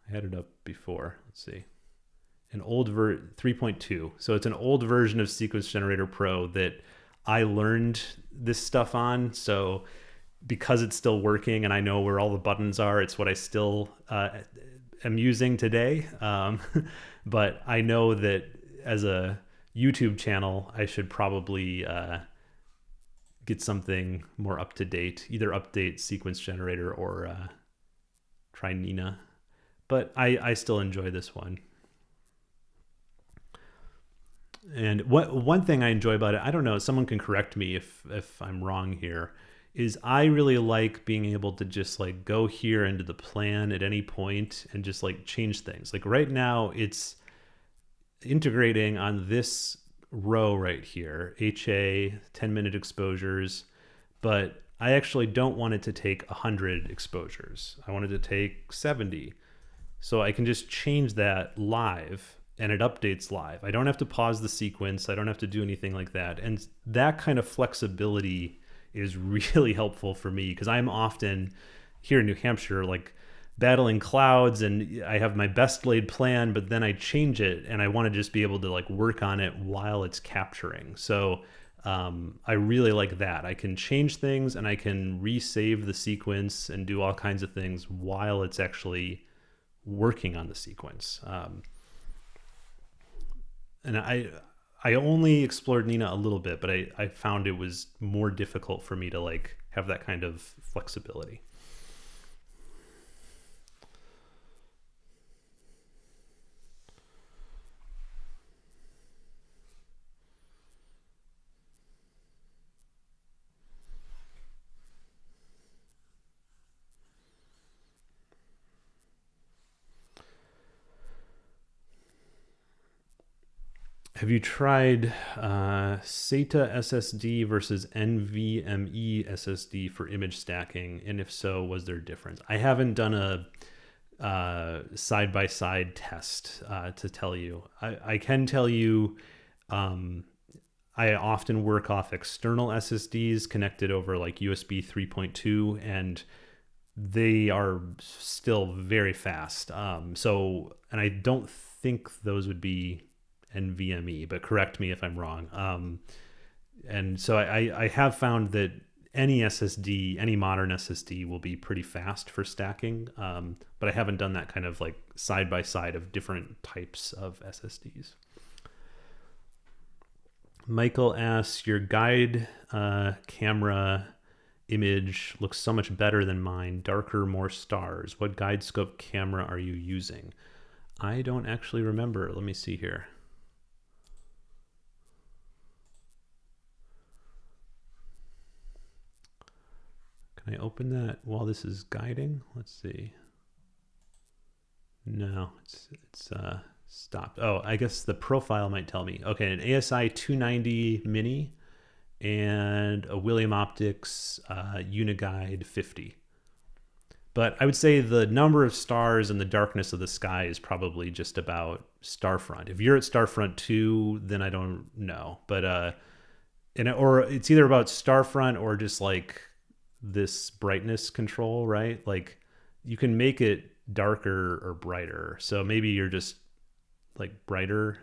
I had it up before, let's see. An old 3.2. So it's an old version of Sequence Generator Pro that I learned this stuff on. So because it's still working and I know where all the buttons are, it's what I still am using today. But I know that as a YouTube channel, I should probably get something more up to date, either update Sequence Generator or try Nina. But I still enjoy this one. And one thing I enjoy about it, I don't know, someone can correct me if I'm wrong here, is I really like being able to just like go here into the plan at any point and just like change things. Like right now it's integrating on this row right here, HA, 10-minute exposures, but I actually don't want it to take 100 exposures. I want it to take 70. So I can just change that live and it updates live. I don't have to pause the sequence. I don't have to do anything like that. And that kind of flexibility is really helpful for me because I'm often here in New Hampshire, like battling clouds and I have my best laid plan, but then I change it and I want to just be able to like work on it while it's capturing. So I really like that. I can change things and I can resave the sequence and do all kinds of things while it's actually working on the sequence. And I only explored Nina a little bit, but I found it was more difficult for me to like have that kind of flexibility. Have you tried SATA SSD versus NVMe SSD for image stacking? And if so, was there a difference? I haven't done a side-by-side test to tell you. I can tell you I often work off external SSDs connected over like USB 3.2 and they are still very fast. And I don't think those would be NVMe, but correct me if I'm wrong. And so I have found that any SSD, any modern SSD will be pretty fast for stacking. But I haven't done that kind of like side by side of different types of SSDs. Michael asks, your guide camera image looks so much better than mine. Darker, more stars. What guide scope camera are you using? I don't actually remember. Let me see here. Can I open that while this is guiding? Let's see. No, it's stopped. Oh, I guess the profile might tell me. Okay, an ASI 290 mini and a William Optics Uniguide 50. But I would say the number of stars and the darkness of the sky is probably just about starfront. If you're at starfront 2, then I don't know. But or it's either about starfront or just like this brightness control, right? Like you can make it darker or brighter. So maybe you're just like brighter.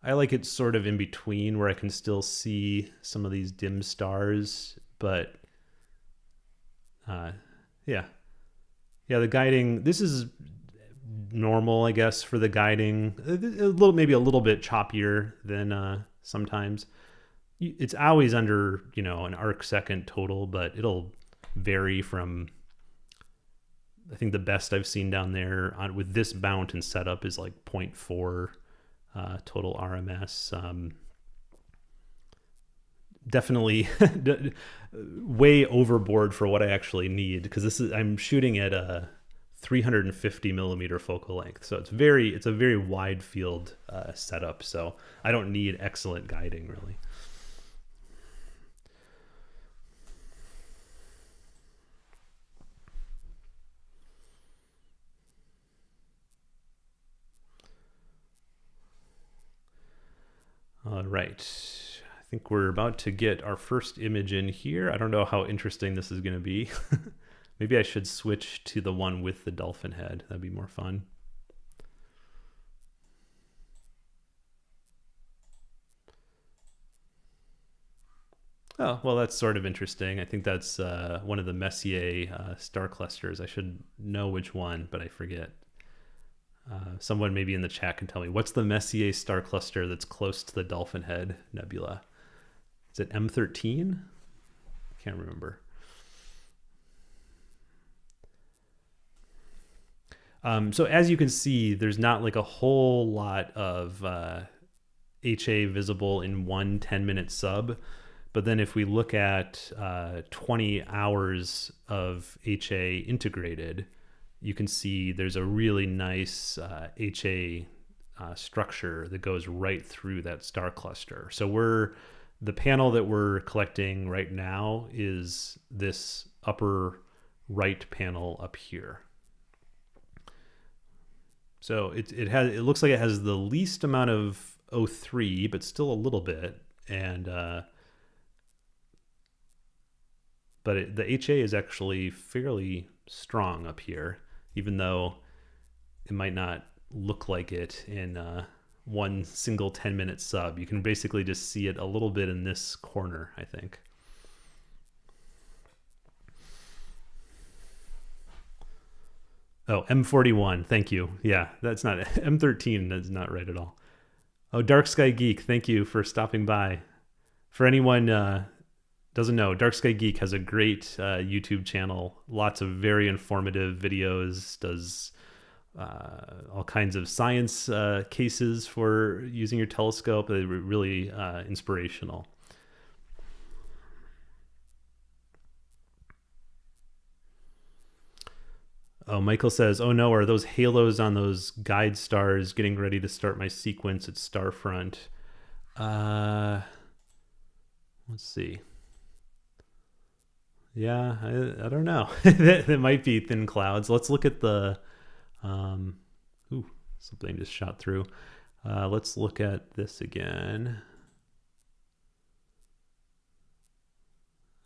I like it sort of in between where I can still see some of these dim stars, but yeah. The guiding, this is normal, I guess, for the guiding. Maybe a little bit choppier than sometimes. It's always under, an arc second total, but it'll vary from, I think the best I've seen down there with this mount and setup is like 0.4 total RMS. Definitely way overboard for what I actually need, because I'm shooting at a 350 millimeter focal length, so it's a very wide field setup, so I don't need excellent guiding really. All right, I think we're about to get our first image in here. I don't know how interesting this is going to be. Maybe I should switch to the one with the dolphin head. That'd be more fun. Oh, well, that's sort of interesting. I think that's one of the Messier star clusters. I should know which one, but I forget. Someone maybe in the chat can tell me, what's the Messier star cluster that's close to the Dolphin Head Nebula? Is it M13? I can't remember. So as you can see, there's not like a whole lot of HA visible in one 10-minute sub. But then if we look at 20 hours of HA integrated, you can see there's a really nice HA structure that goes right through that star cluster. So the panel that we're collecting right now is this upper right panel up here. So it looks like it has the least amount of O3, but still a little bit, and but the HA is actually fairly strong up here, even though it might not look like it in one single 10-minute sub. You can basically just see it a little bit in this corner, I think. Oh, M41, thank you. Yeah, that's not M13. That's not right at all. Oh, Dark Sky Geek, thank you for stopping by. For anyone doesn't know, Dark Sky Geek has a great YouTube channel. Lots of very informative videos. Does all kinds of science cases for using your telescope. They're really inspirational. Oh, Michael says, oh no, are those halos on those guide stars getting ready to start my sequence at Starfront? Let's see. Yeah, I don't know. That might be thin clouds. Let's look at the... ooh, something just shot through. Let's look at this again.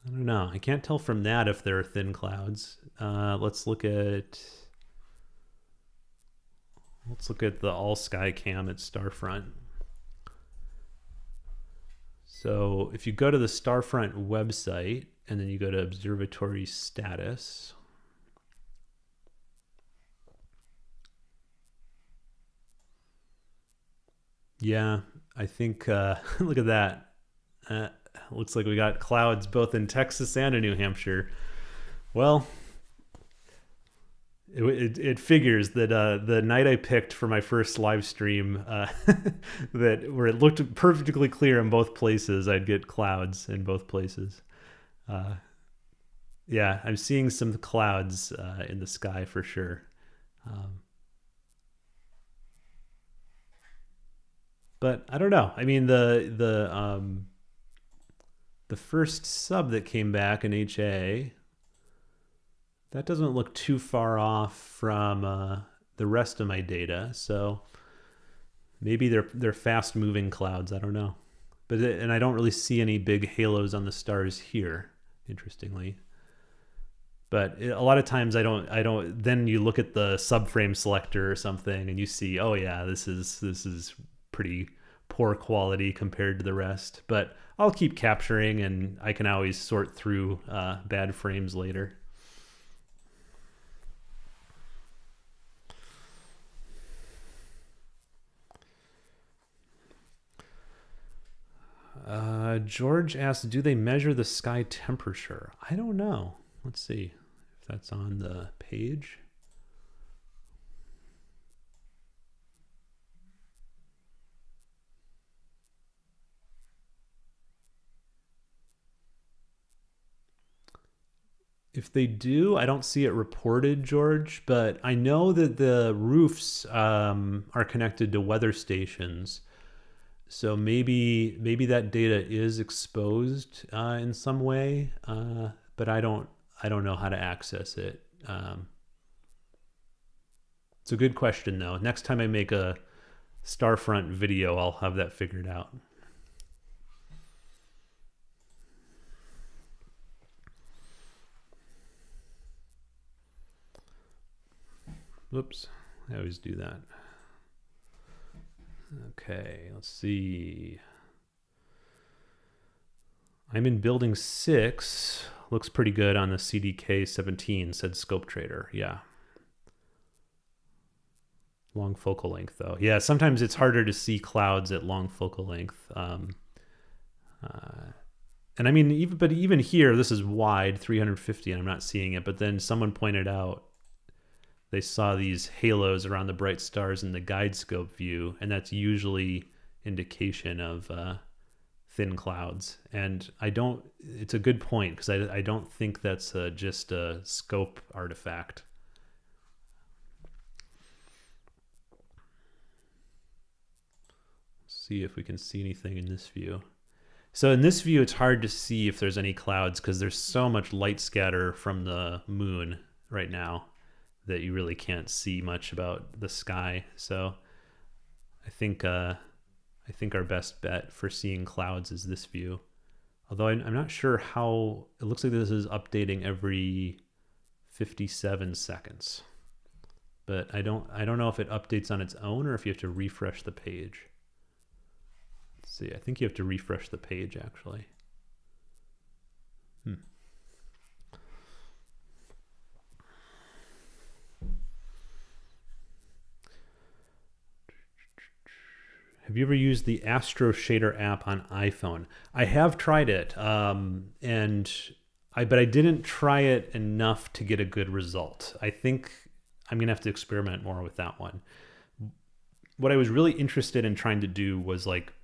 I don't know. I can't tell from that if there are thin clouds. Let's look at the all sky cam at Starfront. So if you go to the Starfront website and then you go to observatory status, yeah, I think look at that. Looks like we got clouds both in Texas and in New Hampshire. Well, it figures that the night I picked for my first live stream, that where it looked perfectly clear in both places, I'd get clouds in both places. Yeah, I'm seeing some clouds in the sky for sure. But I don't know. I mean, the first sub that came back in HA, that doesn't look too far off from the rest of my data. So maybe they're fast moving clouds. I don't know. But and I don't really see any big halos on the stars here, interestingly. But a lot of times I don't. Then you look at the subframe selector or something, and you see, oh yeah, this is pretty poor quality compared to the rest. But I'll keep capturing, and I can always sort through bad frames later. George asked, do they measure the sky temperature? I don't know. Let's see if that's on the page. If they do, I don't see it reported, George, but I know that the roofs are connected to weather stations. So maybe that data is exposed in some way, but I don't know how to access it. It's a good question though. Next time I make a Starfront video, I'll have that figured out. Whoops, I always do that. Okay, let's see. I'm in building 6. Looks pretty good on the CDK 17, said Scope Trader. Yeah. Long focal length, though. Yeah, sometimes it's harder to see clouds at long focal length. And I mean, even here, this is wide, 350, and I'm not seeing it. But then someone pointed out they saw these halos around the bright stars in the guide scope view, and that's usually indication of thin clouds. And it's a good point, because I don't think that's just a scope artifact. Let's see if we can see anything in this view. So in this view, it's hard to see if there's any clouds because there's so much light scatter from the moon right now that you really can't see much about the sky. So I think our best bet for seeing clouds is this view. Although I'm not sure how, it looks like this is updating every 57 seconds. But I don't know if it updates on its own or if you have to refresh the page. Let's see, I think you have to refresh the page actually. Have you ever used the Astro Shader app on iPhone? I have tried it, but I didn't try it enough to get a good result. I think I'm gonna have to experiment more with that one. What I was really interested in trying to do was like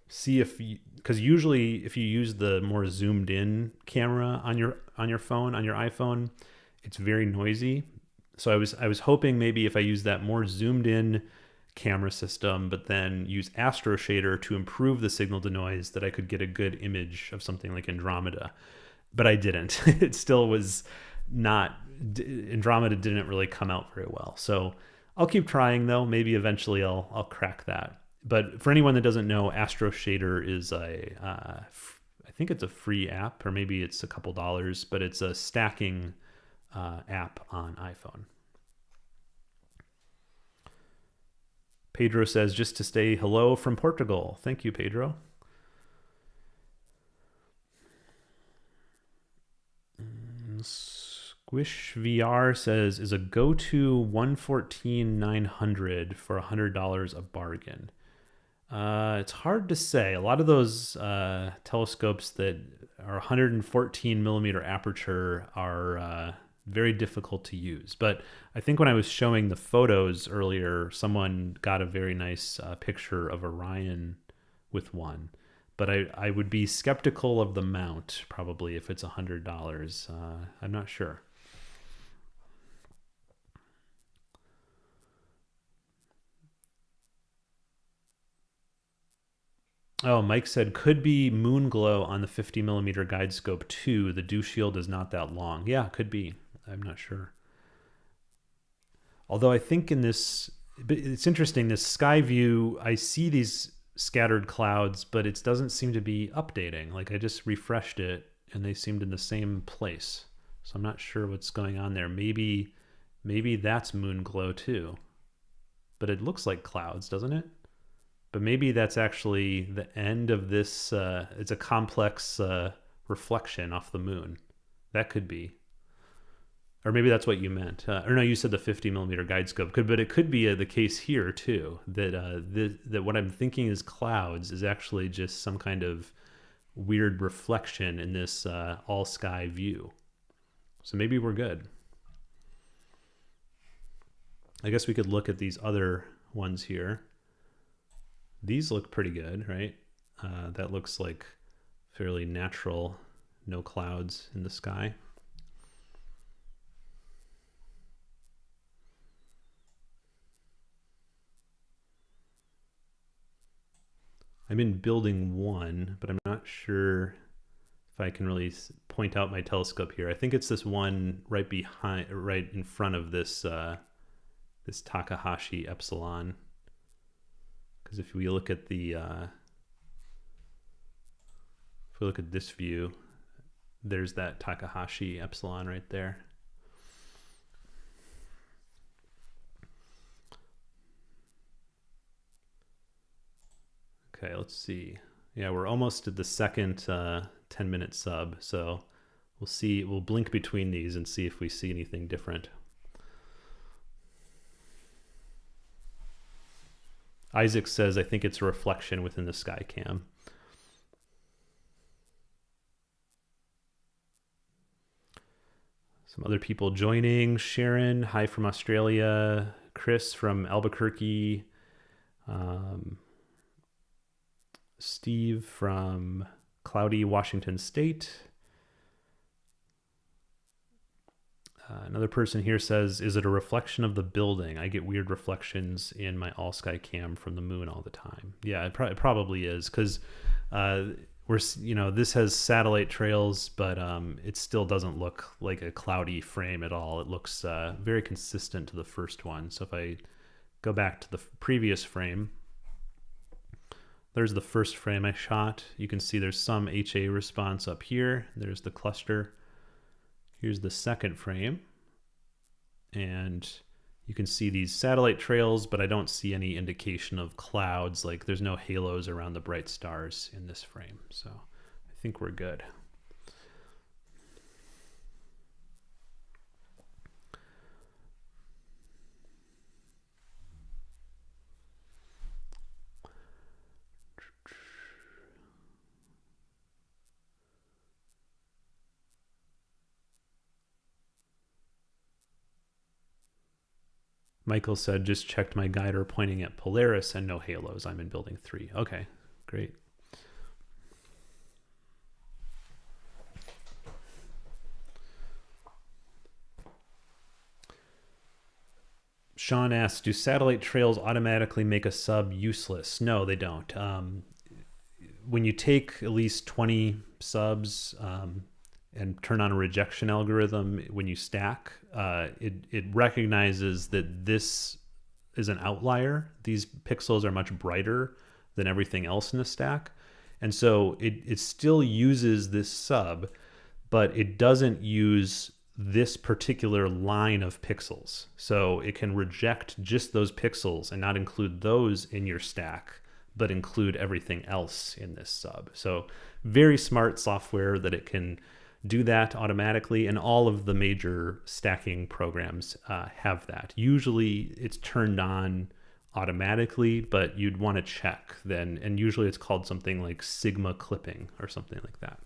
see because usually if you use the more zoomed in camera on your phone, on your iPhone, it's very noisy. So I was hoping maybe if I use that more zoomed in camera system, but then use Astro Shader to improve the signal to noise, that I could get a good image of something like Andromeda. But I didn't. It still was not, Andromeda didn't really come out very well. So I'll keep trying though. Maybe eventually I'll crack that. But for anyone that doesn't know, Astro Shader is I think it's a free app, or maybe it's a couple dollars, but it's a stacking app on iPhone. Pedro says, just to say hello from Portugal. Thank you, Pedro. Squish VR says, is a go-to 114-900 for $100 a bargain? It's hard to say. A lot of those telescopes that are 114 millimeter aperture are very difficult to use. But I think when I was showing the photos earlier, someone got a very nice picture of Orion with one. But I would be skeptical of the mount probably if it's $100. I'm not sure. Oh, Mike said could be moon glow on the 50mm guide scope too. The dew shield is not that long. Yeah, could be. I'm not sure. Although I think in this, it's interesting, this sky view, I see these scattered clouds, but it doesn't seem to be updating. Like I just refreshed it and they seemed in the same place. So I'm not sure what's going on there. Maybe that's moon glow too. But it looks like clouds, doesn't it? But maybe that's actually the end of this. It's a complex reflection off the moon. That could be. Or maybe that's what you meant. Or no, you said the 50mm guide scope. But it could be the case here too, that what I'm thinking is clouds is actually just some kind of weird reflection in this all sky view. So maybe we're good. I guess we could look at these other ones here. These look pretty good, right? That looks like fairly natural, no clouds in the sky. I'm in building 1, but I'm not sure if I can really point out my telescope here. I think it's this one right in front of this this Takahashi Epsilon. Because if we look at the if we look at this view, there's that Takahashi Epsilon right there. Okay, let's see. Yeah, we're almost at the second 10-minute sub, so we'll see. We'll blink between these and see if we see anything different. Isaac says, I think it's a reflection within the sky cam. Some other people joining. Sharon, hi from Australia. Chris from Albuquerque. Steve from cloudy Washington State. Another person here says, is it a reflection of the building? I get weird reflections in my all sky cam from the moon all the time. Yeah, it probably is, because this has satellite trails, but it still doesn't look like a cloudy frame at all. It looks very consistent to the first one. So if I go back to the previous frame, there's the first frame I shot. You can see there's some HA response up here. There's the cluster. Here's the second frame. And you can see these satellite trails, but I don't see any indication of clouds. Like there's no halos around the bright stars in this frame. So I think we're good. Michael said, just checked my guider pointing at Polaris and no halos. I'm in building 3. Okay, great. Sean asks, do satellite trails automatically make a sub useless? No, they don't. When you take at least 20 subs and turn on a rejection algorithm, when you stack, it recognizes that this is an outlier. These pixels are much brighter than everything else in the stack. And so it still uses this sub, but it doesn't use this particular line of pixels. So it can reject just those pixels and not include those in your stack, but include everything else in this sub. So very smart software that it can do that automatically, and all of the major stacking programs have that. Usually it's turned on automatically, but you'd want to check then, and usually it's called something like sigma clipping or something like that.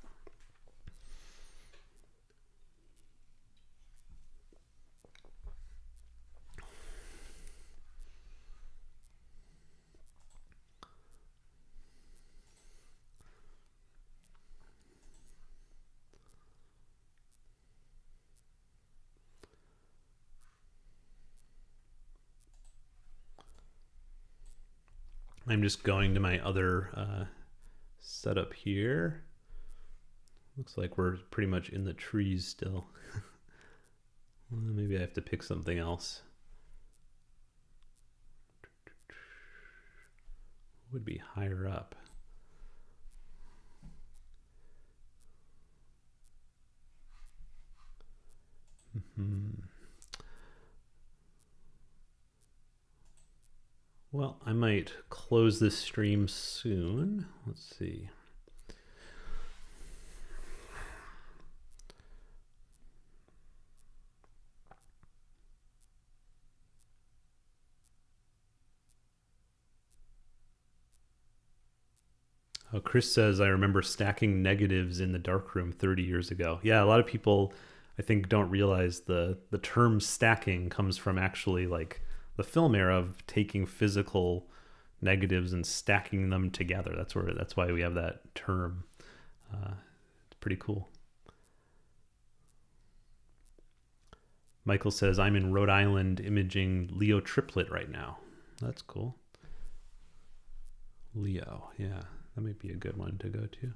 I'm just going to my other set up here. Looks like we're pretty much in the trees still. Well, maybe I have to pick something else. Would be higher up. Well, I might close this stream soon. Let's see. Oh, Chris says, I remember stacking negatives in the darkroom 30 years ago. Yeah, a lot of people, I think, don't realize the term stacking comes from actually like the film era of taking physical negatives and stacking them together. That's why we have that term. It's pretty cool. Michael says, I'm in Rhode Island imaging Leo triplet right now. That's cool. Leo, yeah. That might be a good one to go to.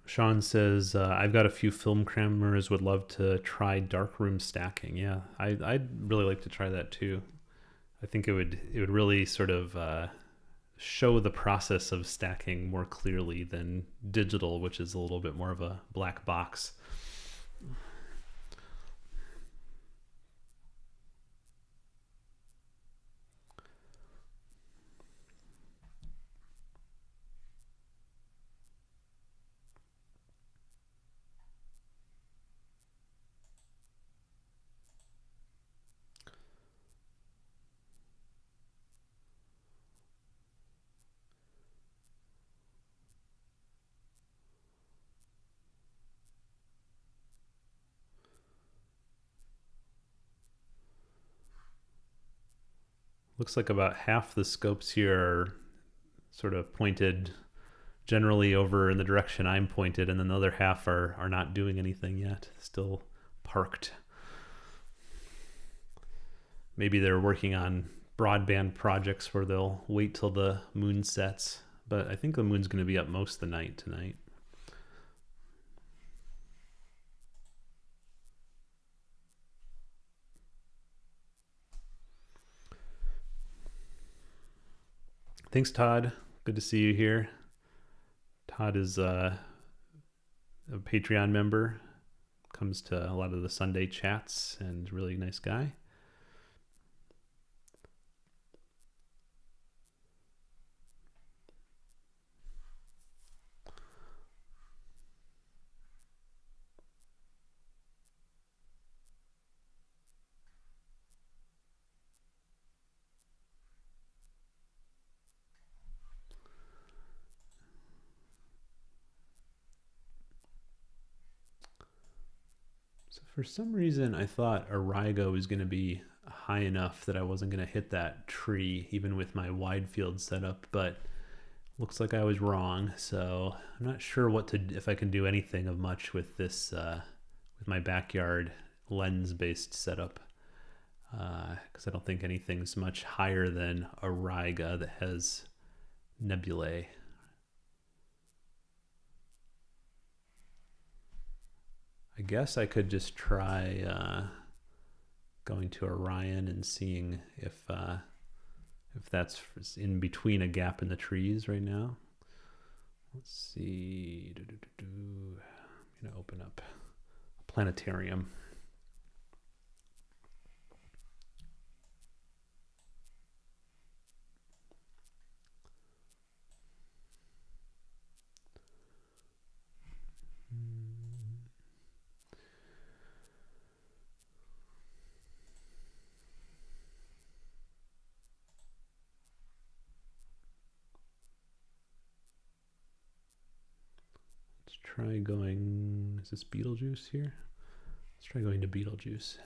Sean says, I've got a few film cameras, would love to try darkroom stacking. Yeah, I'd really like to try that too. I think it would really sort of show the process of stacking more clearly than digital, which is a little bit more of a black box. Looks like about half the scopes here are sort of pointed generally over in the direction I'm pointed, and then the other half are not doing anything yet, still parked. Maybe they're working on broadband projects where they'll wait till the moon sets, but I think the moon's going to be up most of the night tonight. Thanks, Todd. Good to see you here. Todd is a Patreon member, comes to a lot of the Sunday chats, and really nice guy. So for some reason, I thought Arrigo was going to be high enough that I wasn't going to hit that tree, even with my wide field setup, but looks like I was wrong. So I'm not sure if I can do anything of much with this, with my backyard lens-based setup, because I don't think anything's much higher than Arriga that has nebulae. I guess I could just try going to Orion and seeing if that's in between a gap in the trees right now. Let's see. I'm going to open up a planetarium. try going, is this Beetlejuice here? Let's try going to Beetlejuice.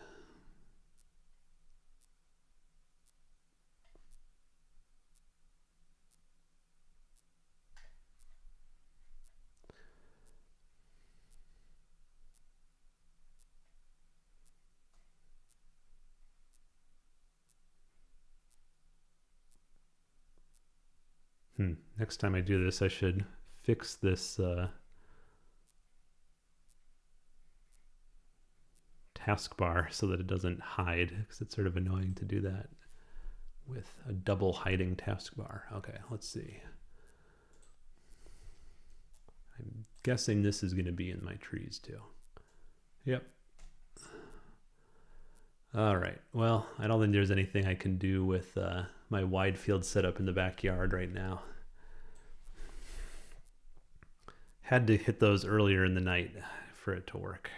Next time I do this, I should fix this taskbar so that it doesn't hide, because it's sort of annoying to do that with a double hiding taskbar. Okay, let's see. I'm guessing this is going to be in my trees too. Yep. All right. Well, I don't think there's anything I can do with my wide field setup in the backyard right now. Had to hit those earlier in the night for it to work.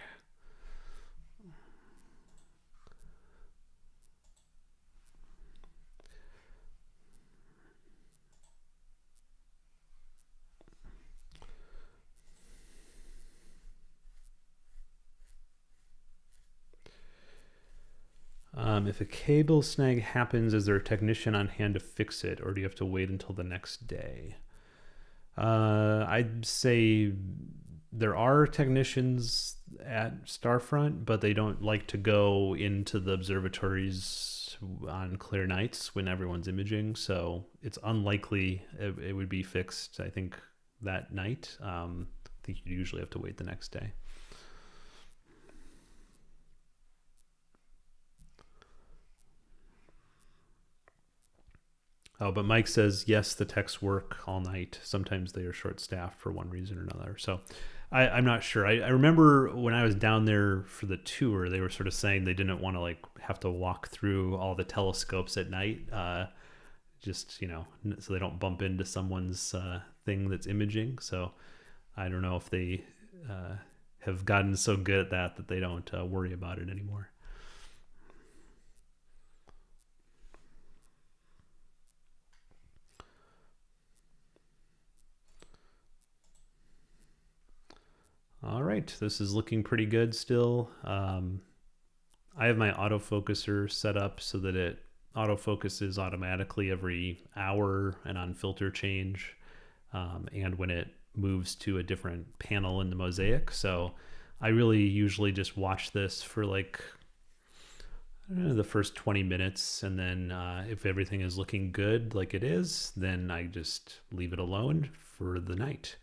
If a cable snag happens, is there a technician on hand to fix it, or do you have to wait until the next day? I'd say there are technicians at Starfront, but they don't like to go into the observatories on clear nights when everyone's imaging, so it's unlikely it would be fixed, I think, that night. I think you usually have to wait the next day. Oh, but Mike says, yes, the techs work all night. Sometimes they are short-staffed for one reason or another. So I'm not sure. I remember when I was down there for the tour, they were sort of saying they didn't want to like have to walk through all the telescopes at night, just, you know, so they don't bump into someone's thing that's imaging. So I don't know if they have gotten so good at that they don't worry about it anymore. All right, this is looking pretty good still. I have my autofocuser set up so that it autofocuses automatically every hour and on filter change, and when it moves to a different panel in the mosaic. So I really usually just watch this for like the first 20 minutes, and then if everything is looking good like it is, then I just leave it alone for the night.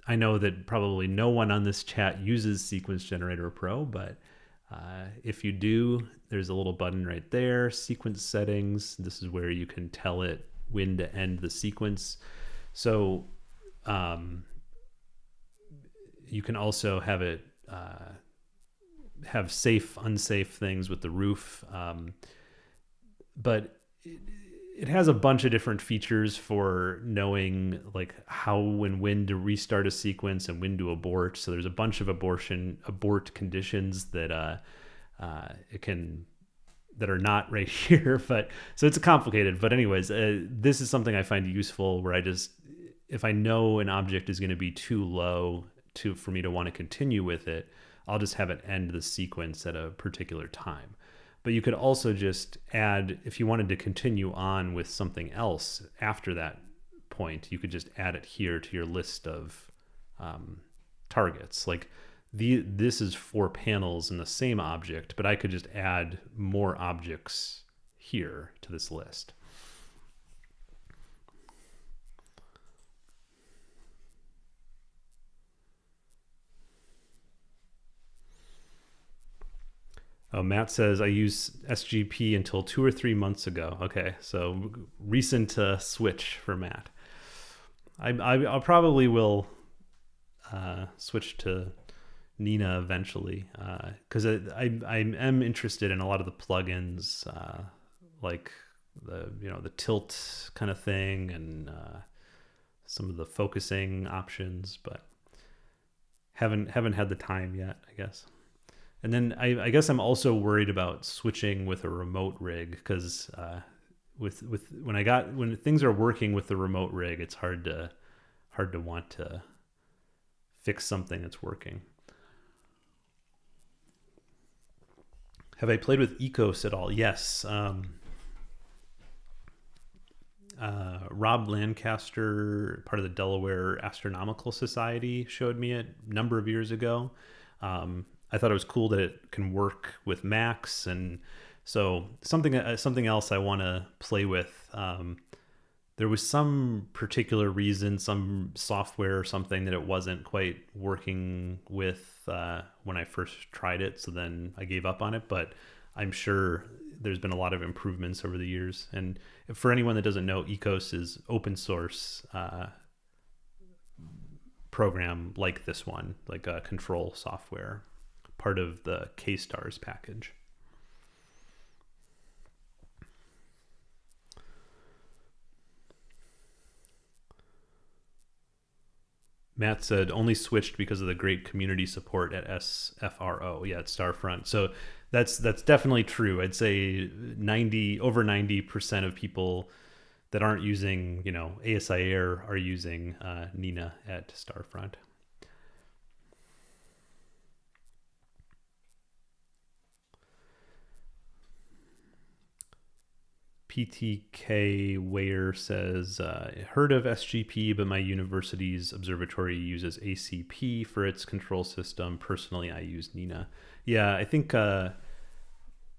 I know that probably no one on this chat uses Sequence Generator Pro, but if you do, there's a little button right there, sequence settings. This is where you can tell it when to end the sequence. So you can also have it have safe, unsafe things with the roof. But it has a bunch of different features for knowing like how and when to restart a sequence and when to abort. So there's a bunch of abort conditions that that are not right here, but so it's complicated. But anyways, this is something I find useful where I just, if I know an object is going to be too low for me to want to continue with it, I'll just have it end the sequence at a particular time. But you could also just add, if you wanted to continue on with something else after that point, you could just add it here to your list of targets. Like this is 4 panels in the same object, but I could just add more objects here to this list. Oh, Matt says, I use SGP until 2 or 3 months ago. Okay, so recent switch for Matt. I probably will switch to Nina eventually, because I am interested in a lot of the plugins, like the tilt kind of thing and some of the focusing options, but haven't had the time yet, I guess. And then I guess I'm also worried about switching with a remote rig, because when things are working with the remote rig, it's hard hard to want to fix something that's working. Have I played with ECOS at all? Yes. Rob Lancaster, part of the Delaware Astronomical Society, showed me it a number of years ago. I thought it was cool that it can work with Macs, and so something else I want to play with. There was some particular reason, some software or something that it wasn't quite working with when I first tried it. So then I gave up on it, but I'm sure there's been a lot of improvements over the years. And for anyone that doesn't know, ECOS is open source program like this one, like a control software, part of the K-Stars package. Matt said only switched because of the great community support at SFRO. Yeah, at Starfront. So that's definitely true. I'd say over 90% of people that aren't using, ASI Air are using Nina at Starfront. PTK Weyer says, heard of SGP, but my university's observatory uses ACP for its control system. Personally, I use Nina. Yeah, I think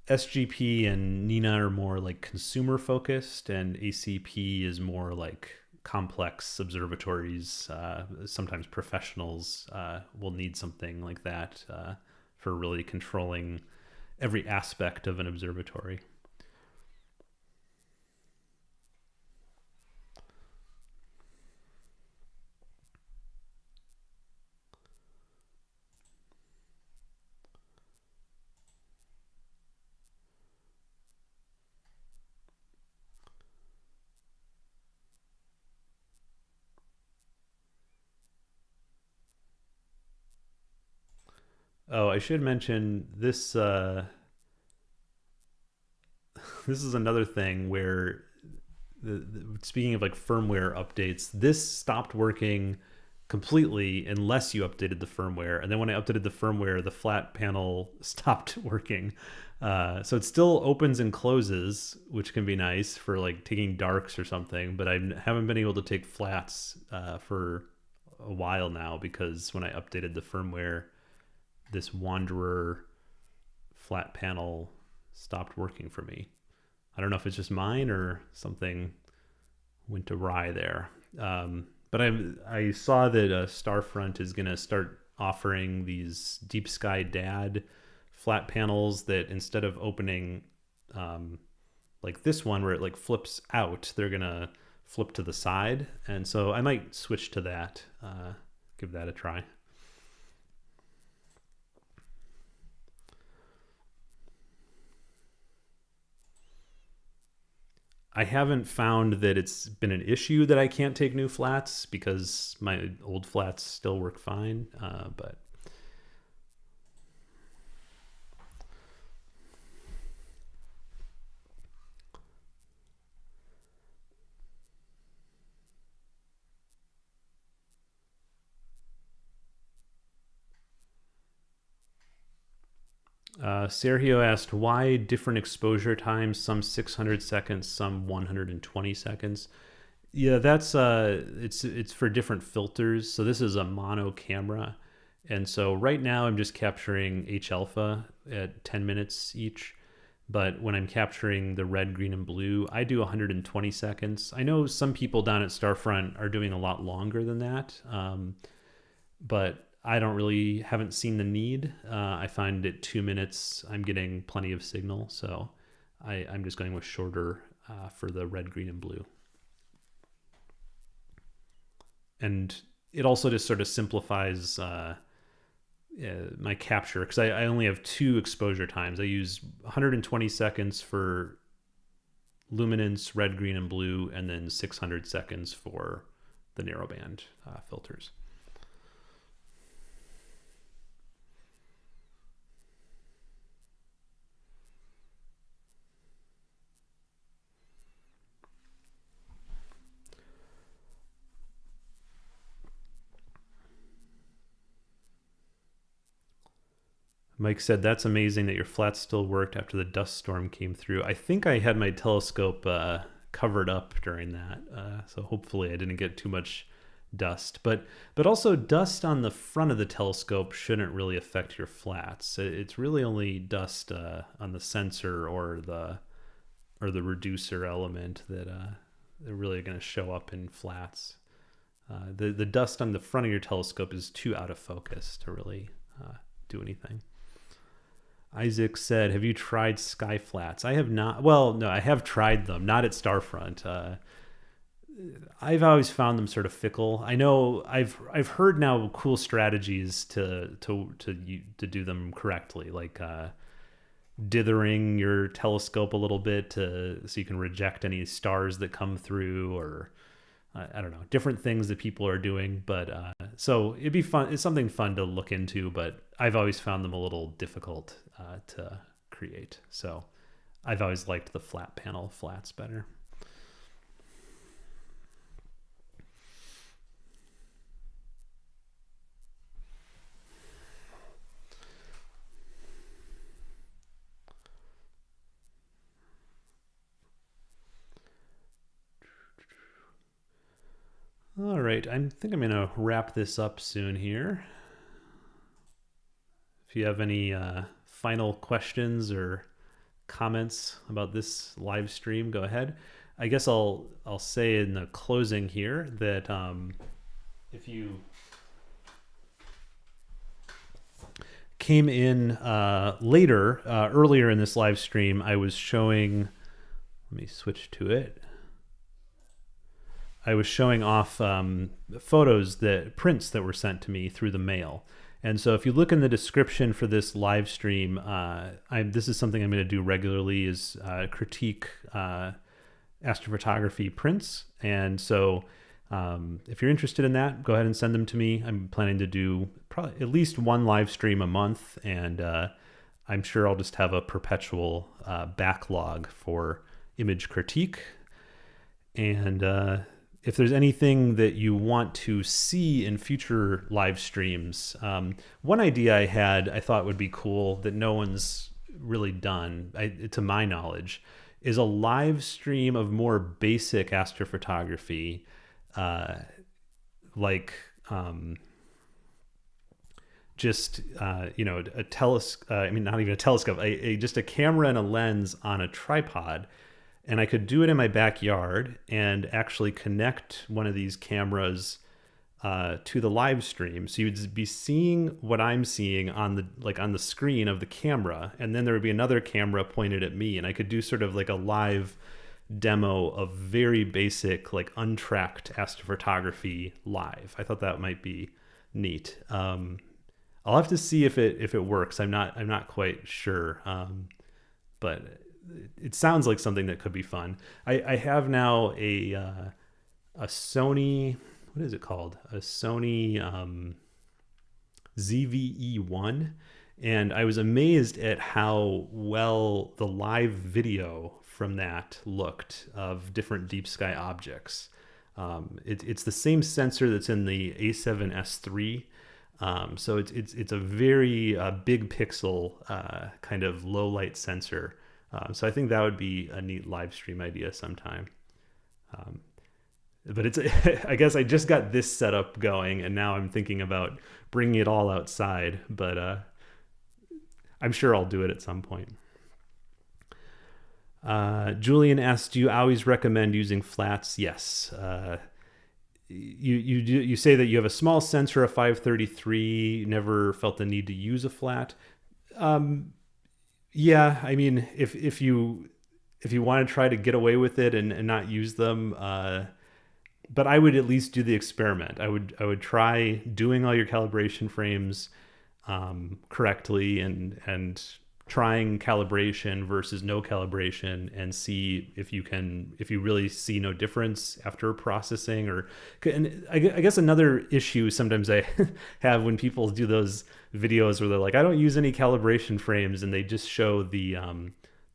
SGP and Nina are more like consumer focused, and ACP is more like complex observatories. Sometimes professionals will need something like that for really controlling every aspect of an observatory. Oh, I should mention this. This is another thing where, speaking of like firmware updates, this stopped working completely unless you updated the firmware. And then when I updated the firmware, the flat panel stopped working. So it still opens and closes, which can be nice for like taking darks or something. But I haven't been able to take flats for a while now, because when I updated the firmware, this Wanderer flat panel stopped working for me. I don't know if it's just mine or something went awry there. But I saw that Starfront is going to start offering these Deep Sky DAD flat panels that, instead of opening like this one where it like flips out, they're going to flip to the side. And so I might switch to that, give that a try. I haven't found that it's been an issue that I can't take new flats, because my old flats still work fine. But Sergio asked, why different exposure times, some 600 seconds, some 120 seconds? Yeah, that's it's for different filters. So this is a mono camera. And so right now I'm just capturing H alpha at 10 minutes each. But when I'm capturing the red, green, and blue, I do 120 seconds. I know some people down at Starfront are doing a lot longer than that. But I haven't seen the need. I find at 2 minutes, I'm getting plenty of signal. So I'm just going with shorter for the red, green, and blue. And it also just sort of simplifies my capture, because I only have 2 exposure times. I use 120 seconds for luminance, red, green, and blue, and then 600 seconds for the narrowband filters. Mike said, that's amazing that your flat still worked after the dust storm came through. I think I had my telescope covered up during that. So hopefully I didn't get too much dust. But also dust on the front of the telescope shouldn't really affect your flats. It's really only dust on the sensor or the reducer element that they're really going to show up in flats. The dust on the front of your telescope is too out of focus to really do anything. Isaac said, have you tried sky flats? I have not. Well, no, I have tried them, not at Starfront. I've always found them sort of fickle. I know I've heard now cool strategies to do them correctly, like dithering your telescope a little bit so you can reject any stars that come through, or I don't know, different things that people are doing. But so it'd be fun. It's something fun to look into, but I've always found them a little difficult to create. So I've always liked the flat panel flats better. All right, I think I'm going to wrap this up soon here. If you have any final questions or comments about this live stream, go ahead. I guess I'll say in the closing here that if you came in earlier in this live stream, I was showing, let me switch to it. I was showing off prints that were sent to me through the mail. And so if you look in the description for this live stream, this is something I'm going to do regularly, is critique astrophotography prints. And so if you're interested in that, go ahead and send them to me. I'm planning to do probably at least one live stream a month, and I'm sure I'll just have a perpetual backlog for image critique. And if there's anything that you want to see in future live streams, one idea I thought would be cool that no one's really done, to my knowledge, is a live stream of more basic astrophotography, like just a telescope. I mean, not even a telescope. Just a camera and a lens on a tripod. And I could do it in my backyard and actually connect one of these cameras to the live stream. So you'd be seeing what I'm seeing on the screen of the camera, and then there would be another camera pointed at me, and I could do sort of like a live demo of very basic, like untracked astrophotography live. I thought that might be neat. I'll have to see if it works. I'm not quite sure, but it sounds like something that could be fun. I have now a Sony, what is it called? A Sony ZVE1. And I was amazed at how well the live video from that looked of different deep sky objects. It's the same sensor that's in the A7S3. So it's a very big pixel kind of low light sensor. So I think that would be a neat live stream idea sometime. But it's, I guess I just got this setup going, and now I'm thinking about bringing it all outside, but I'm sure I'll do it at some point. Julian asked, do you always recommend using flats? Yes. You say that you have a small sensor, a 533, never felt the need to use a flat. Yeah, I mean, if you want to try to get away with it and not use them, but I would at least do the experiment. I would try doing all your calibration frames correctly and trying calibration versus no calibration, and see if you really see no difference after processing. And I guess another issue sometimes I have when people do those videos where they're like, I don't use any calibration frames, and they just show the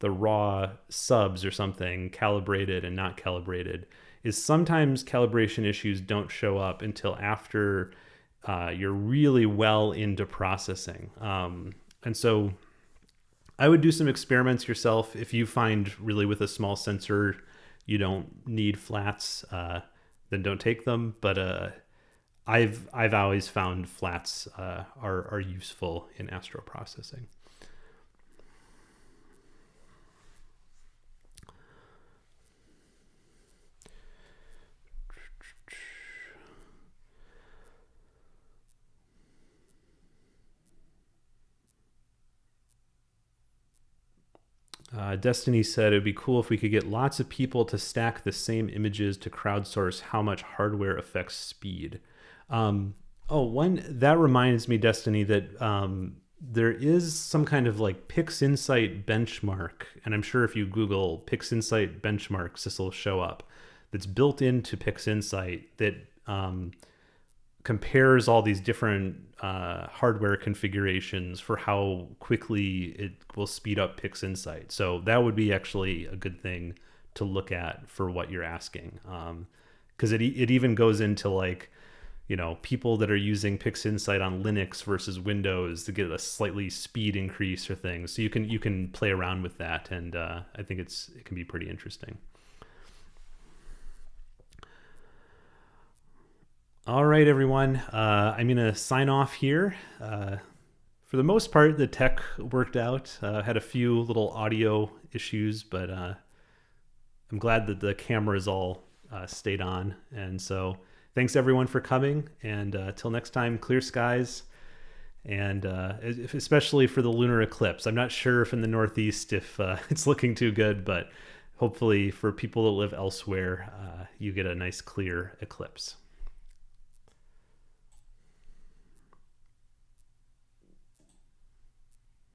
raw subs or something calibrated and not calibrated, is sometimes calibration issues don't show up until after you're really well into processing. And so I would do some experiments yourself. If you find really with a small sensor you don't need flats, then don't take them. But I've always found flats are useful in astro processing. Destiny said it would be cool if we could get lots of people to stack the same images to crowdsource how much hardware affects speed. One that reminds me, Destiny, that there is some kind of like PixInsight benchmark, and I'm sure if you Google PixInsight benchmarks, this will show up. That's built into PixInsight that compares all these different hardware configurations for how quickly it will speed up PixInsight. So that would be actually a good thing to look at for what you're asking, because it even goes into like, you know, people that are using PixInsight on Linux versus Windows to get a slightly speed increase or things. So you can play around with that, and I think it can be pretty interesting. All right, everyone. I'm going to sign off here. For the most part, the tech worked out. Had a few little audio issues, but I'm glad that the cameras all stayed on. And so thanks, everyone, for coming. And till next time, clear skies. And especially for the lunar eclipse. I'm not sure if in the Northeast if it's looking too good, but hopefully for people that live elsewhere, you get a nice clear eclipse.